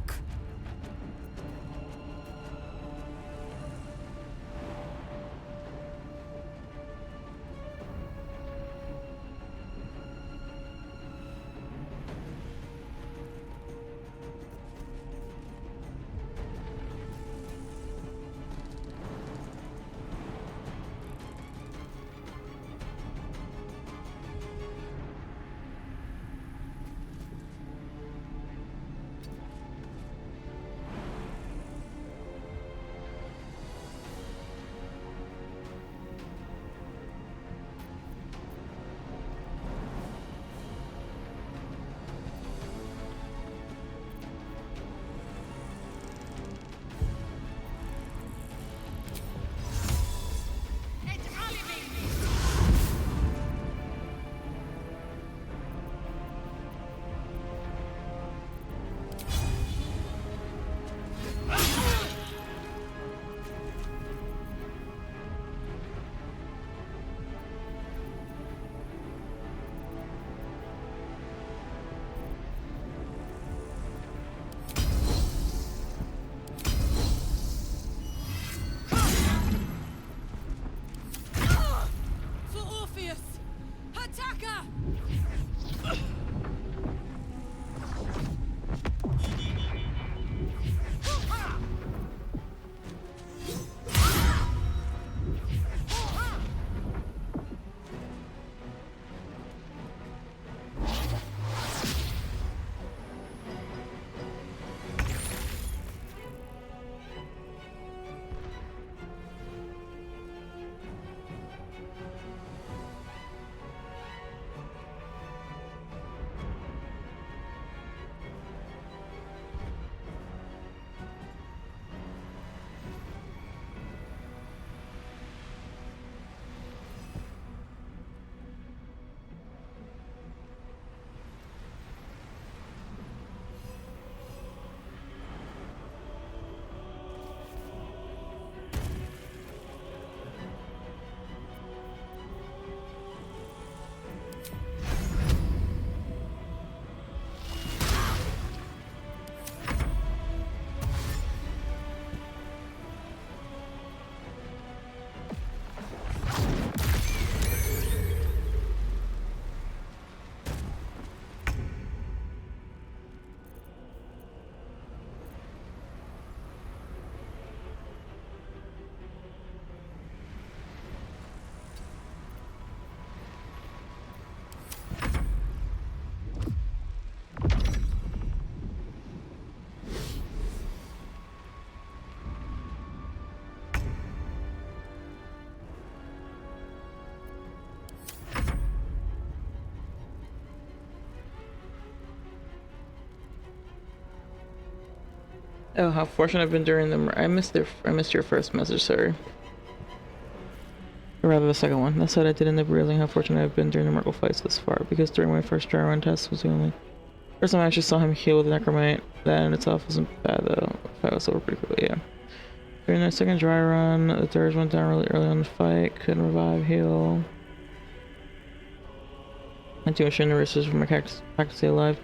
Oh, how fortunate I've been during the. I missed your first message, sorry. Or rather, the second one. That said, I did end up realizing how fortunate I've been during the Merkle fights thus far, because during my first dry run test was the only first time I actually saw him heal with necromite. That in itself wasn't bad though. The fight was over pretty quickly, yeah. During the second dry run, the Dirge went down really early on the fight. Couldn't revive, heal. And too much resources for my character to stay alive.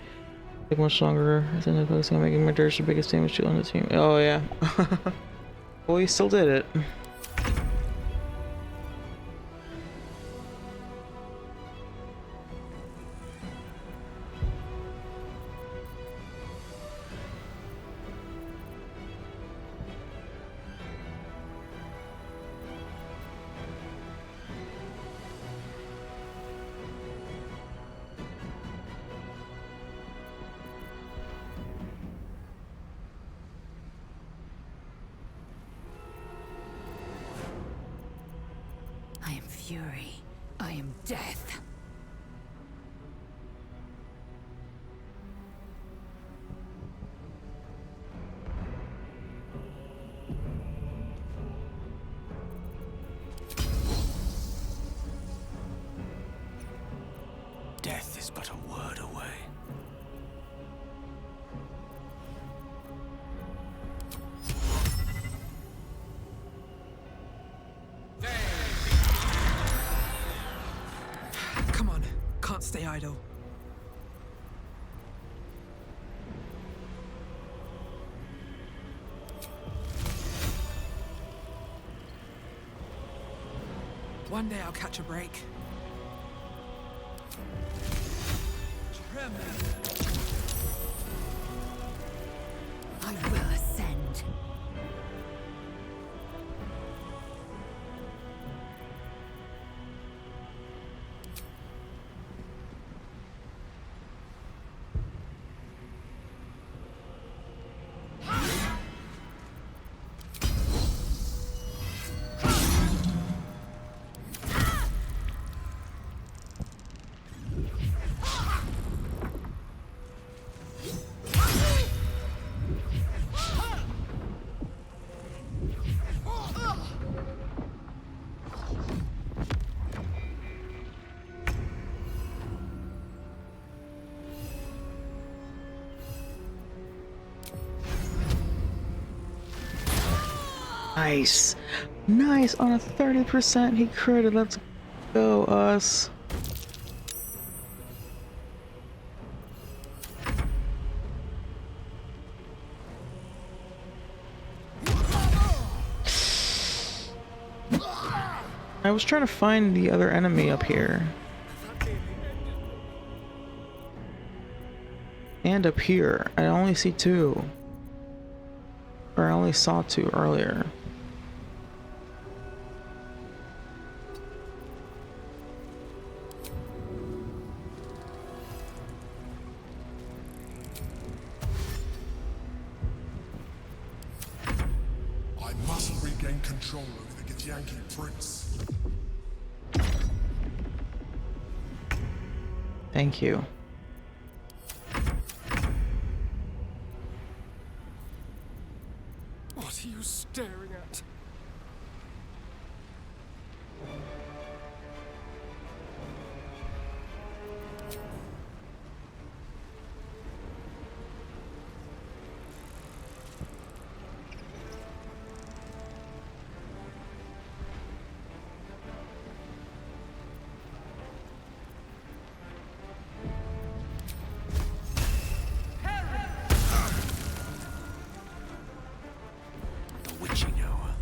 Take much longer. I think I'm focusing on making my Dirge the biggest damage deal on the team. Oh yeah. Well, he still did it. fury. I am death. Death is but a word away. Come on, can't stay idle. One day I'll catch a break. I will ascend. Nice. Nice. On a 30% he critted. Let's go, us. I was trying to find the other enemy up here. And up here. I only see two. Or I only saw two earlier. I must regain control over the Githyanki prince. Thank you. What are you staring at? The witching hour.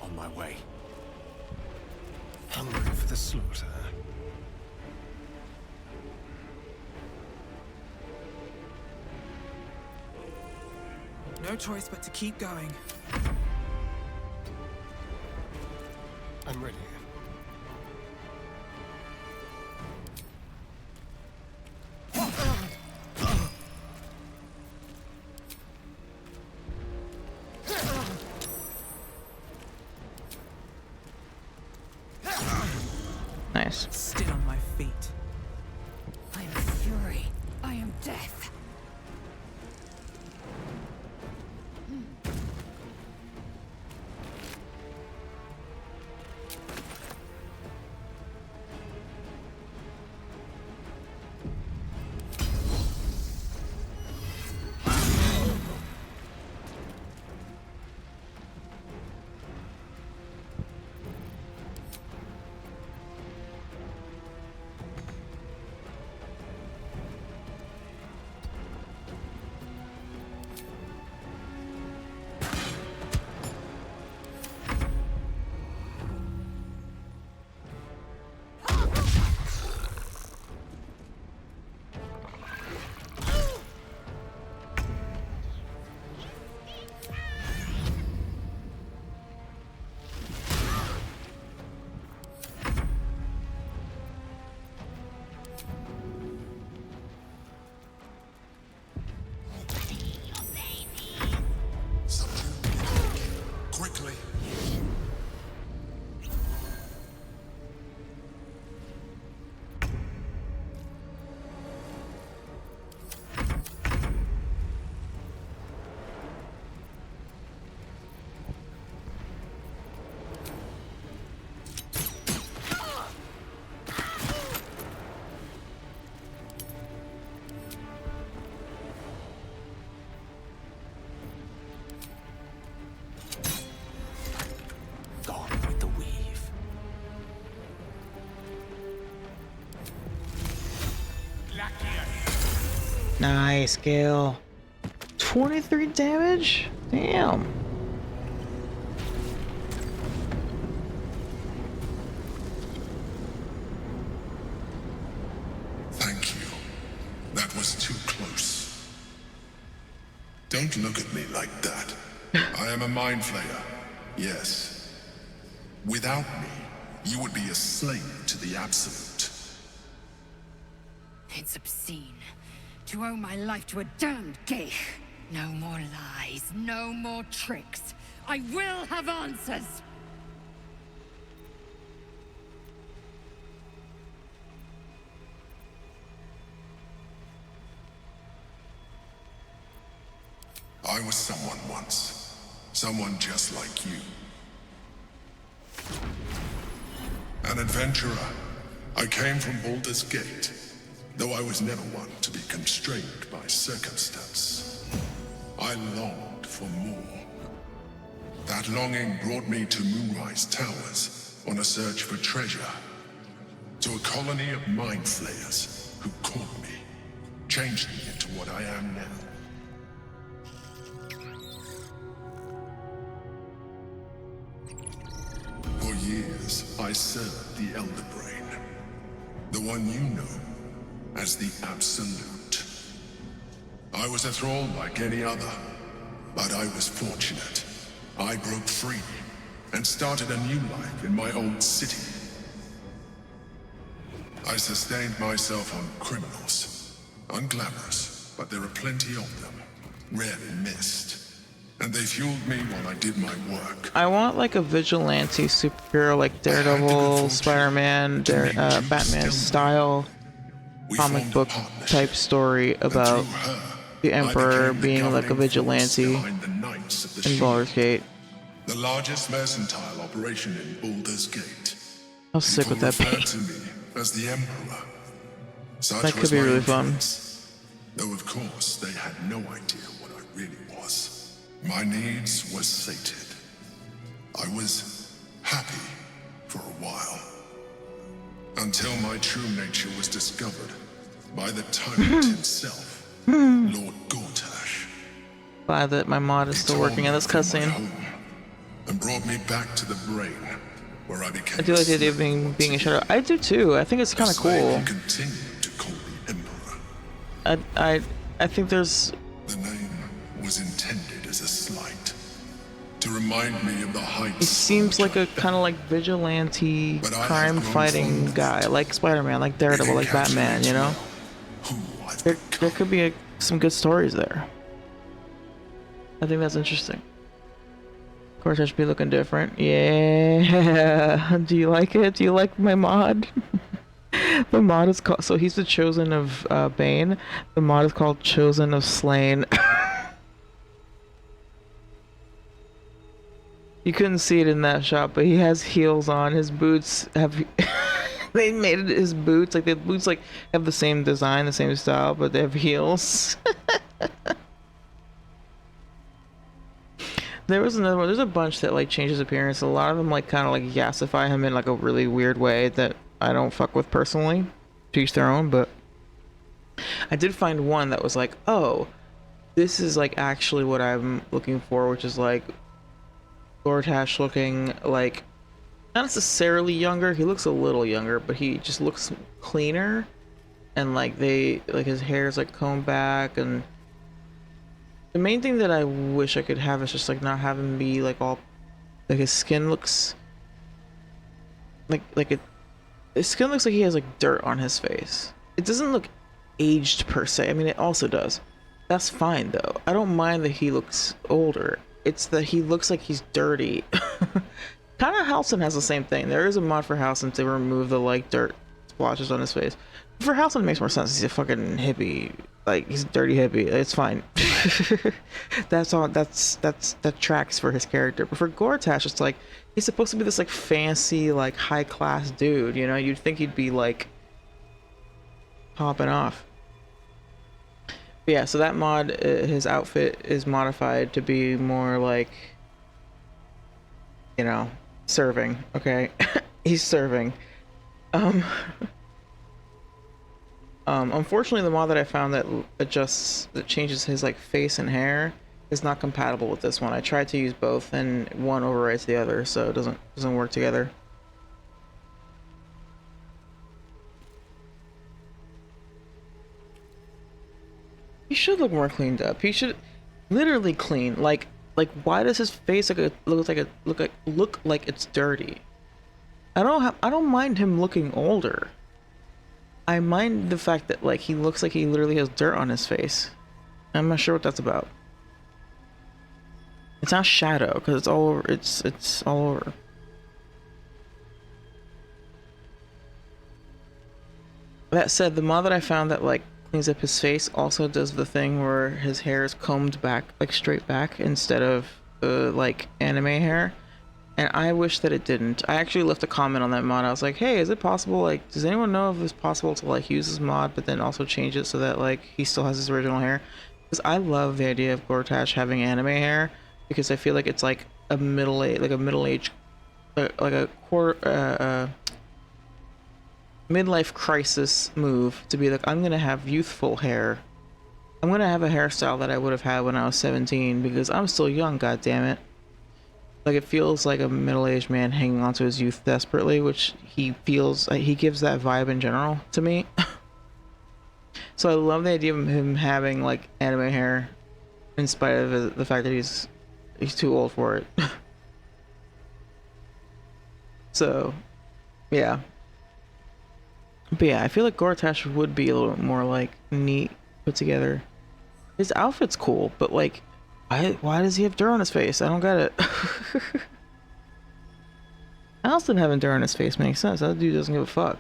On my way. Hungry for the slaughter. No choice but to keep going. I'm ready. Nice. Still on my feet. I am fury. I am death. Nice kill. 23 damage? Damn. Thank you. That was too close. Don't look at me like that. I am a mind flayer. Yes. Without me, you would be a slave to the Absolute. It's obscene to owe my life to a damned geich. No more lies, no more tricks. I will have answers! I was someone once. Someone just like you. An adventurer. I came from Baldur's Gate, though I was never one to be constrained by circumstance. I longed for more. That longing brought me to Moonrise Towers on a search for treasure. To a colony of mind flayers who caught me, changed me into what I am now. For years, I served the Elder Brain. The one you know as the Absolute. I was a thrall like any other, but I was fortunate. I broke free and started a new life in my old city. I sustained myself on criminals. Unglamorous, but there are plenty of them. Rarely missed. And they fueled me while I did my work. I want like a vigilante superhero like Daredevil, Spider-Man, Batman style comic book type story about the Emperor being like a vigilante in Baldur's Gate. The largest mercantile operation in Baldur's Gate. How sick would that be? Referred to me as the Emperor. Such That could was be my really fun. influence. Though of course they had no idea what I really was. My needs were sated. I was happy for a while. Until my true nature was discovered by the tyrant himself, Lord Gortash. Glad that my mod is still working in this cutscene. And brought me back to the brain, where I became I do like the idea of being a shadow. I do too. I think it's kind of cool. continued to call me Emperor. I think there's. The name was intended as a slight, to remind me of the heights. He seems like a kind of like vigilante, crime-fighting guy, like Spider-Man, like Daredevil, like Batman. You know, there could be some good stories there. I think that's interesting. Of course, I should be looking different. Yeah. Do you like it? Do you like my mod? The mod is called. So he's the Chosen of Bane. The mod is called Chosen of Slain. You couldn't see it in that shot, but he has heels on. His boots have. They made it his boots like the boots like have the same design, the same style, but they have heels. There was another one. There's a bunch that like change his appearance. A lot of them like kind of like yassify him in like a really weird way that I don't fuck with personally. To each their own, but I did find one that was like, oh, this is like actually what I'm looking for, which is like Gortash looking like not necessarily younger. He looks a little younger, but he just looks cleaner, and like his hair is like combed back, and the main thing that I wish I could have is just like not have him be like all like his skin looks his skin looks like he has like dirt on his face. It doesn't look aged per se. I mean, it also does. That's fine though. I don't mind that he looks older. It's that he looks like he's dirty. Kind of Halsin has the same thing. There is a mod for Halsin to remove the like dirt splotches on his face. For Halsin it makes more sense. He's a fucking hippie. Like he's a dirty hippie. It's fine. That's all. That tracks for his character. But for Gortash, it's like he's supposed to be this like fancy, like high class dude. You know, you'd think he'd be like popping off. But yeah, so that mod, his outfit is modified to be more like, you know, serving. Okay, he's serving. Unfortunately, the mod that I found that changes his like face and hair is not compatible with this one. I tried to use both, and one overrides the other, so it doesn't work together. He should look more cleaned up. He should literally clean. Like why does his face look like it's dirty? I don't mind him looking older. I mind the fact that like he looks like he literally has dirt on his face. I'm not sure what that's about. It's not shadow because it's all over. It's all over. That said, the mod that I found that like cleans up his face also does the thing where his hair is combed back, like straight back, instead of like anime hair. And I wish that it didn't. I actually left a comment on that mod. I was like, hey, is it possible, like, does anyone know if it's possible to like use this mod but then also change it so that like he still has his original hair? Because I love the idea of Gortash having anime hair, because I feel like it's like a middle-aged like a midlife crisis move to be like, I'm gonna have youthful hair. I'm gonna have a hairstyle that I would have had when I was 17 because I'm still young, god damn it. Like, it feels like a middle-aged man hanging onto his youth desperately, which he gives that vibe in general to me. So I love the idea of him having like anime hair, in spite of the fact that he's too old for it. So, yeah. But yeah, I feel like Gortash would be a little bit more like neat, put together. His outfit's cool, but like, why does he have dirt on his face? I don't get it. Alston having dirt on his face makes sense. That dude doesn't give a fuck.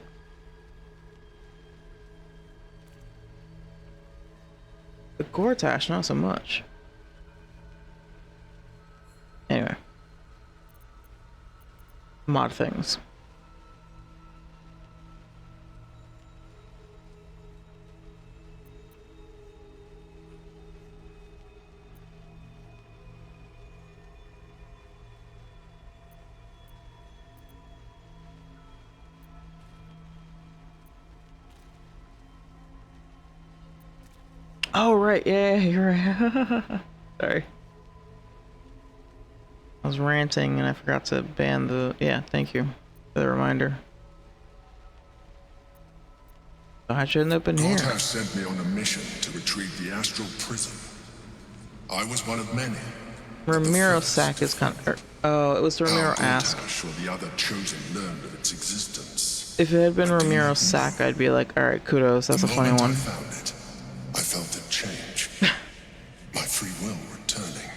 But Gortash, not so much. Anyway. Mod things. Oh, right. Yeah, you're right. Sorry. I was ranting and I forgot to ban the... Yeah, thank you for the reminder. So I shouldn't have been here. Gortash sent me on a mission to retrieve the astral prison. I was one of many. Ramiro Sack is kind of... Oh, it was Ramiro Ask. Or the other chosen learned of its existence. If it had been Ramiro Sack, I'd be like, alright, kudos, that's a funny one. I felt it change. My free will returning.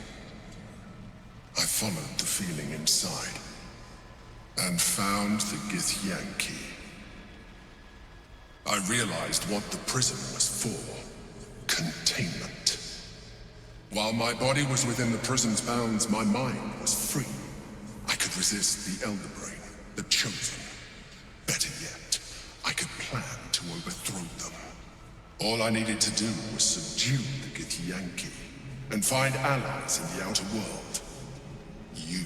I followed the feeling inside and found the Githyan key. I realized what the prison was for. Containment. While my body was within the prison's bounds, my mind was free. I could resist the Elder Brain, the Chosen. Better yet, I could plan to overthrow them. All I needed to do was subdue the Githyan key and find allies in the outer world. You.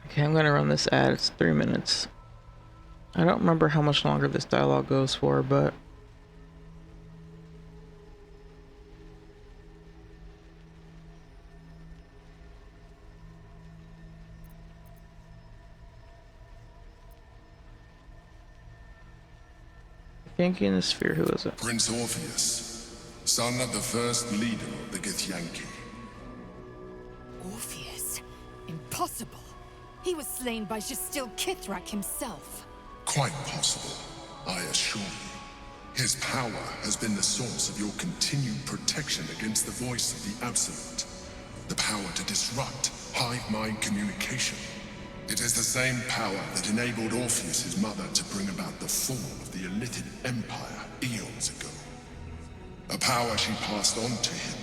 Okay, I'm gonna run this ad. It's 3 minutes. I don't remember how much longer this dialogue goes for, but... Yankee in the Sphere, who is it? Prince Orpheus, son of the first leader of the Githyanki. Orpheus? Impossible. He was slain by Justil Kithrak himself. Quite possible, I assure you. His power has been the source of your continued protection against the voice of the Absolute. The power to disrupt hive-mind communication. It is the same power that enabled Orpheus's mother to bring about the fall of the Illithid Empire eons ago. A power she passed on to him,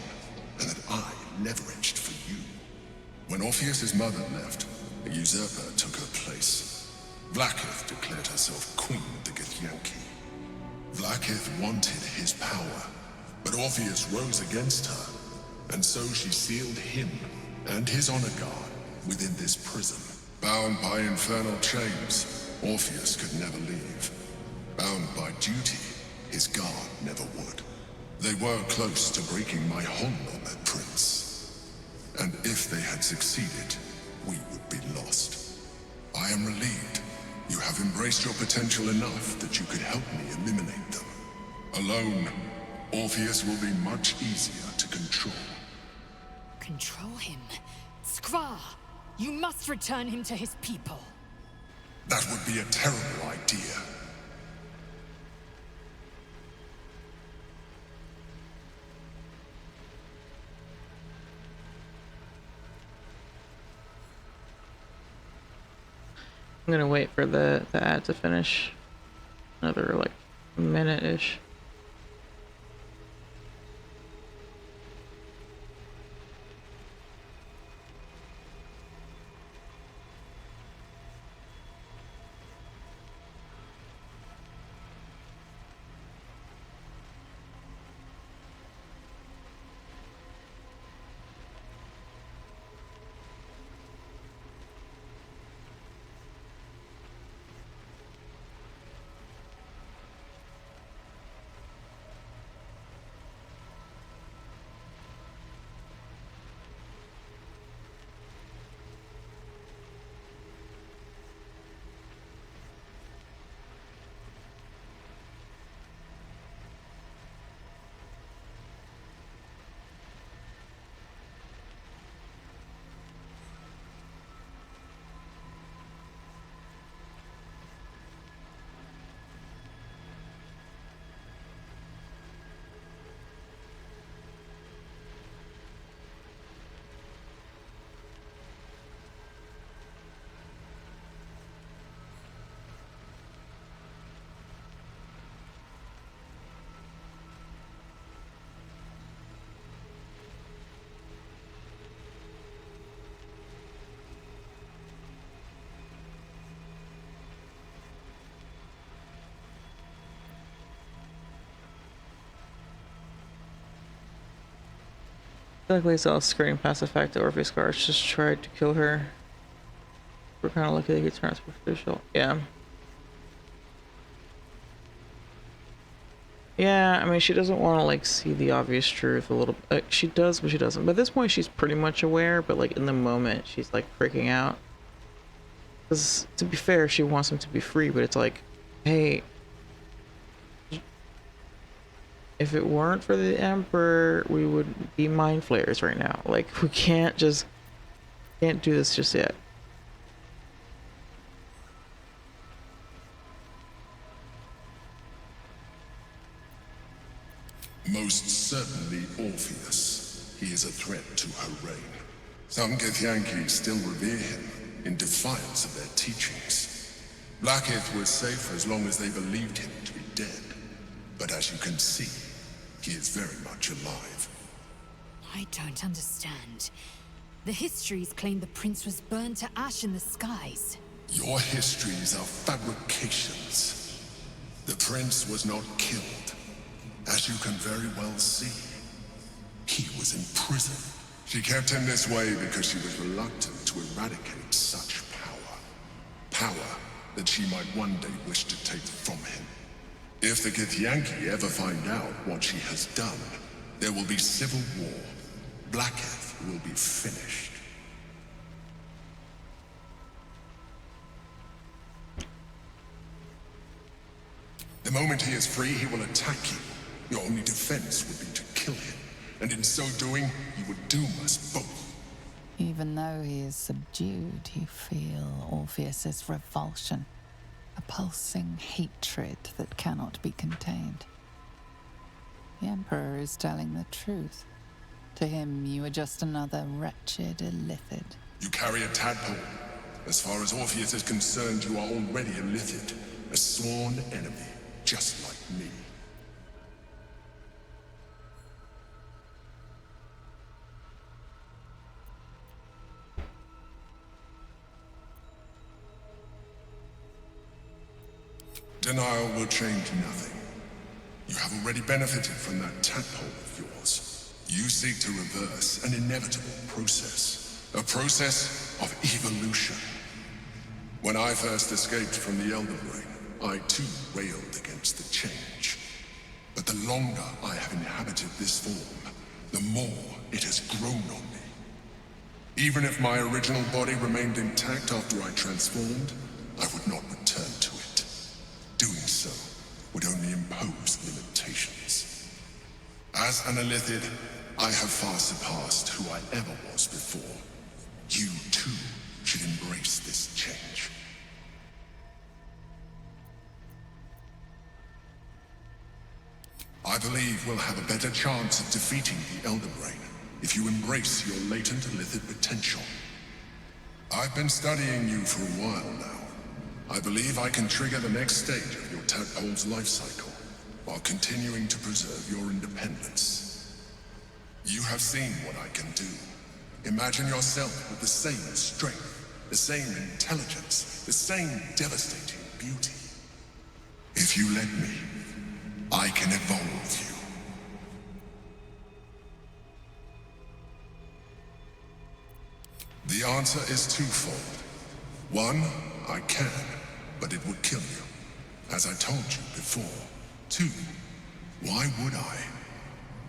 and that I leveraged for you. When Orpheus's mother left, a usurper took her place. Vlaakith declared herself queen of the Githyanki. Vlaakith wanted his power, but Orpheus rose against her, and so she sealed him and his honor guard within this prison. Bound by infernal chains, Orpheus could never leave. Bound by duty, his guard never would. They were close to breaking my hold on that prince. And if they had succeeded, we would be lost. I am relieved. You have embraced your potential enough that you could help me eliminate them. Alone, Orpheus will be much easier to control. Control him? Skvar! You must return him to his people. That would be a terrible idea. I'm gonna wait for the ad to finish. Another like minute-ish. Luckily, it's all skirting past the fact that Orpheus guards just tried to kill her. We're kind of lucky they get transferred to the show. Yeah. Yeah, I mean, she doesn't want to, like, see the obvious truth a little. She does, but she doesn't. But at this point, she's pretty much aware, but, like, in the moment, she's, like, freaking out. Because, to be fair, she wants him to be free, but it's like, hey, if it weren't for the Emperor, we would be mind flayers right now. Like, we can't do this just yet. Most certainly Orpheus. He is a threat to her reign. Some Githyanki still revere him, in defiance of their teachings. Vlaakith was safe as long as they believed him to be dead. But as you can see, he is very much alive. I don't understand. The histories claim the prince was burned to ash in the skies. Your histories are fabrications. The prince was not killed. As you can very well see, he was in prison. She kept him this way because she was reluctant to eradicate such power. Power that she might one day wish to take from him. If the Githyanki ever find out what she has done, there will be civil war. Vlaakith will be finished. The moment he is free, he will attack you. Your only defense would be to kill him, and in so doing, he would doom us both. Even though he is subdued, you feel Orpheus's revulsion. A pulsing hatred that cannot be contained. The Emperor is telling the truth. To him, you are just another wretched illithid. You carry a tadpole. As far as Orpheus is concerned, you are already a illithid. A sworn enemy, just like me. Denial will change nothing. You have already benefited from that tadpole of yours. You seek to reverse an inevitable process. A process of evolution. When I first escaped from the Elder Brain, I too railed against the change. But the longer I have inhabited this form, the more it has grown on me. Even if my original body remained intact after I transformed, I would not return to it. Doing so would only impose limitations. As an Illithid, I have far surpassed who I ever was before. You too should embrace this change. I believe we'll have a better chance of defeating the Elder Brain if you embrace your latent Illithid potential. I've been studying you for a while now. I believe I can trigger the next stage of your tadpole's life cycle, while continuing to preserve your independence. You have seen what I can do. Imagine yourself with the same strength, the same intelligence, the same devastating beauty. If you let me, I can evolve you. The answer is twofold. One, I can, but it would kill you, as I told you before. Two, why would I?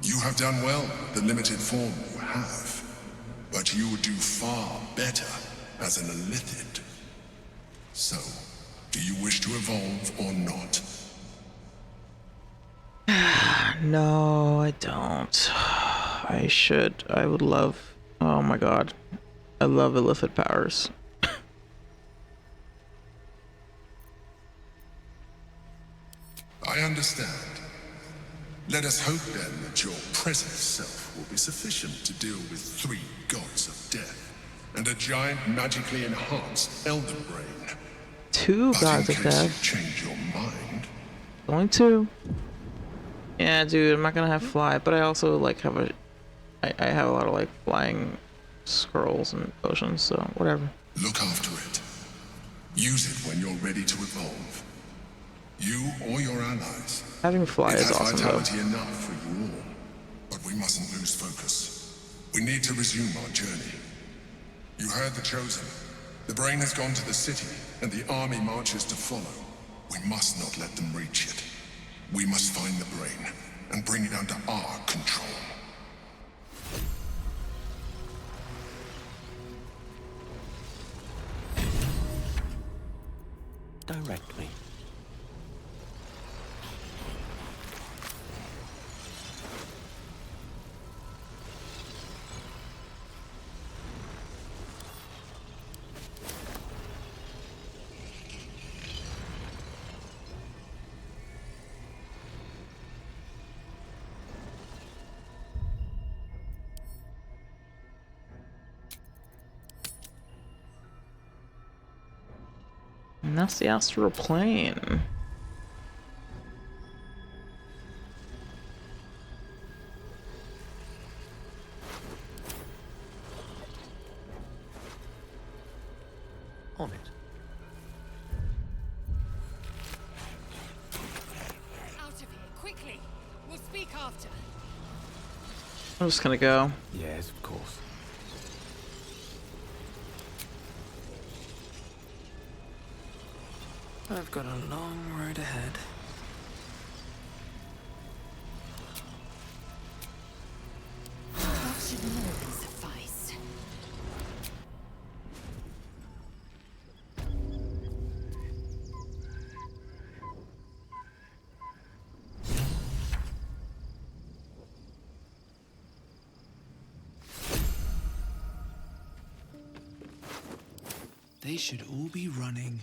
You have done well with the limited form you have, but you would do far better as an Illithid. So, do you wish to evolve or not? No, I don't. I should. I would love. Oh my god. I love Illithid powers. I understand. Let us hope then that your present self will be sufficient to deal with 3 gods of death and a giant magically enhanced Elder Brain. 2 gods of death. In case you change your mind. Only 2. Yeah, dude, I'm not gonna have fly, but I also like have a. I have a lot of like flying scrolls and potions, so whatever. Look after it. Use it when you're ready to evolve. You or your allies. Having fly is awesome though. It has vitality enough for you all, but we mustn't lose focus. We need to resume our journey. You heard the Chosen. The Brain has gone to the city, and the army marches to follow. We must not let them reach it. We must find the Brain and bring it under our control. Direct me. And that's the astral plane. On it. Out of here, quickly. We'll speak after. I'm just gonna go. Yes, of course. I've got a long road ahead. That should more than suffice. They should all be running.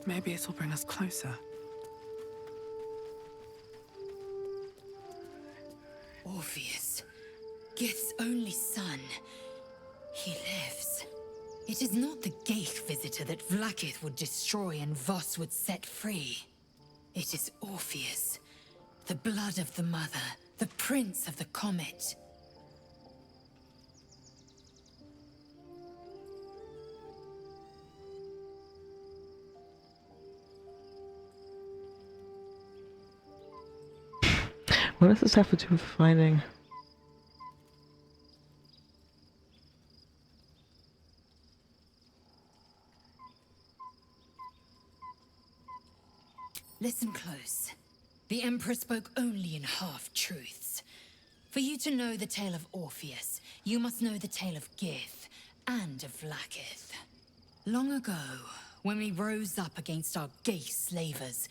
Maybe it'll bring us closer. Orpheus, Gith's only son. He lives. It is not the Geich visitor that Vlaakith would destroy and Voss would set free. It is Orpheus, the blood of the mother, the prince of the comet. What does this have to do with finding? Listen close. The Emperor spoke only in half-truths. For you to know the tale of Orpheus, you must know the tale of Gith and of Vlaakith. Long ago, when we rose up against our Geich slavers,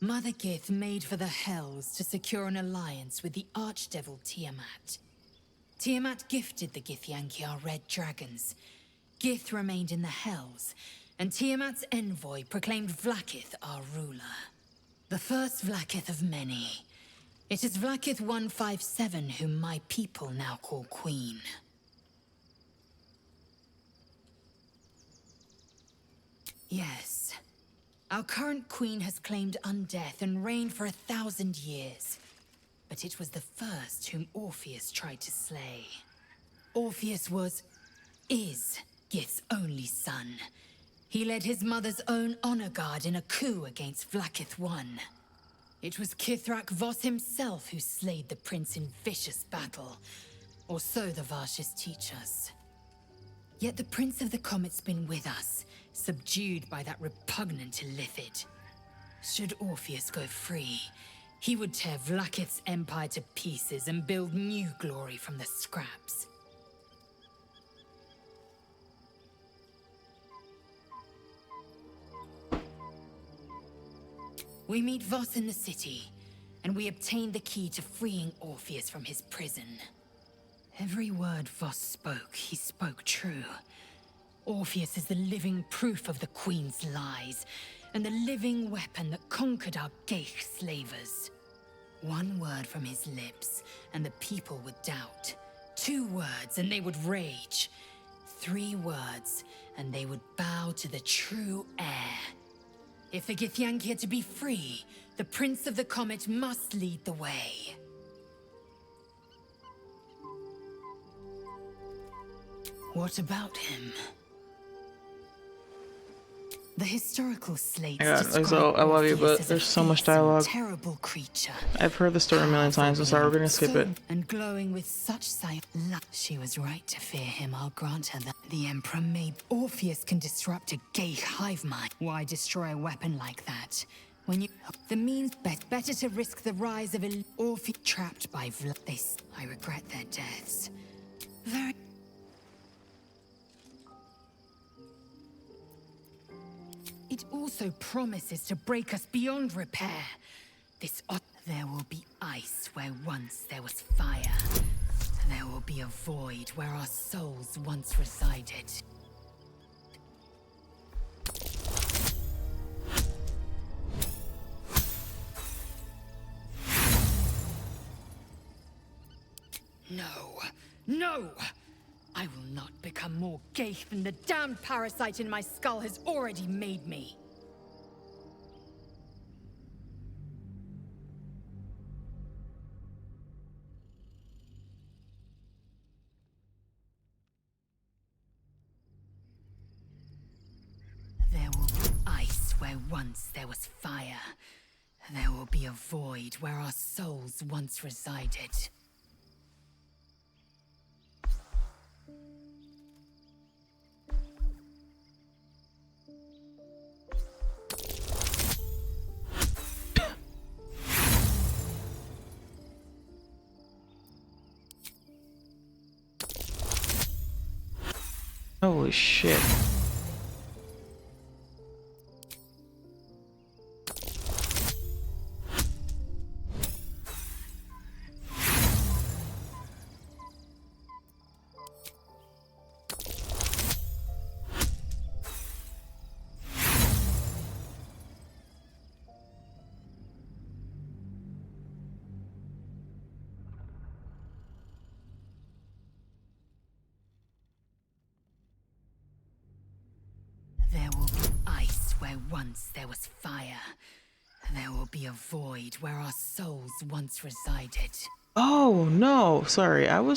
Mother Gith made for the Hells to secure an alliance with the Archdevil Tiamat. Tiamat gifted the Githyanki our red dragons. Gith remained in the Hells, and Tiamat's envoy proclaimed Vlaakith our ruler. The first Vlaakith of many. It is Vlaakith 157 whom my people now call Queen. Yes. Our current queen has claimed undeath and reigned for 1,000 years. But it was the first whom Orpheus tried to slay. Orpheus is Gith's only son. He led his mother's own honor guard in a coup against Vlaakith I. It was Kithrak Voss himself who slayed the prince in vicious battle, or so the Varshes teach us. Yet the Prince of the Comet's been with us, subdued by that repugnant Illithid. Should Orpheus go free, he would tear Vlaakith's empire to pieces and build new glory from the scraps. We meet Voss in the city, and we obtain the key to freeing Orpheus from his prison. Every word Voss spoke, he spoke true. Orpheus is the living proof of the Queen's lies, and the living weapon that conquered our Geich slavers. One word from his lips, and the people would doubt. 2 words, and they would rage. 3 words, and they would bow to the true heir. If the Githyanki are to be free, the Prince of the Comet must lead the way. What about him? The historical slates Exo, I love you, but there's so much dialogue. Terrible creature. I've heard the story a million times, so sorry, we're gonna skip it. And glowing with such sight, she was right to fear him. I'll grant her that. The Emperor may. Orpheus can disrupt a Geich hive mind. Why destroy a weapon like that? When you. The means better to risk the rise of Orpheus trapped by I regret their deaths. Very. It also promises to break us beyond repair. There will be ice where once there was fire. There will be a void where our souls once resided. No! No! I will not become more gay than the damned parasite in my skull has already made me. There will be ice where once there was fire. There will be a void where our souls once resided. Holy shit. There will be ice where once there was fire. There will be a void where our souls once resided. Oh no, sorry. I'm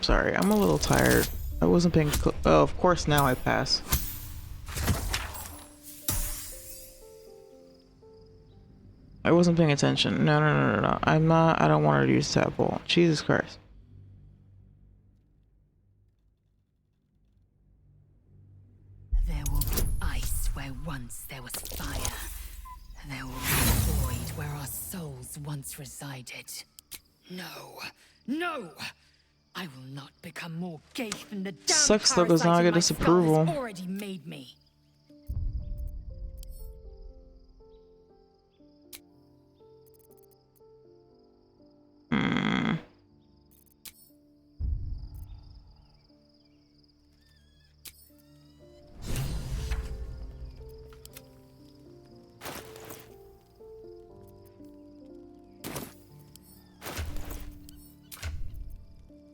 sorry. I'm a little tired. I wasn't paying. Oh, of course now I pass. I wasn't paying attention. No. I'm not. I don't want her to use tadpole. Jesus Christ. There will be ice where once there was fire. There will be a void where our souls once resided. No! I will not become more gay than the damned Sucks though, 'cause now I parasite get in my skull disapproval. has already made me.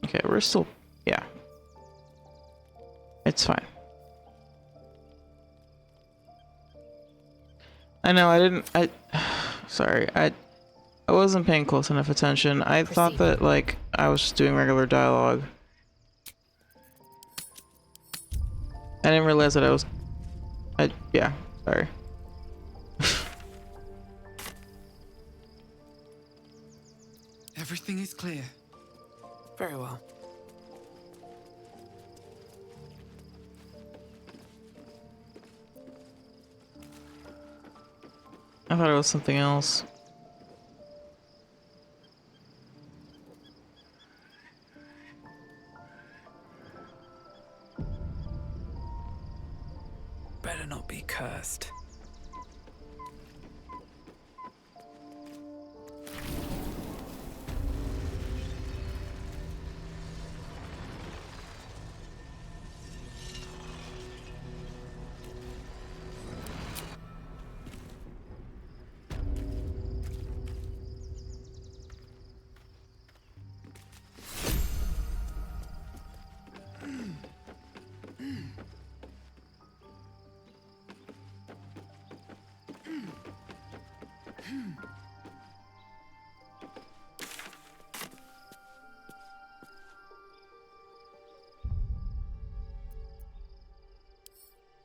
Okay, we're still. Yeah. It's fine. I know I didn't. Sorry. I wasn't paying close enough attention. I thought that like I was just doing regular dialogue. I didn't realize that I was. Yeah. Sorry. Everything is clear. Very well. I thought it was something else. Better not be cursed.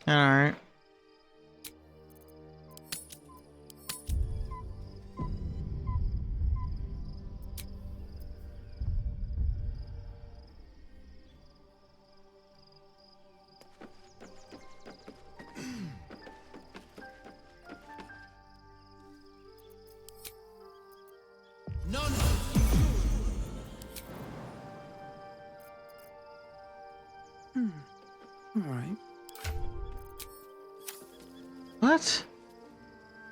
Alright. Alright. What?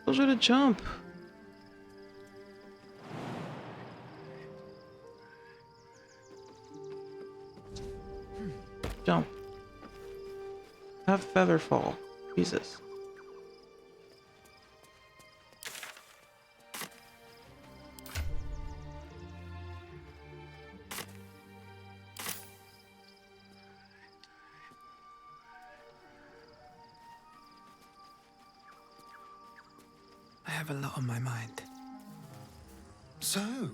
Told you to jump. Jump. Have feather fall. Jesus. have a lot on my mind. So,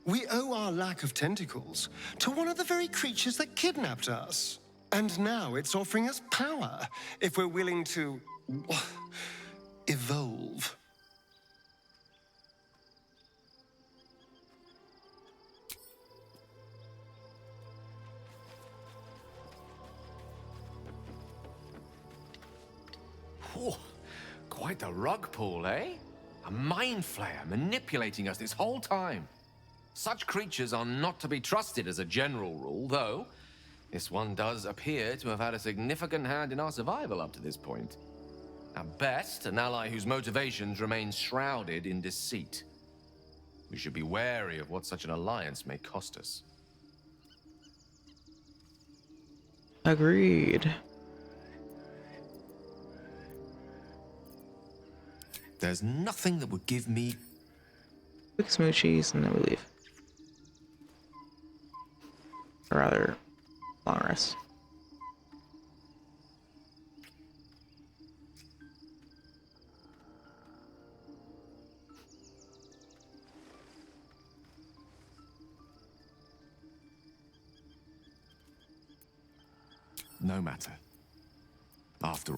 we owe our lack of tentacles to one of the very creatures that kidnapped us. And now it's offering us power if we're willing to evolve. Whew. Quite the rug pull, eh? A mind flayer manipulating us this whole time. Such creatures are not to be trusted as a general rule, though this one does appear to have had a significant hand in our survival up to this point. At best, an ally whose motivations remain shrouded in deceit. We should be wary of what such an alliance may cost us. Agreed. There's nothing that would give me... Quick smoochies and then we leave. Or rather, long rest. No matter. After all.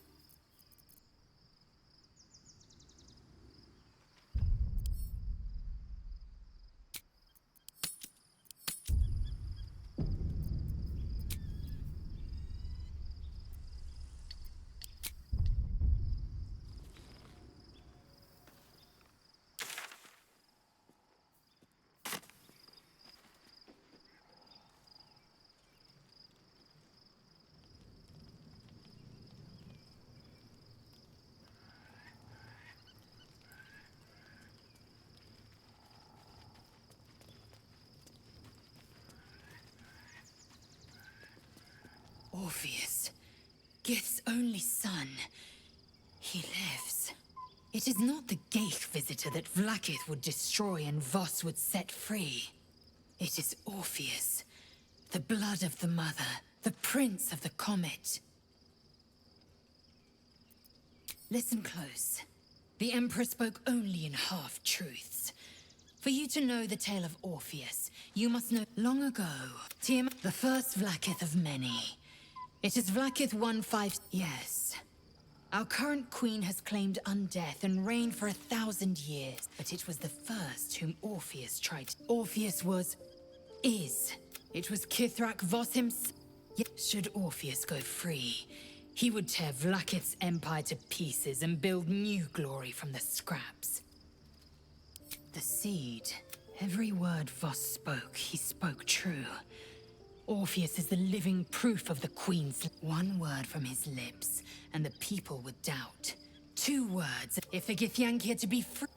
Orpheus, Gith's only son. He lives. It is not the Geich visitor that Vlaakith would destroy and Voss would set free. It is Orpheus, the blood of the mother, the prince of the comet. Listen close. The Emperor spoke only in half-truths. For you to know the tale of Orpheus, you must know long ago, Tiamat, the first Vlaakith of many. It is Vlaakith 1-5. Yes. Our current queen has claimed undeath and reigned for 1,000 years, but it was the first whom Orpheus tried to... Orpheus is. It was Kithrak Voss himself. Should Orpheus go free, he would tear Vlaakith's empire to pieces and build new glory from the scraps. The seed. Every word Voss spoke, he spoke true. Orpheus is the living proof of the Queen's... One word from his lips, and the people would doubt. 2 words, if the Githyanki are to be free...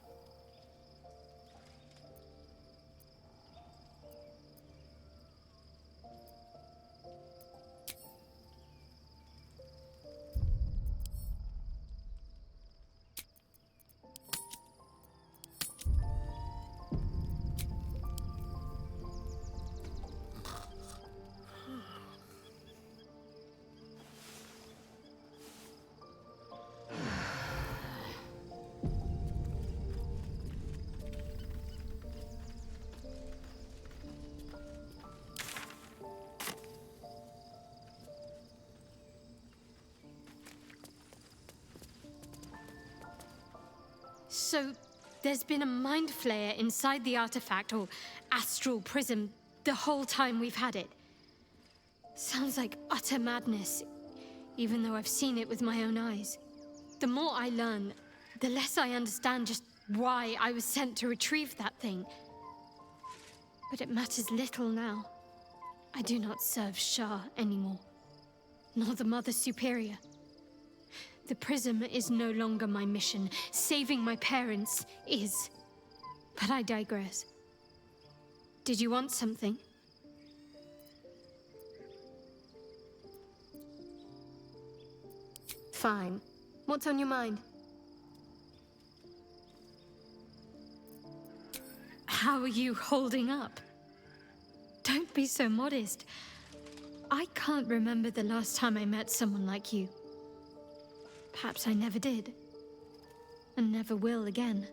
So, there's been a mind flayer inside the artifact, or astral prism, the whole time we've had it. Sounds like utter madness, even though I've seen it with my own eyes. The more I learn, the less I understand just why I was sent to retrieve that thing. But it matters little now. I do not serve Shah anymore, nor the Mother Superior. The prism is no longer my mission. Saving my parents is. But I digress. Did you want something? Fine. What's on your mind? How are you holding up? Don't be so modest. I can't remember the last time I met someone like you. Perhaps I never did. And never will again.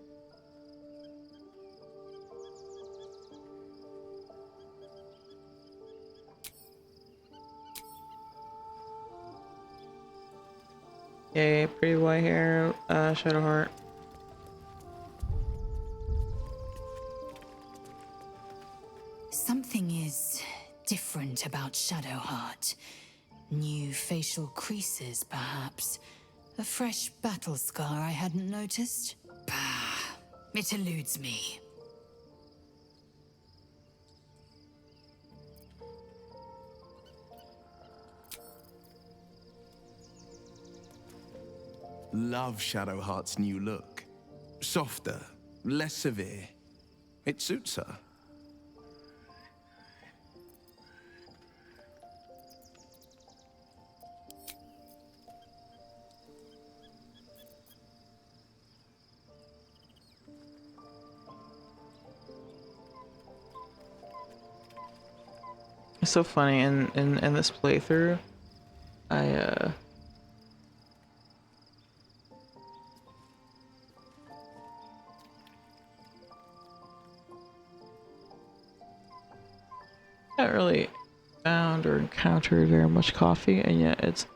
Yay, pretty white hair, Shadowheart. Something is different about Shadowheart. New facial creases, perhaps. A fresh battle scar I hadn't noticed. Bah, it eludes me. Love Shadowheart's new look. Softer, less severe. It suits her. It's so funny in this playthrough, I haven't really found or encountered very much coffee, and yet it's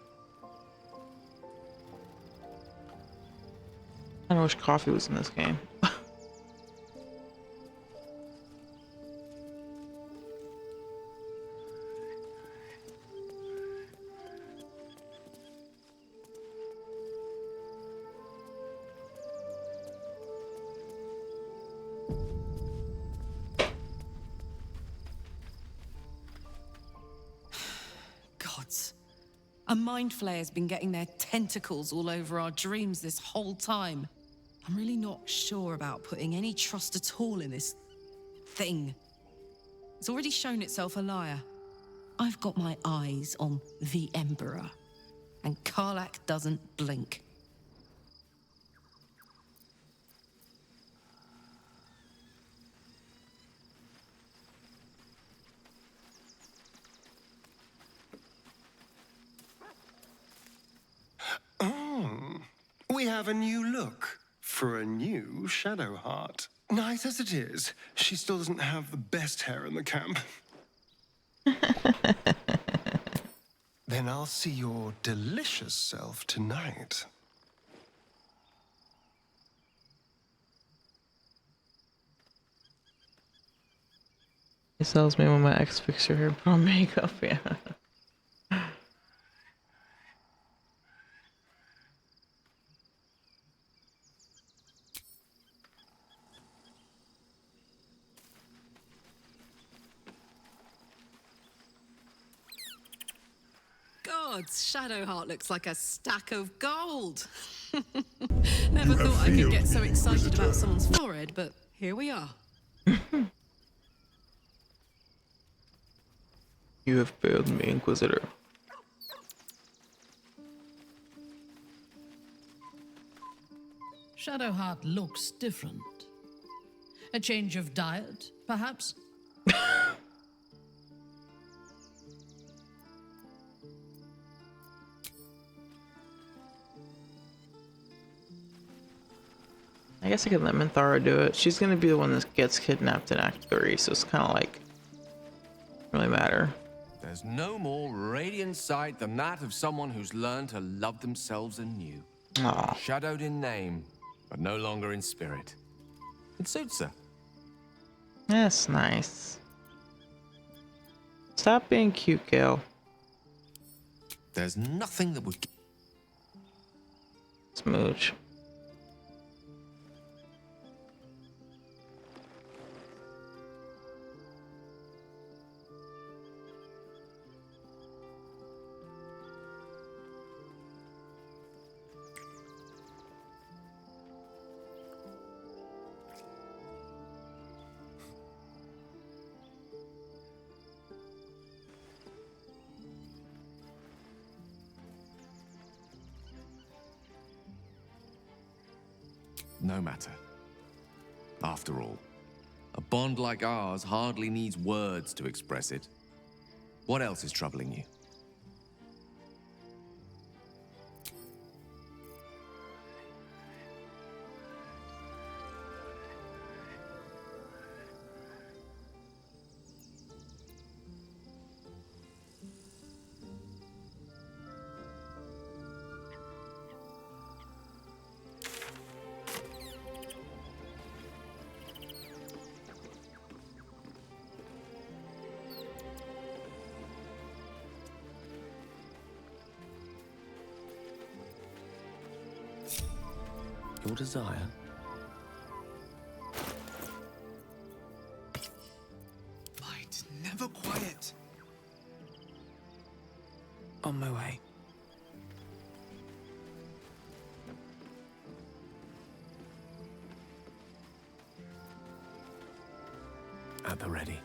I wish coffee was in this game. Gods. A mind flayer's been getting their tentacles all over our dreams this whole time. I'm really not sure about putting any trust at all in this thing. It's already shown itself a liar. I've got my eyes on the Emperor, and Karlach doesn't blink. Oh, we have a new look for a new Shadowheart. Nice as it is, she still doesn't have the best hair in the camp. Then I'll see your delicious self tonight. He sells me when my ex fix your hair, put on makeup, yeah. Gods, Shadowheart looks like a stack of gold. Never thought I could get so excited about someone's forehead, but here we are. You have failed me, Inquisitor. Shadowheart looks different. A change of diet, perhaps? I guess I could let Minthara do it. She's gonna be the one that gets kidnapped in Act 3, so it's kind of like, really matter. There's no more radiant sight than that of someone who's learned to love themselves anew. Aw. Shadowed in name, but no longer in spirit. It suits her. That's nice. Stop being cute, Gale. There's nothing that would... Smooch. No matter. After all, a bond like ours hardly needs words to express it. What else is troubling you? Your desire? Light, never quiet. On my way. At the ready.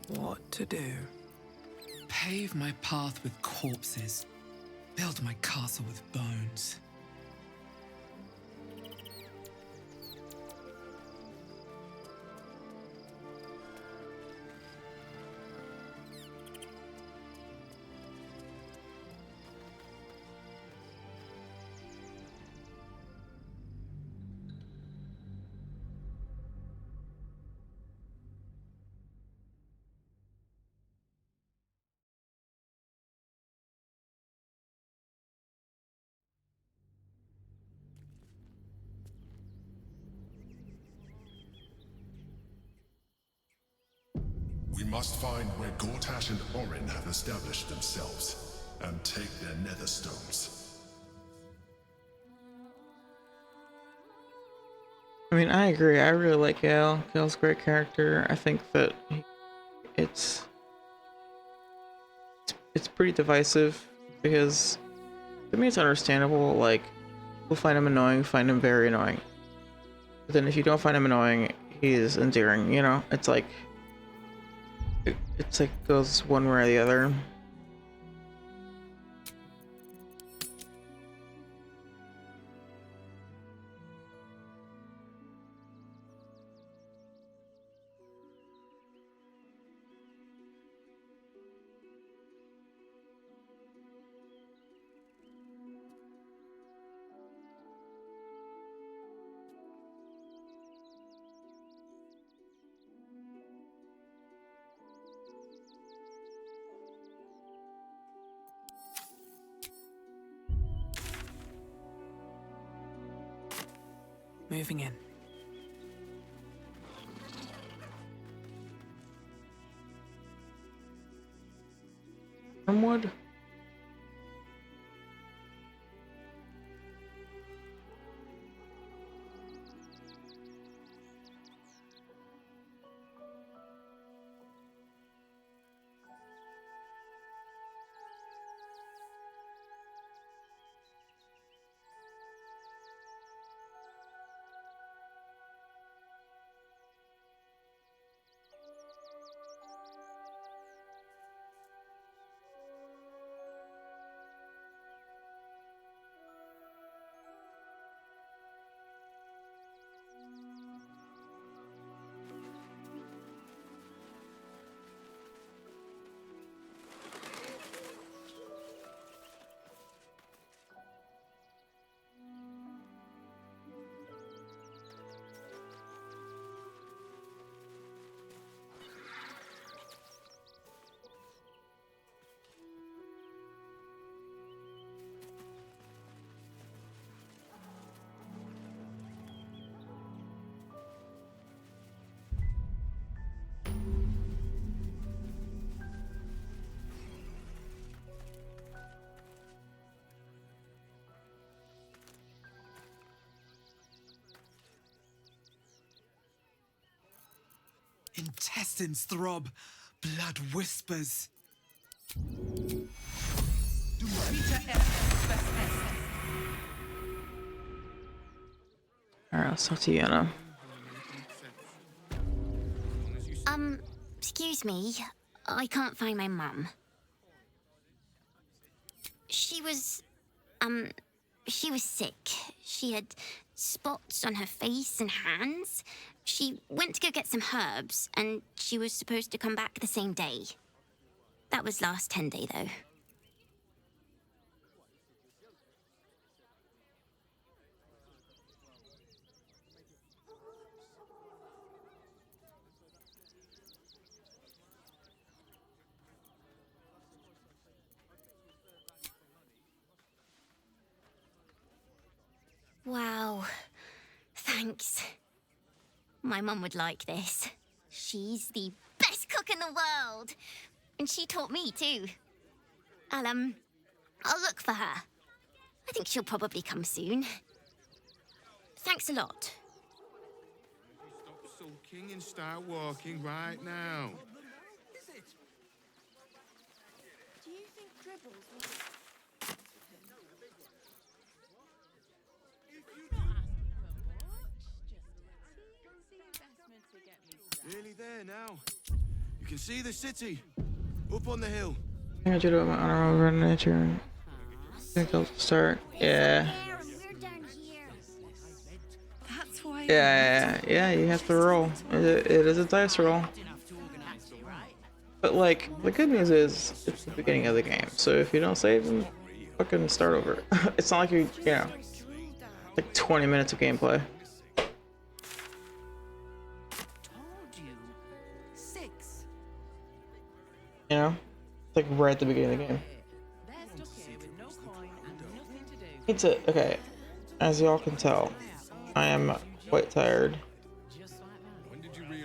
What to do? Pave my path with corpses. Build my castle with bones. We must find where Gortash and Orin have established themselves, and take their nether stones. I mean, I agree. I really like Gale. Gale's a great character. I think that it's pretty divisive because to me it's understandable. Like, people find him annoying, find him very annoying. But then if you don't find him annoying, he is endearing. You know, it's like goes one way or the other. Moving in. Wormwood? Intestines throb, blood whispers. Alright, let's talk to Yenna. Excuse me. I can't find my mum. She was sick. She had spots on her face and hands. She went to go get some herbs, and she was supposed to come back the same day. That was last 10 day, though. Wow. Thanks. My mum would like this. She's the best cook in the world. And she taught me too. I'll look for her. I think she'll probably come soon. Thanks a lot. Stop sulking and start walking right now. Do you think Dribbles will... Nearly there now. You can see the city. Up on the hill. I'm gonna do it with my honorable run nature and I think I'll start. Yeah. That's why... Yeah, you have to roll. It is a dice roll. But like, the good news is, it's the beginning of the game, so if you don't save, then fucking start over. It's not like you know, like 20 minutes of gameplay. You know? It's like right at the beginning of the game. Okay, as y'all can tell, I am quite tired.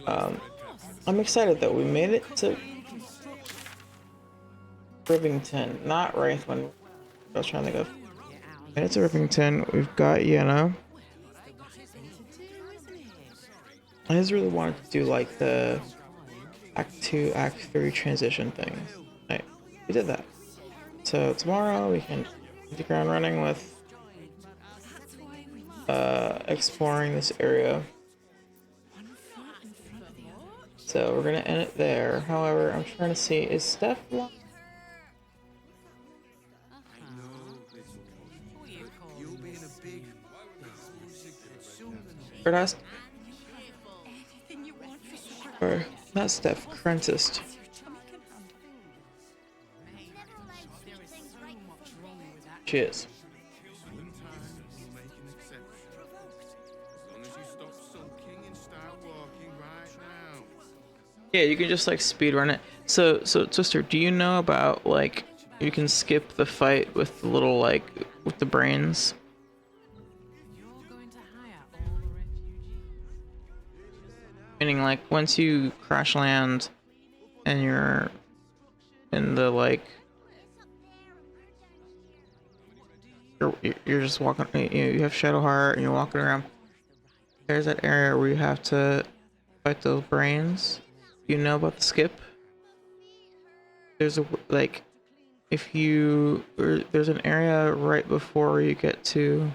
I'm excited that we made it to Rivington, not Wraithwind. I was trying to think of. Made it to Rivington. We've got Yenna. I just really wanted to do like the Act 2, Act 3 transition things. Right, we did that. So tomorrow we can hit the ground running with exploring this area. So we're gonna end it there. However, I'm trying to see, is Steph live? Or that's... Or not Steph, Crentist. She is. Yeah, you can just like speed run it. So Twister, do you know about like you can skip the fight with the little like with the brains? Meaning like once you crash land and you're in the like you're just walking, you have Shadowheart and you're walking around. There's that area where you have to fight those brains. You know about the skip? There's a like if you there's an area right before you get to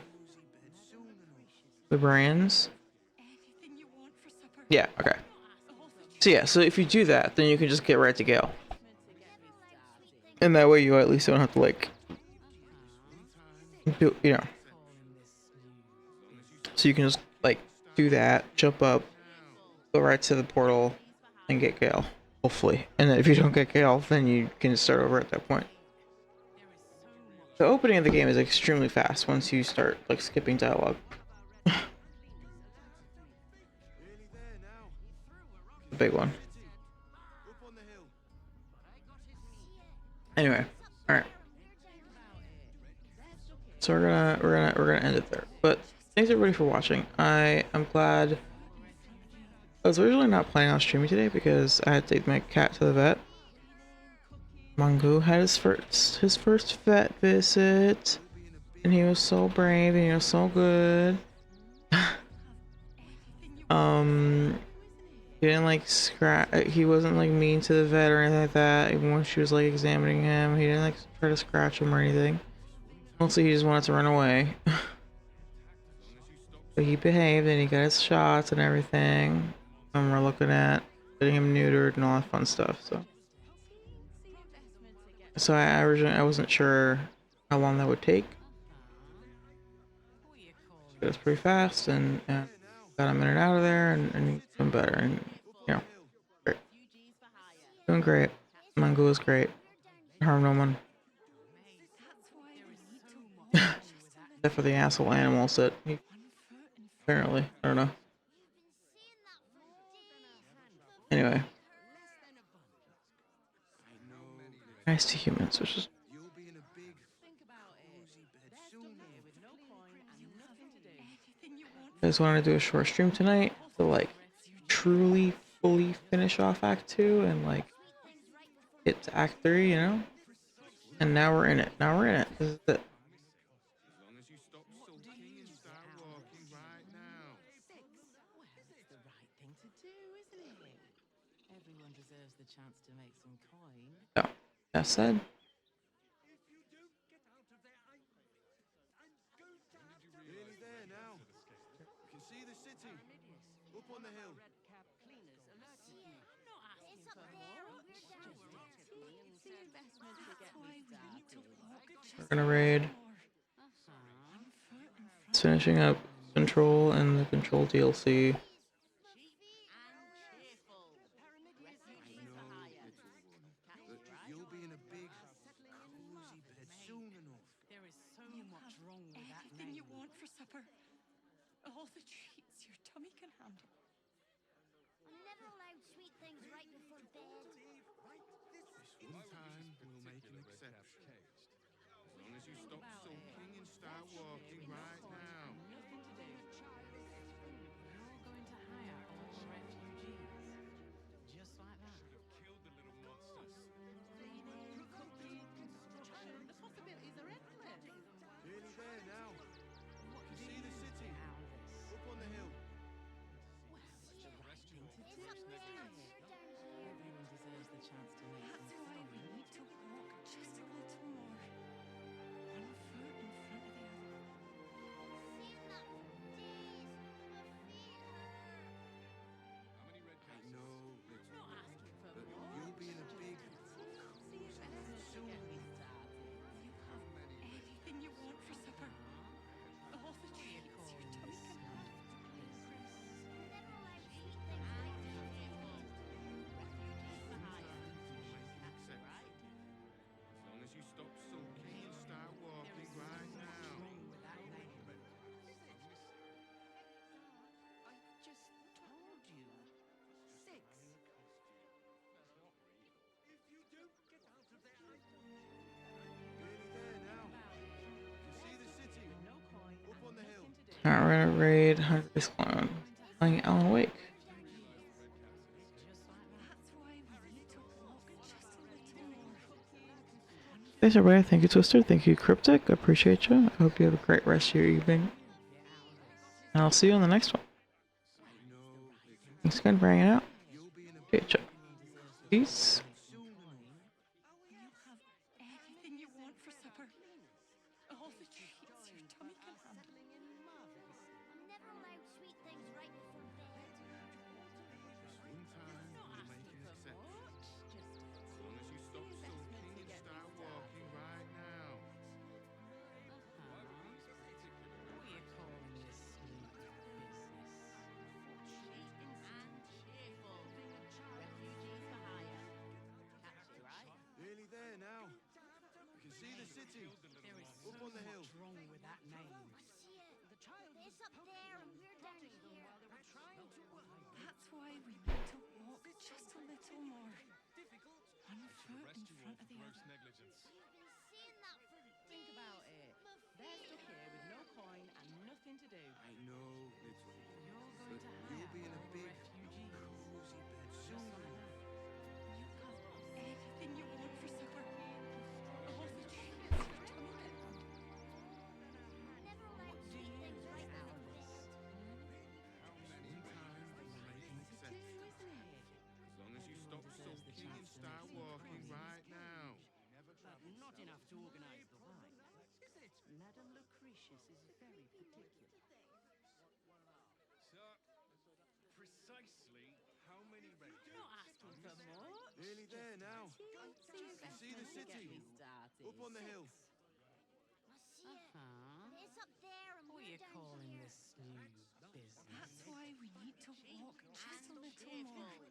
the brains. Yeah, okay. So yeah, so if you do that, then you can just get right to Gale. And that way you at least don't have to like do, you know. So you can just like do that, jump up, go right to the portal and get Gale, hopefully. And then if you don't get Gale, then you can start over at that point. The opening of the game is extremely fast once you start like skipping dialogue. The big one. Anyway, all right. So we're gonna end it there. But thanks everybody for watching. I am glad. I was originally not planning on streaming today because I had to take my cat to the vet. Mangu had his first vet visit, and he was so brave and he was so good. He didn't like he wasn't like mean to the vet or anything like that. Even when she was like examining him, he didn't like try to scratch him or anything. Mostly he just wanted to run away. But he behaved and he got his shots and everything. And we're looking at getting him neutered and all that fun stuff. So I originally I wasn't sure how long that would take. It was pretty fast and got him in and out of there and he's doing better and you know, great. Doing great. Mango is great. Harm no one. Except for the asshole animals that he apparently, I don't know. Anyway. Nice to humans, which is I just wanted to do a short stream tonight to like truly fully finish off Act 2 and like get to Act 3, you know? And now we're in it. Now we're in it. This is it. As long as you stop sulking and start walking right now. Well, it's the right thing to do, isn't it? Everyone deserves the chance to make some coin. Oh, that said. Nearly there now. You can see the city. Up on the hill. We're gonna raid. It's finishing up Control and the Control DLC. You'll be in a big, cozy bed soon enough. There is so much wrong with that Anything name. you want for supper. All the treats your tummy can handle. I'm never allowed sweet things right before bed. This one time we'll make an exception. As long as you stop sulking and start walking right now. Nothing to do. You're going to hire all the refugees. Just like that. Killed the little monsters. The possibilities are endless. Nearly there now. You can see the city. Up on the hill. Everyone deserves the chance to make That's some why coin. we need to walk just a little more. One foot in front of the other. I know, little one, but you'll be in a big, cozy bed soon. Anything you want for supper. All the treats your tummy can handle. As long as you stop sulking and start walking right now. I just told you. 6. Nearly there now. You can see the city. Up on the hill. Alright, we're gonna raid Hunter's Clone. Playing Alan Wake. That's why we need to walk just a little more. Thanks everybody. Thank you Twister. Thank you Cryptic. I appreciate you. I hope you have a great rest of your evening. And I'll see you on the next one. Thanks again for hanging out. Appreciate you. Peace. Anything you want for supper. All the treats your tummy can handle. I'm never allowed sweet things right before bed. One time we'll make an exception. As long as you stop sulking and start walking right now. What are you calling this new business? Cheap and cheerful. Refugees for hire. Catchy, right? Nearly there now. You can see the city. There is Up on the hill. much wrong with that name. It's up there and we're down here. That's why we need to walk just a little more. One foot in front of the other. Negligence. Think about it. They're stuck here with no coin and nothing to do. I know, little one, You're but going to you'll be in a hire big, refugees. cozy bed soon. Anything you want for supper. All the treats your tummy can handle. Never allowed sweet things right before bed. One time we'll make an exception. As long as you stop sulking and start walking right now. But not enough to organize the wine. Madame Lucretius is very particular. Sir, precisely how many Not asking for much. Nearly there now. You can see the city. Up on the hill. It's up there and What are we're you down calling here. this new business? That's why we need to walk just a little more.